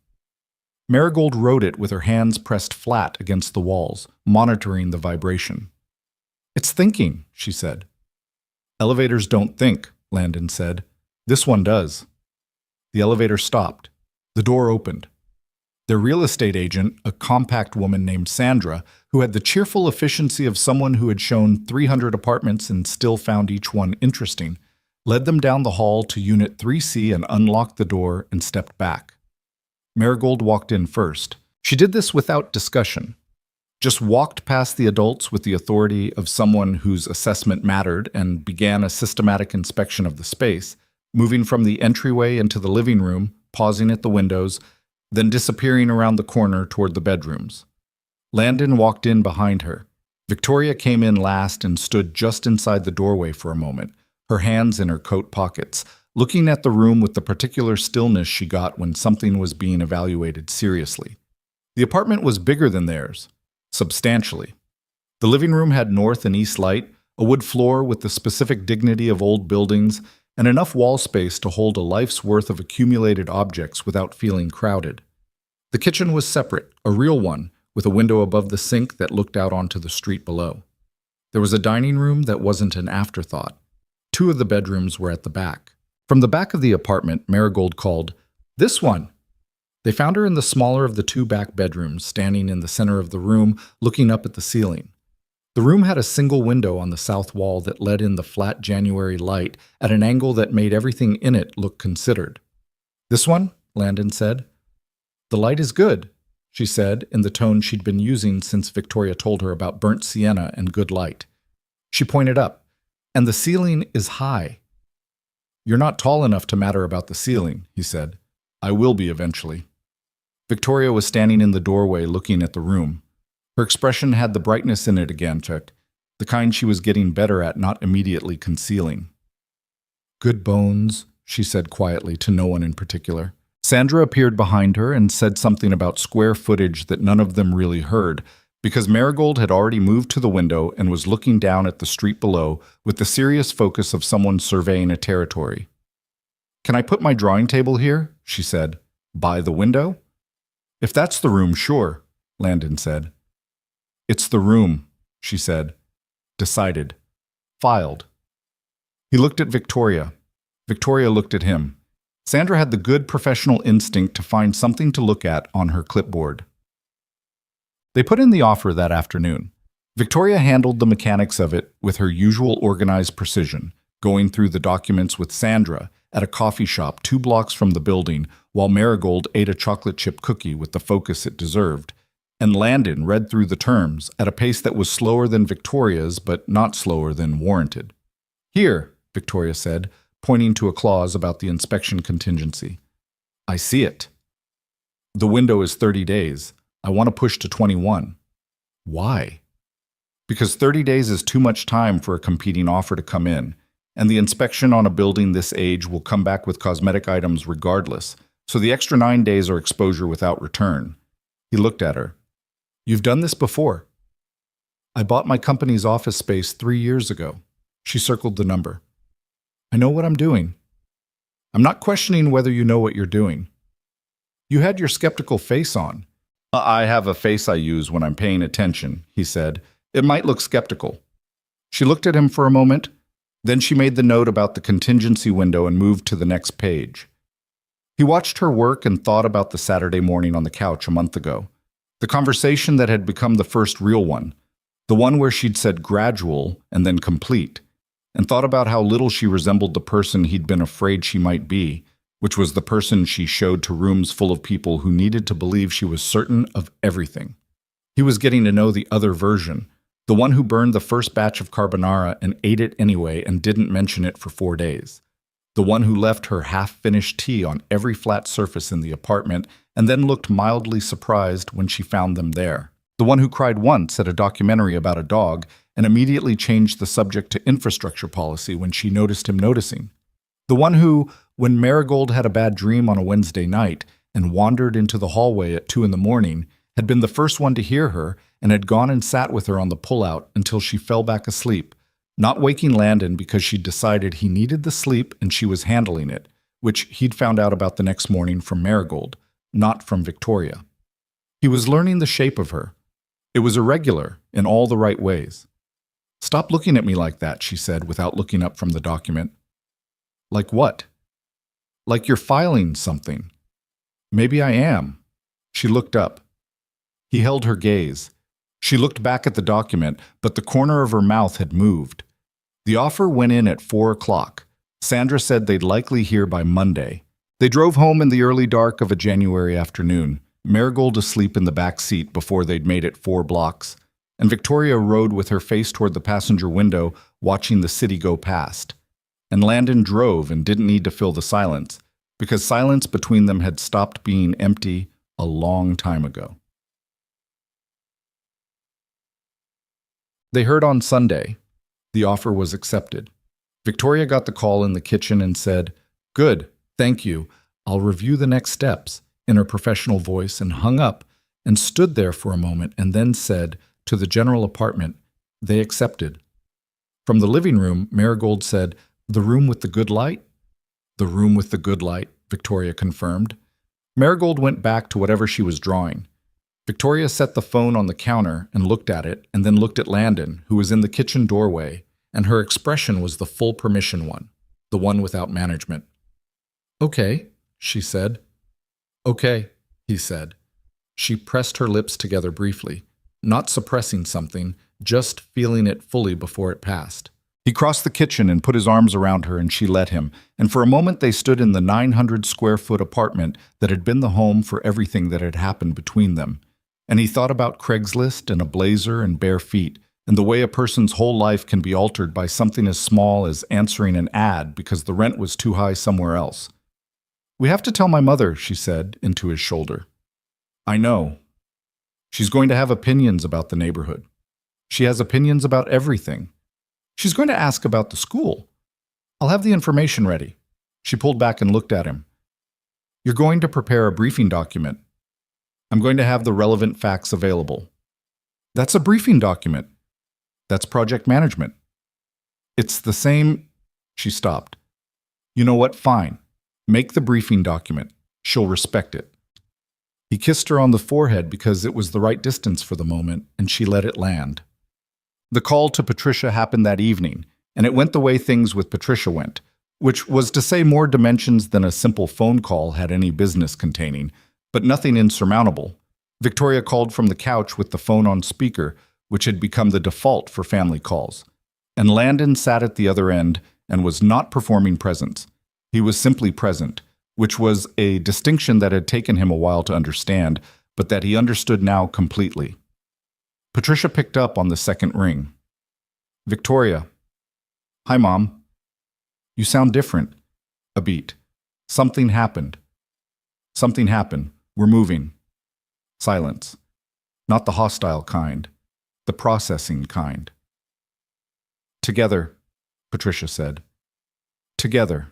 Marigold rode it with her hands pressed flat against the walls, monitoring the vibration. "It's thinking," she said. "Elevators don't think," Landon said. "This one does." The elevator stopped. The door opened. Their real estate agent, a compact woman named Sandra, who had the cheerful efficiency of someone who had shown 300 apartments and still found each one interesting, led them down the hall to Unit 3C and unlocked the door and stepped back. Marigold walked in first. She did this without discussion. Just walked past the adults with the authority of someone whose assessment mattered and began a systematic inspection of the space, moving from the entryway into the living room, pausing at the windows, then disappearing around the corner toward the bedrooms. Landon walked in behind her. Victoria came in last and stood just inside the doorway for a moment, her hands in her coat pockets, looking at the room with the particular stillness she got when something was being evaluated seriously. The apartment was bigger than theirs, substantially. The living room had north and east light, a wood floor with the specific dignity of old buildings, and enough wall space to hold a life's worth of accumulated objects without feeling crowded. The kitchen was separate, a real one, with a window above the sink that looked out onto the street below. There was a dining room that wasn't an afterthought. 2 of the bedrooms were at the back. From the back of the apartment, Marigold called, "This one!" They found her in the smaller of the 2 back bedrooms, standing in the center of the room, looking up at the ceiling. The room had a single window on the south wall that let in the flat January light at an angle that made everything in it look considered. "This one?" Landon said. "The light is good," she said in the tone she'd been using since Victoria told her about burnt sienna and good light. She pointed up. "And the ceiling is high." "You're not tall enough to matter about the ceiling," he said. "I will be eventually." Victoria was standing in the doorway looking at the room. Her expression had the brightness in it again, Chuck, the kind she was getting better at not immediately concealing. "Good bones," she said quietly to no one in particular. Sandra appeared behind her and said something about square footage that none of them really heard, because Marigold had already moved to the window and was looking down at the street below with the serious focus of someone surveying a territory. "Can I put my drawing table here?" she said. "By the window?" "If that's the room, sure," Landon said. "It's the room," she said. Decided. Filed. He looked at Victoria. Victoria looked at him. Sandra had the good professional instinct to find something to look at on her clipboard. They put in the offer that afternoon. Victoria handled the mechanics of it with her usual organized precision, going through the documents with Sandra at a coffee shop 2 blocks from the building while Marigold ate a chocolate chip cookie with the focus it deserved. And Landon read through the terms at a pace that was slower than Victoria's, but not slower than warranted. "Here," Victoria said, pointing to a clause about the inspection contingency. "I see it. The window is 30 days. I want to push to 21. "Why?" Because 30 days is too much time for a competing offer to come in, and the inspection on a building this age will come back with cosmetic items regardless, so the extra 9 days are exposure without return. He looked at her. You've done this before. I bought my company's office space 3 years ago. She circled the number. I know what I'm doing. I'm not questioning whether you know what you're doing. You had your skeptical face on. I have a face I use when I'm paying attention, he said. It might look skeptical. She looked at him for a moment. Then she made the note about the contingency window and moved to the next page. He watched her work and thought about the Saturday morning on the couch a month ago. The conversation that had become the first real one. The one where she'd said gradual and then complete. And thought about how little she resembled the person he'd been afraid she might be, which was the person she showed to rooms full of people who needed to believe she was certain of everything. He was getting to know the other version, the one who burned the first batch of carbonara and ate it anyway and didn't mention it for 4 days. The one who left her half-finished tea on every flat surface in the apartment and then looked mildly surprised when she found them there. The one who cried once at a documentary about a dog and immediately changed the subject to infrastructure policy when she noticed him noticing. The one who, when Marigold had a bad dream on a Wednesday night and wandered into the hallway at 2 a.m, had been the first one to hear her and had gone and sat with her on the pullout until she fell back asleep, not waking Landon because she'd decided he needed the sleep and she was handling it, which he'd found out about the next morning from Marigold, not from Victoria. He was learning the shape of her. It was irregular in all the right ways. Stop looking at me like that, she said without looking up from the document. Like what? Like you're filing something. Maybe I am. She looked up. He held her gaze. She looked back at the document, but the corner of her mouth had moved. The offer went in at 4 o'clock. Sandra said they'd likely hear by Monday. They drove home in the early dark of a January afternoon, Marigold asleep in the back seat before they'd made it 4 blocks, and Victoria rode with her face toward the passenger window, watching the city go past. And Landon drove and didn't need to fill the silence, because silence between them had stopped being empty a long time ago. They heard on Sunday. The offer was accepted. Victoria got the call in the kitchen and said, "Good, thank you. I'll review the next steps," in her professional voice, and hung up and stood there for a moment and then said to the general apartment, "They accepted." From the living room, Marigold said, "The room with the good light?" "The room with the good light," Victoria confirmed. Marigold went back to whatever she was drawing. Victoria set the phone on the counter and looked at it, and then looked at Landon, who was in the kitchen doorway, and her expression was the full permission one, the one without management. "Okay," she said. "Okay," he said. She pressed her lips together briefly, not suppressing something, just feeling it fully before it passed. He crossed the kitchen and put his arms around her, and she let him, and for a moment they stood in the 900-square-foot apartment that had been the home for everything that had happened between them. And he thought about Craigslist and a blazer and bare feet, and the way a person's whole life can be altered by something as small as answering an ad because the rent was too high somewhere else. "We have to tell my mother," she said, into his shoulder. "I know. She's going to have opinions about the neighborhood. She has opinions about everything. She's going to ask about the school. I'll have the information ready." She pulled back and looked at him. "You're going to prepare a briefing document. I'm going to have the relevant facts available." "That's a briefing document." "That's project management." "It's the same—" She stopped. "You know what? Fine. Make the briefing document. She'll respect it." He kissed her on the forehead because it was the right distance for the moment, and she let it land. The call to Patricia happened that evening, and it went the way things with Patricia went, which was to say more dimensions than a simple phone call had any business containing, but nothing insurmountable. Victoria called from the couch with the phone on speaker, which had become the default for family calls. And Landon sat at the other end and was not performing presence. He was simply present, which was a distinction that had taken him a while to understand, but that he understood now completely. Patricia picked up on the second ring. "Victoria." "Hi, Mom." "You sound different." A beat. "Something happened." "Something happened. We're moving." Silence. Not the hostile kind. the processing kind. Together, Patricia said. Together.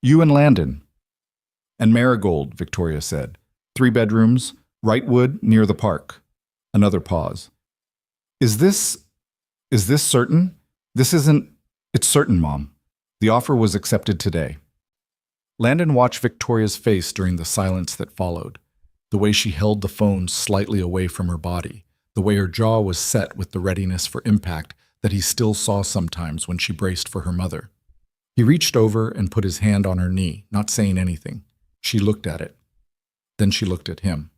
You and Landon. And Marigold, Victoria said. 3 bedrooms, Wrightwood, near the park. Another pause. Is this certain? This isn't... It's certain, Mom. The offer was accepted today. Landon watched Victoria's face during the silence that followed, the way she held the phone slightly away from her body, the way her jaw was set with the readiness for impact that he still saw sometimes when she braced for her mother. He reached over and put his hand on her knee, not saying anything. She looked at it. Then she looked at him.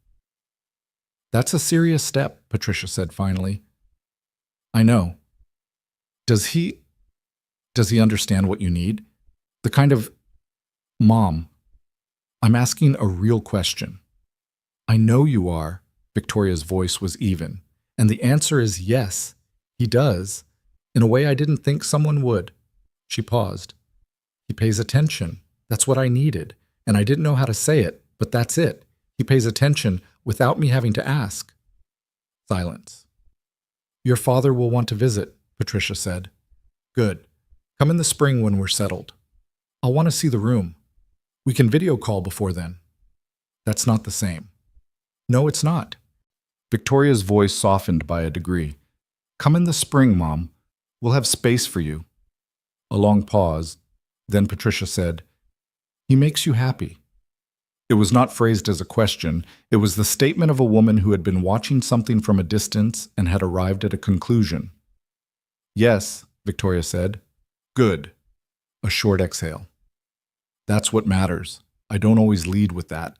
That's a serious step, Patricia said finally. I know. Does he understand what you need? The kind of... Mom, I'm asking a real question. I know you are. Victoria's voice was even. And the answer is yes, he does, in a way I didn't think someone would. She paused. He pays attention. That's what I needed. And I didn't know how to say it, but that's it. He pays attention without me having to ask. Silence. Your father will want to visit, Patricia said. Good. Come in the spring when we're settled. I'll want to see the room. We can video call before then. That's not the same. No, it's not. Victoria's voice softened by a degree. Come in the spring, Mom. We'll have space for you. A long pause. Then Patricia said, He makes you happy. It was not phrased as a question. It was the statement of a woman who had been watching something from a distance and had arrived at a conclusion. Yes, Victoria said. Good. A short exhale. That's what matters. I don't always lead with that.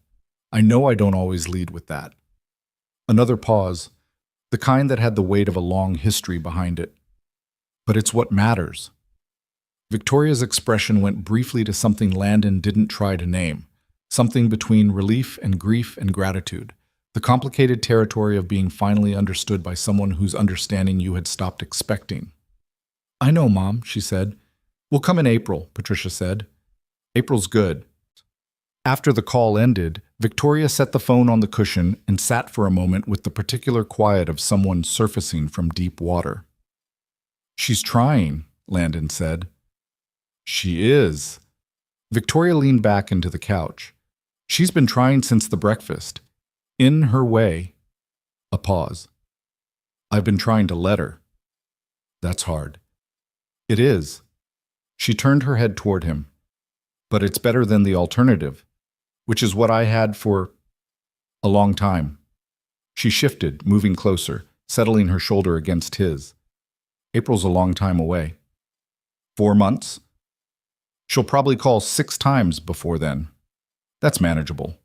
I know I don't always lead with that. Another pause, the kind that had the weight of a long history behind it. But it's what matters. Victoria's expression went briefly to something Landon didn't try to name, something between relief and grief and gratitude, the complicated territory of being finally understood by someone whose understanding you had stopped expecting. I know, Mom, she said. We'll come in April, Patricia said. April's good. After the call ended, Victoria set the phone on the cushion and sat for a moment with the particular quiet of someone surfacing from deep water. She's trying, Landon said. She is. Victoria leaned back into the couch. She's been trying since the breakfast. In her way. A pause. I've been trying to let her. That's hard. It is. She turned her head toward him. But it's better than the alternative, which is what I had for a long time. She shifted, moving closer, settling her shoulder against his. April's a long time away. 4 months? She'll probably call 6 times before then. That's manageable.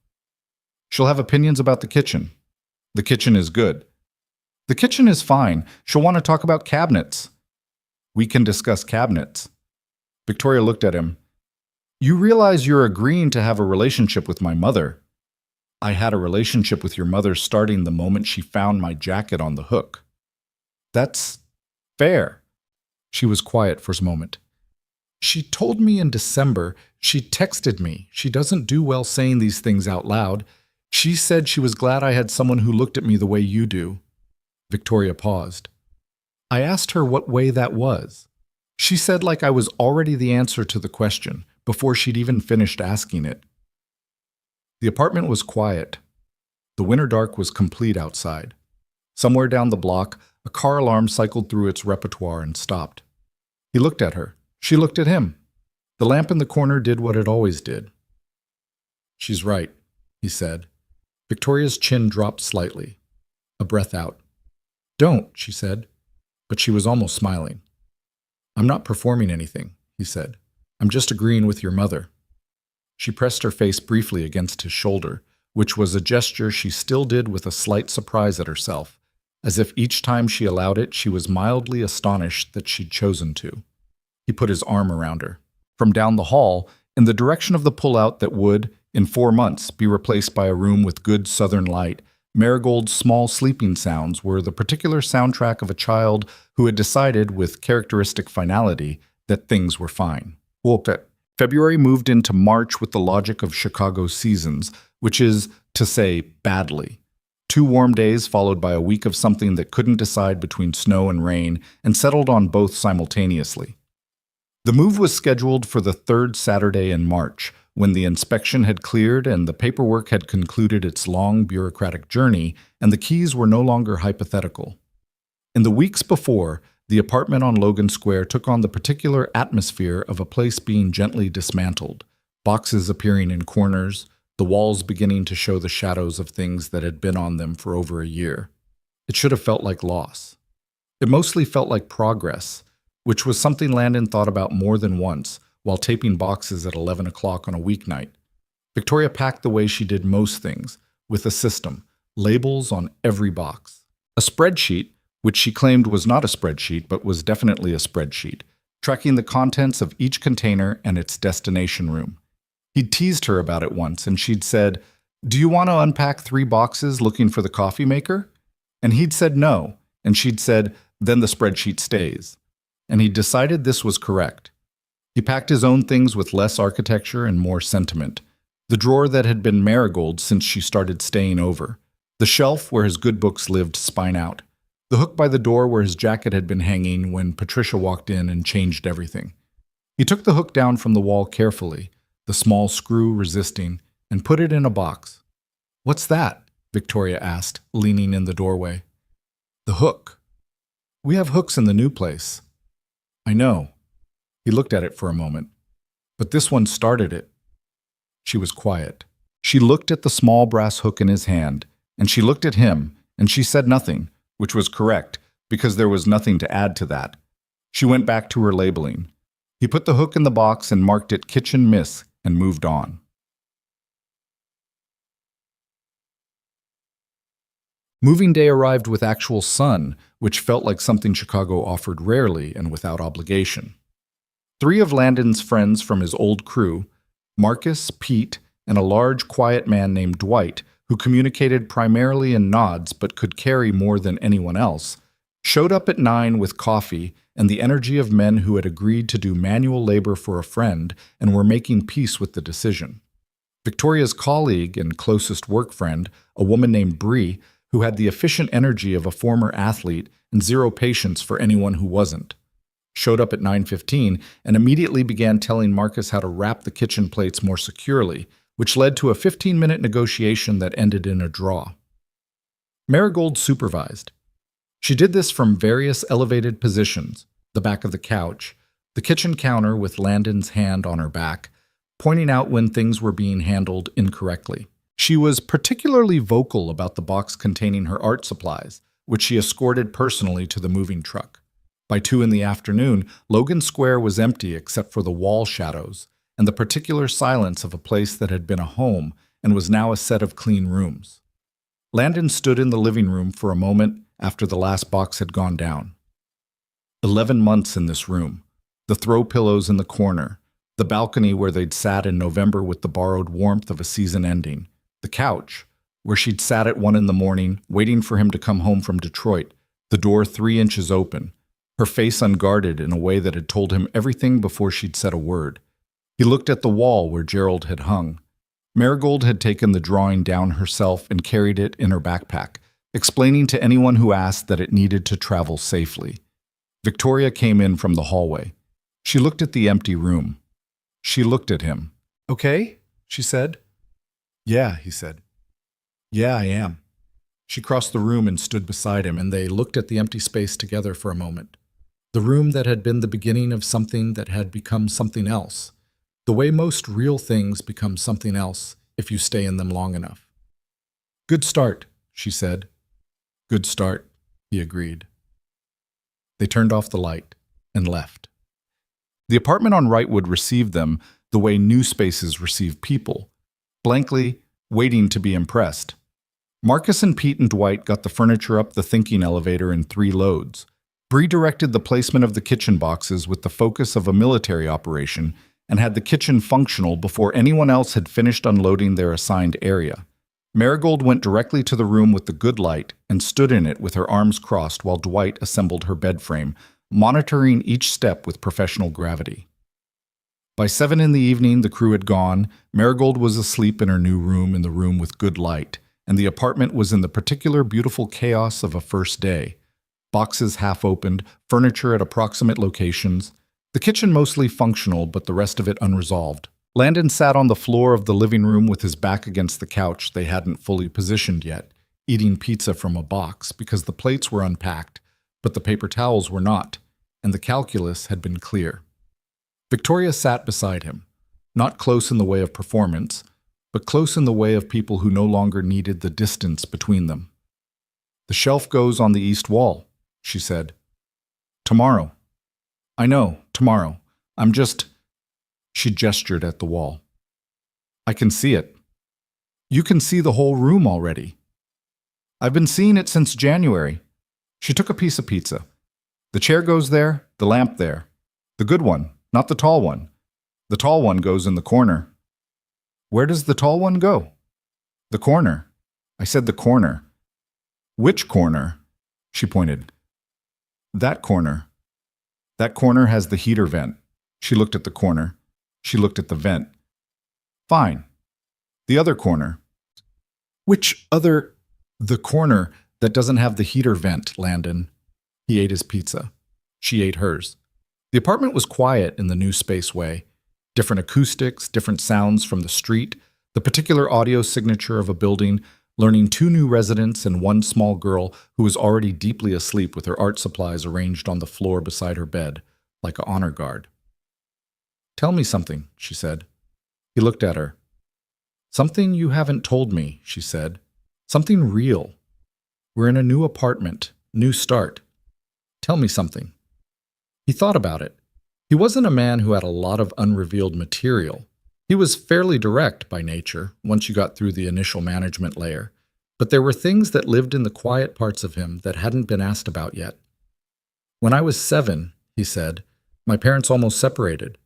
She'll have opinions about the kitchen. The kitchen is good. The kitchen is fine. She'll want to talk about cabinets. We can discuss cabinets. Victoria looked at him. You realize you're agreeing to have a relationship with my mother. I had a relationship with your mother starting the moment she found my jacket on the hook. That's fair. She was quiet for a moment. She told me in December. She texted me. She doesn't do well saying these things out loud. She said she was glad I had someone who looked at me the way you do. Victoria paused. I asked her what way that was. She said like I was already the answer to the question, before she'd even finished asking it. The apartment was quiet. The winter dark was complete outside. Somewhere down the block, a car alarm cycled through its repertoire and stopped. He looked at her. She looked at him. The lamp in the corner did what it always did. She's right, he said. Victoria's chin dropped slightly. A breath out. Don't, she said. But she was almost smiling. I'm not performing anything, he said. I'm just agreeing with your mother. She pressed her face briefly against his shoulder, which was a gesture she still did with a slight surprise at herself, as if each time she allowed it, she was mildly astonished that she'd chosen to. He put his arm around her. From down the hall, in the direction of the pullout that would, in 4 months, be replaced by a room with good southern light, Marigold's small sleeping sounds were the particular soundtrack of a child who had decided, with characteristic finality, that things were fine. February moved into March with the logic of Chicago's seasons, which is to say badly. 2 warm days followed by a week of something that couldn't decide between snow and rain and settled on both simultaneously. The move was scheduled for the third Saturday in March, when the inspection had cleared and the paperwork had concluded its long bureaucratic journey and the keys were no longer hypothetical. In the weeks before, the apartment on Logan Square took on the particular atmosphere of a place being gently dismantled, boxes appearing in corners, the walls beginning to show the shadows of things that had been on them for over a year. It should have felt like loss. It mostly felt like progress, which was something Landon thought about more than once while taping boxes at 11 o'clock on a weeknight. Victoria packed the way she did most things, with a system, labels on every box. A spreadsheet, which she claimed was not a spreadsheet but was definitely a spreadsheet, tracking the contents of each container and its destination room. He'd teased her about it once, and she'd said, "Do you want to unpack 3 boxes looking for the coffee maker?" And he'd said no, and she'd said, "Then the spreadsheet stays." And he'd decided this was correct. He packed his own things with less architecture and more sentiment. The drawer that had been Marigold since she started staying over. The shelf where his good books lived spine out. The hook by the door where his jacket had been hanging when Patricia walked in and changed everything. He took the hook down from the wall carefully, the small screw resisting, and put it in a box. "What's that?" Victoria asked, leaning in the doorway. "The hook. We have hooks in the new place." "I know." He looked at it for a moment. "But this one started it." She was quiet. She looked at the small brass hook in his hand, and she looked at him, and she said nothing, which was correct, because there was nothing to add to that. She went back to her labeling. He put the hook in the box and marked it Kitchen Miss and moved on. Moving day arrived with actual sun, which felt like something Chicago offered rarely and without obligation. 3 of Landon's friends from his old crew, Marcus, Pete, and a large, quiet man named Dwight, who communicated primarily in nods but could carry more than anyone else, showed up at 9 with coffee and the energy of men who had agreed to do manual labor for a friend and were making peace with the decision. Victoria's colleague and closest work friend, a woman named Bree, who had the efficient energy of a former athlete and zero patience for anyone who wasn't, showed up at 9:15 and immediately began telling Marcus how to wrap the kitchen plates more securely, which led to a 15-minute negotiation that ended in a draw. Marigold supervised. She did this from various elevated positions, the back of the couch, the kitchen counter with Landon's hand on her back, pointing out when things were being handled incorrectly. She was particularly vocal about the box containing her art supplies, which she escorted personally to the moving truck. By 2 in the afternoon, Logan Square was empty except for the wall shadows and the particular silence of a place that had been a home and was now a set of clean rooms. Landon stood in the living room for a moment after the last box had gone down. 11 months in this room, the throw pillows in the corner, the balcony where they'd sat in November with the borrowed warmth of a season ending, the couch, where she'd sat at 1 in the morning, waiting for him to come home from Detroit, the door 3 inches open, her face unguarded in a way that had told him everything before she'd said a word. He looked at the wall where Gerald had hung. Marigold had taken the drawing down herself and carried it in her backpack, explaining to anyone who asked that it needed to travel safely. Victoria came in from the hallway. She looked at the empty room. She looked at him. "Okay?" she said. "Yeah," he said. "Yeah, I am." She crossed the room and stood beside him, and they looked at the empty space together for a moment. The room that had been the beginning of something that had become something else. The way most real things become something else if you stay in them long enough. "Good start," she said. "Good start," he agreed. They turned off the light and left. The apartment on Wrightwood received them the way new spaces receive people, blankly, waiting to be impressed. Marcus and Pete and Dwight got the furniture up the thinking elevator in 3 loads. Bree directed the placement of the kitchen boxes with the focus of a military operation and had the kitchen functional before anyone else had finished unloading their assigned area. Marigold went directly to the room with the good light and stood in it with her arms crossed while Dwight assembled her bed frame, monitoring each step with professional gravity. By 7 in the evening, the crew had gone. Marigold was asleep in her new room in the room with good light, and the apartment was in the particular beautiful chaos of a first day. Boxes half opened, furniture at approximate locations, the kitchen mostly functional but the rest of it unresolved. Landon sat on the floor of the living room with his back against the couch they hadn't fully positioned yet, eating pizza from a box because the plates were unpacked, but the paper towels were not, and the calculus had been clear. Victoria sat beside him, not close in the way of performance, but close in the way of people who no longer needed the distance between them. "The shelf goes on the east wall," she said. "Tomorrow." "I know, tomorrow. I'm just—" She gestured at the wall. "I can see it." "You can see the whole room already." "I've been seeing it since January." She took a piece of pizza. "The chair goes there, the lamp there. The good one, not the tall one. The tall one goes in the corner." "Where does the tall one go?" "The corner." "I said the corner." "Which corner?" She pointed. "That corner. That corner has the heater vent." She looked at the corner. She looked at the vent. "Fine. The other corner." "Which other—" "The corner that doesn't have the heater vent, Landon." He ate his pizza. She ate hers. The apartment was quiet in the new space way. Different acoustics, different sounds from the street, the particular audio signature of a building, learning 2 new residents and 1 small girl who was already deeply asleep with her art supplies arranged on the floor beside her bed, like an honor guard. "Tell me something," she said. He looked at her. "Something you haven't told me," she said. "Something real. We're in a new apartment, new start. Tell me something." He thought about it. He wasn't a man who had a lot of unrevealed material. He was fairly direct by nature, once you got through the initial management layer. But there were things that lived in the quiet parts of him that hadn't been asked about yet. "When I was 7, he said, "my parents almost separated.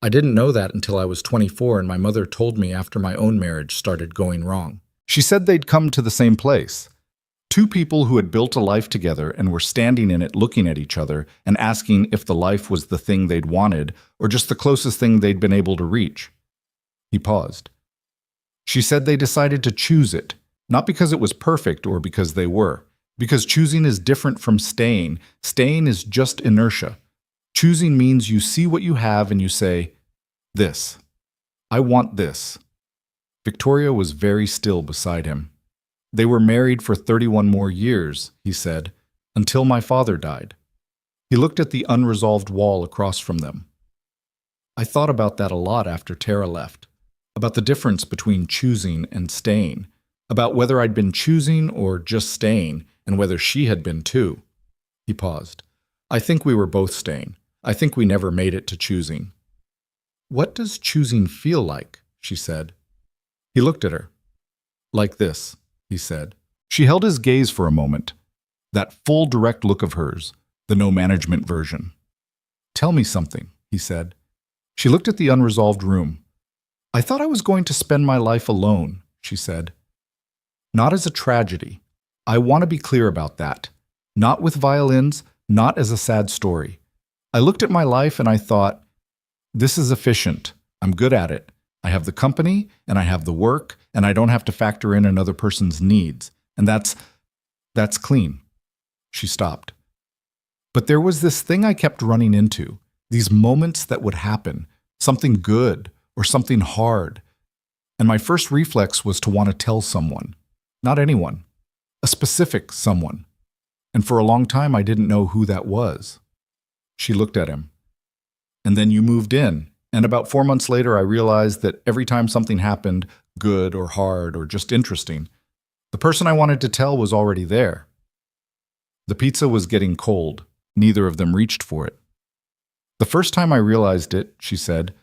I didn't know that until I was 24 and my mother told me after my own marriage started going wrong." She said they'd come to the same place. 2 people who had built a life together and were standing in it looking at each other and asking if the life was the thing they'd wanted or just the closest thing they'd been able to reach. He paused. She said they decided to choose it, not because it was perfect or because they were, because choosing is different from staying. Staying is just inertia. Choosing means you see what you have and you say, "This. I want this." Victoria was very still beside him. "They were married for 31 more years," he said, "until my father died." He looked at the unresolved wall across from them. "I thought about that a lot after Tara left, about the difference between choosing and staying, about whether I'd been choosing or just staying, and whether she had been too." He paused. "I think we were both staying. I think we never made it to choosing." "What does choosing feel like?" she said. He looked at her. "Like this," he said. She held his gaze for a moment, that full direct look of hers, the no-management version. "Tell me something," he said. She looked at the unresolved room. "I thought I was going to spend my life alone," she said. "Not as a tragedy. I want to be clear about that. Not with violins, not as a sad story. I looked at my life and I thought, this is efficient. I'm good at it. I have the company, and I have the work, and I don't have to factor in another person's needs. And that's clean." She stopped. But there was this thing I kept running into, these moments that would happen, something good or something hard. And my first reflex was to want to tell someone, not anyone, a specific someone. And for a long time, I didn't know who that was. She looked at him. "And then you moved in. And about 4 months later, I realized that every time something happened, good or hard or just interesting, the person I wanted to tell was already there." The pizza was getting cold. Neither of them reached for it. "The first time I realized it," she said,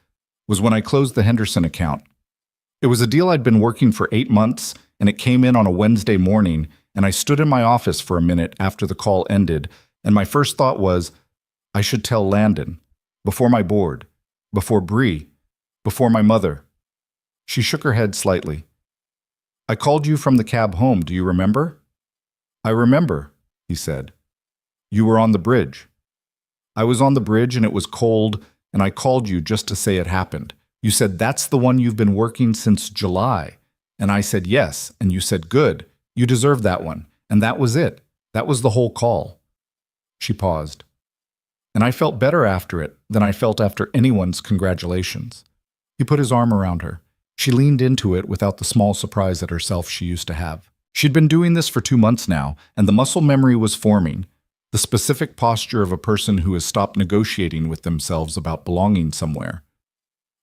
"was when I closed the Henderson account. It was a deal I'd been working for 8 months, and it came in on a Wednesday morning, and I stood in my office for a minute after the call ended, and my first thought was, I should tell Landon, before my board, before Bree, before my mother." She shook her head slightly. "I called you from the cab home, do you remember?" "I remember," he said. "You were on the bridge." "I was on the bridge and it was cold, and I called you just to say it happened. You said that's the one you've been working since July. And I said yes, and you said good. You deserve that one. And that was it. That was the whole call. She paused. And I felt better after it than I felt after anyone's congratulations. He put his arm around her. She leaned into it without the small surprise at herself she used to have. She'd been doing this for 2 months now, and the muscle memory was forming, the specific posture of a person who has stopped negotiating with themselves about belonging somewhere.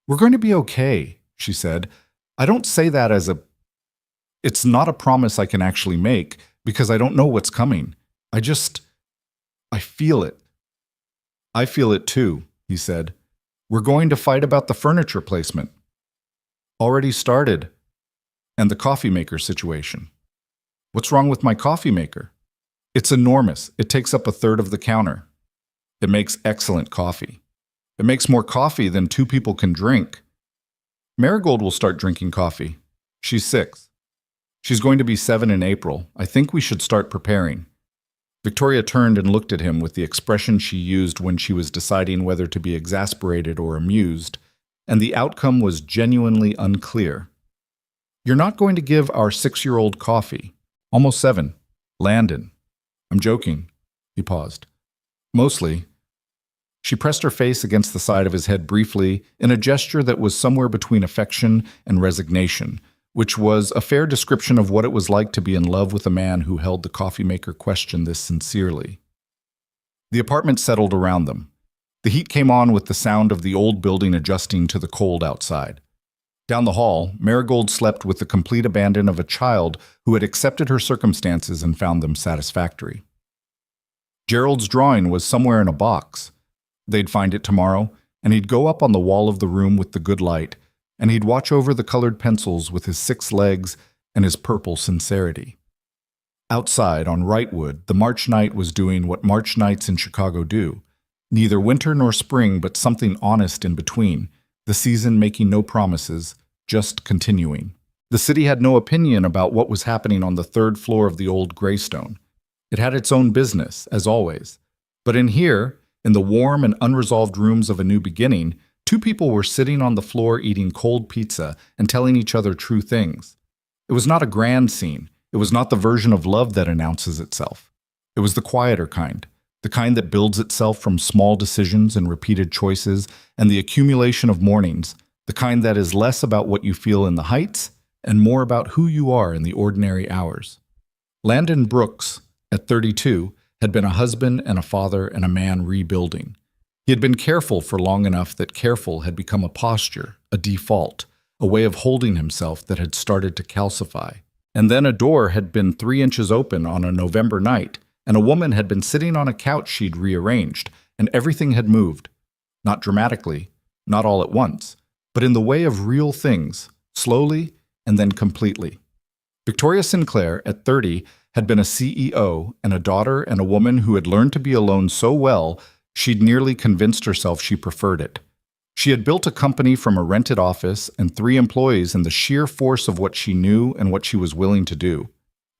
We're going to be okay, she said. I don't say that as it's not a promise I can actually make, because I don't know what's coming. I feel it. I feel it too, he said. We're going to fight about the furniture placement. Already started. And the coffee maker situation. What's wrong with my coffee maker? It's enormous. It takes up 1/3 of the counter. It makes excellent coffee. It makes more coffee than 2 people can drink. Marigold will start drinking coffee. She's 6. She's going to be 7 in April. I think we should start preparing. Victoria turned and looked at him with the expression she used when she was deciding whether to be exasperated or amused, and the outcome was genuinely unclear. You're not going to give our 6-year-old coffee. Almost 7. Landon. I'm joking. He paused. Mostly. She pressed her face against the side of his head briefly in a gesture that was somewhere between affection and resignation, which was a fair description of what it was like to be in love with a man who held the coffee maker question this sincerely. The apartment settled around them. The heat came on with the sound of the old building adjusting to the cold outside. Down the hall, Marigold slept with the complete abandon of a child who had accepted her circumstances and found them satisfactory. Gerald's drawing was somewhere in a box. They'd find it tomorrow, and he'd go up on the wall of the room with the good light, and he'd watch over the colored pencils with his 6 legs and his purple sincerity. Outside, on Wrightwood, the March night was doing what March nights in Chicago do. Neither winter nor spring, but something honest in between, the season making no promises, just continuing. The city had no opinion about what was happening on the 3rd floor of the old Greystone. It had its own business, as always. But in here, in the warm and unresolved rooms of a new beginning, 2 people were sitting on the floor eating cold pizza and telling each other true things. It was not a grand scene. It was not the version of love that announces itself. It was the quieter kind, the kind that builds itself from small decisions and repeated choices and the accumulation of mornings, the kind that is less about what you feel in the heights and more about who you are in the ordinary hours. Landon Brooks, at 32, had been a husband and a father and a man rebuilding. He had been careful for long enough that careful had become a posture, a default, a way of holding himself that had started to calcify. And then a door had been 3 inches open on a November night, and a woman had been sitting on a couch she'd rearranged, and everything had moved. Not dramatically, not all at once, but in the way of real things, slowly and then completely. Victoria Sinclair, at 30, had been a CEO and a daughter and a woman who had learned to be alone so well she'd nearly convinced herself she preferred it. She had built a company from a rented office and 3 employees in the sheer force of what she knew and what she was willing to do.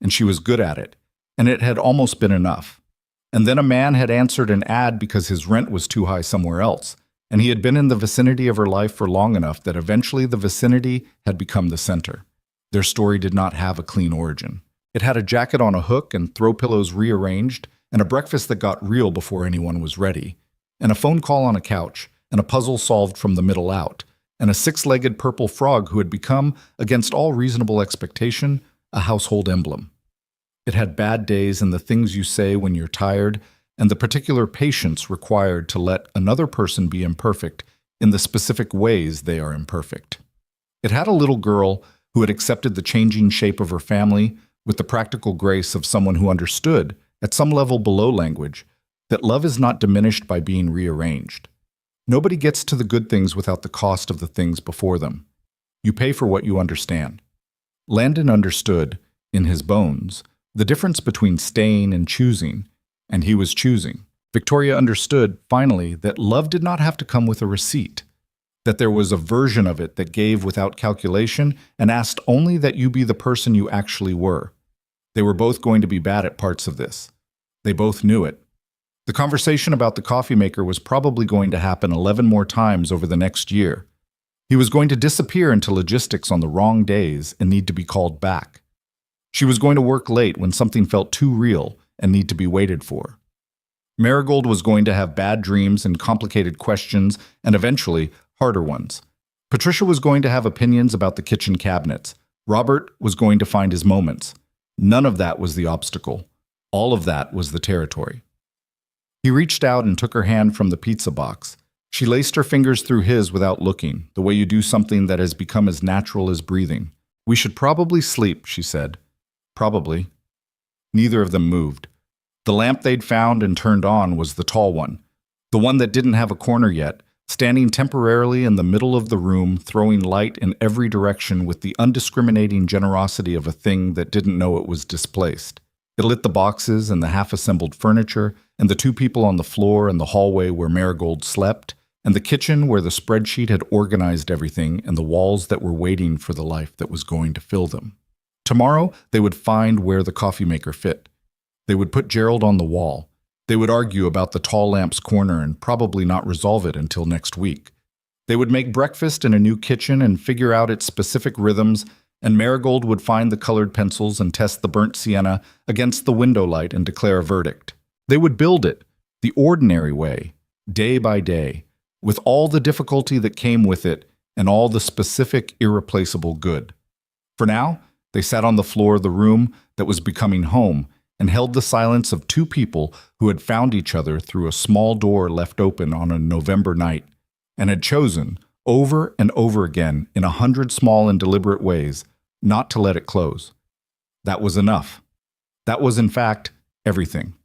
And she was good at it, and it had almost been enough. And then a man had answered an ad because his rent was too high somewhere else, and he had been in the vicinity of her life for long enough that eventually the vicinity had become the center. Their story did not have a clean origin. It had a jacket on a hook and throw pillows rearranged, and a breakfast that got real before anyone was ready, and a phone call on a couch, and a puzzle solved from the middle out, and a 6-legged purple frog who had become, against all reasonable expectation, a household emblem. It had bad days and the things you say when you're tired, and the particular patience required to let another person be imperfect in the specific ways they are imperfect. It had a little girl who had accepted the changing shape of her family with the practical grace of someone who understood, at some level below language, that love is not diminished by being rearranged. Nobody gets to the good things without the cost of the things before them. You pay for what you understand. Landon understood, in his bones, the difference between staying and choosing, and he was choosing. Victoria understood, finally, that love did not have to come with a receipt, that there was a version of it that gave without calculation and asked only that you be the person you actually were. They were both going to be bad at parts of this. They both knew it. The conversation about the coffee maker was probably going to happen 11 more times over the next year. He was going to disappear into logistics on the wrong days and need to be called back. She was going to work late when something felt too real and need to be waited for. Marigold was going to have bad dreams and complicated questions and eventually harder ones. Patricia was going to have opinions about the kitchen cabinets. Robert was going to find his moments. None of that was the obstacle. All of that was the territory. He reached out and took her hand from the pizza box. She laced her fingers through his without looking, the way you do something that has become as natural as breathing. "We should probably sleep," she said. "Probably." Neither of them moved. The lamp they'd found and turned on was the tall one, the one that didn't have a corner yet, standing temporarily in the middle of the room, throwing light in every direction with the undiscriminating generosity of a thing that didn't know it was displaced. It lit the boxes and the half-assembled furniture, and the two people on the floor and the hallway where Marigold slept, and the kitchen where the spreadsheet had organized everything, and the walls that were waiting for the life that was going to fill them. Tomorrow, they would find where the coffee maker fit. They would put Gerald on the wall. They would argue about the tall lamp's corner and probably not resolve it until next week. They would make breakfast in a new kitchen and figure out its specific rhythms, and Marigold would find the colored pencils and test the burnt sienna against the window light and declare a verdict. They would build it, the ordinary way, day by day, with all the difficulty that came with it and all the specific, irreplaceable good. For now, they sat on the floor of the room that was becoming home and held the silence of two people who had found each other through a small door left open on a November night and had chosen, over and over again, in 100 small and deliberate ways, not to let it close. That was enough. That was, in fact, everything.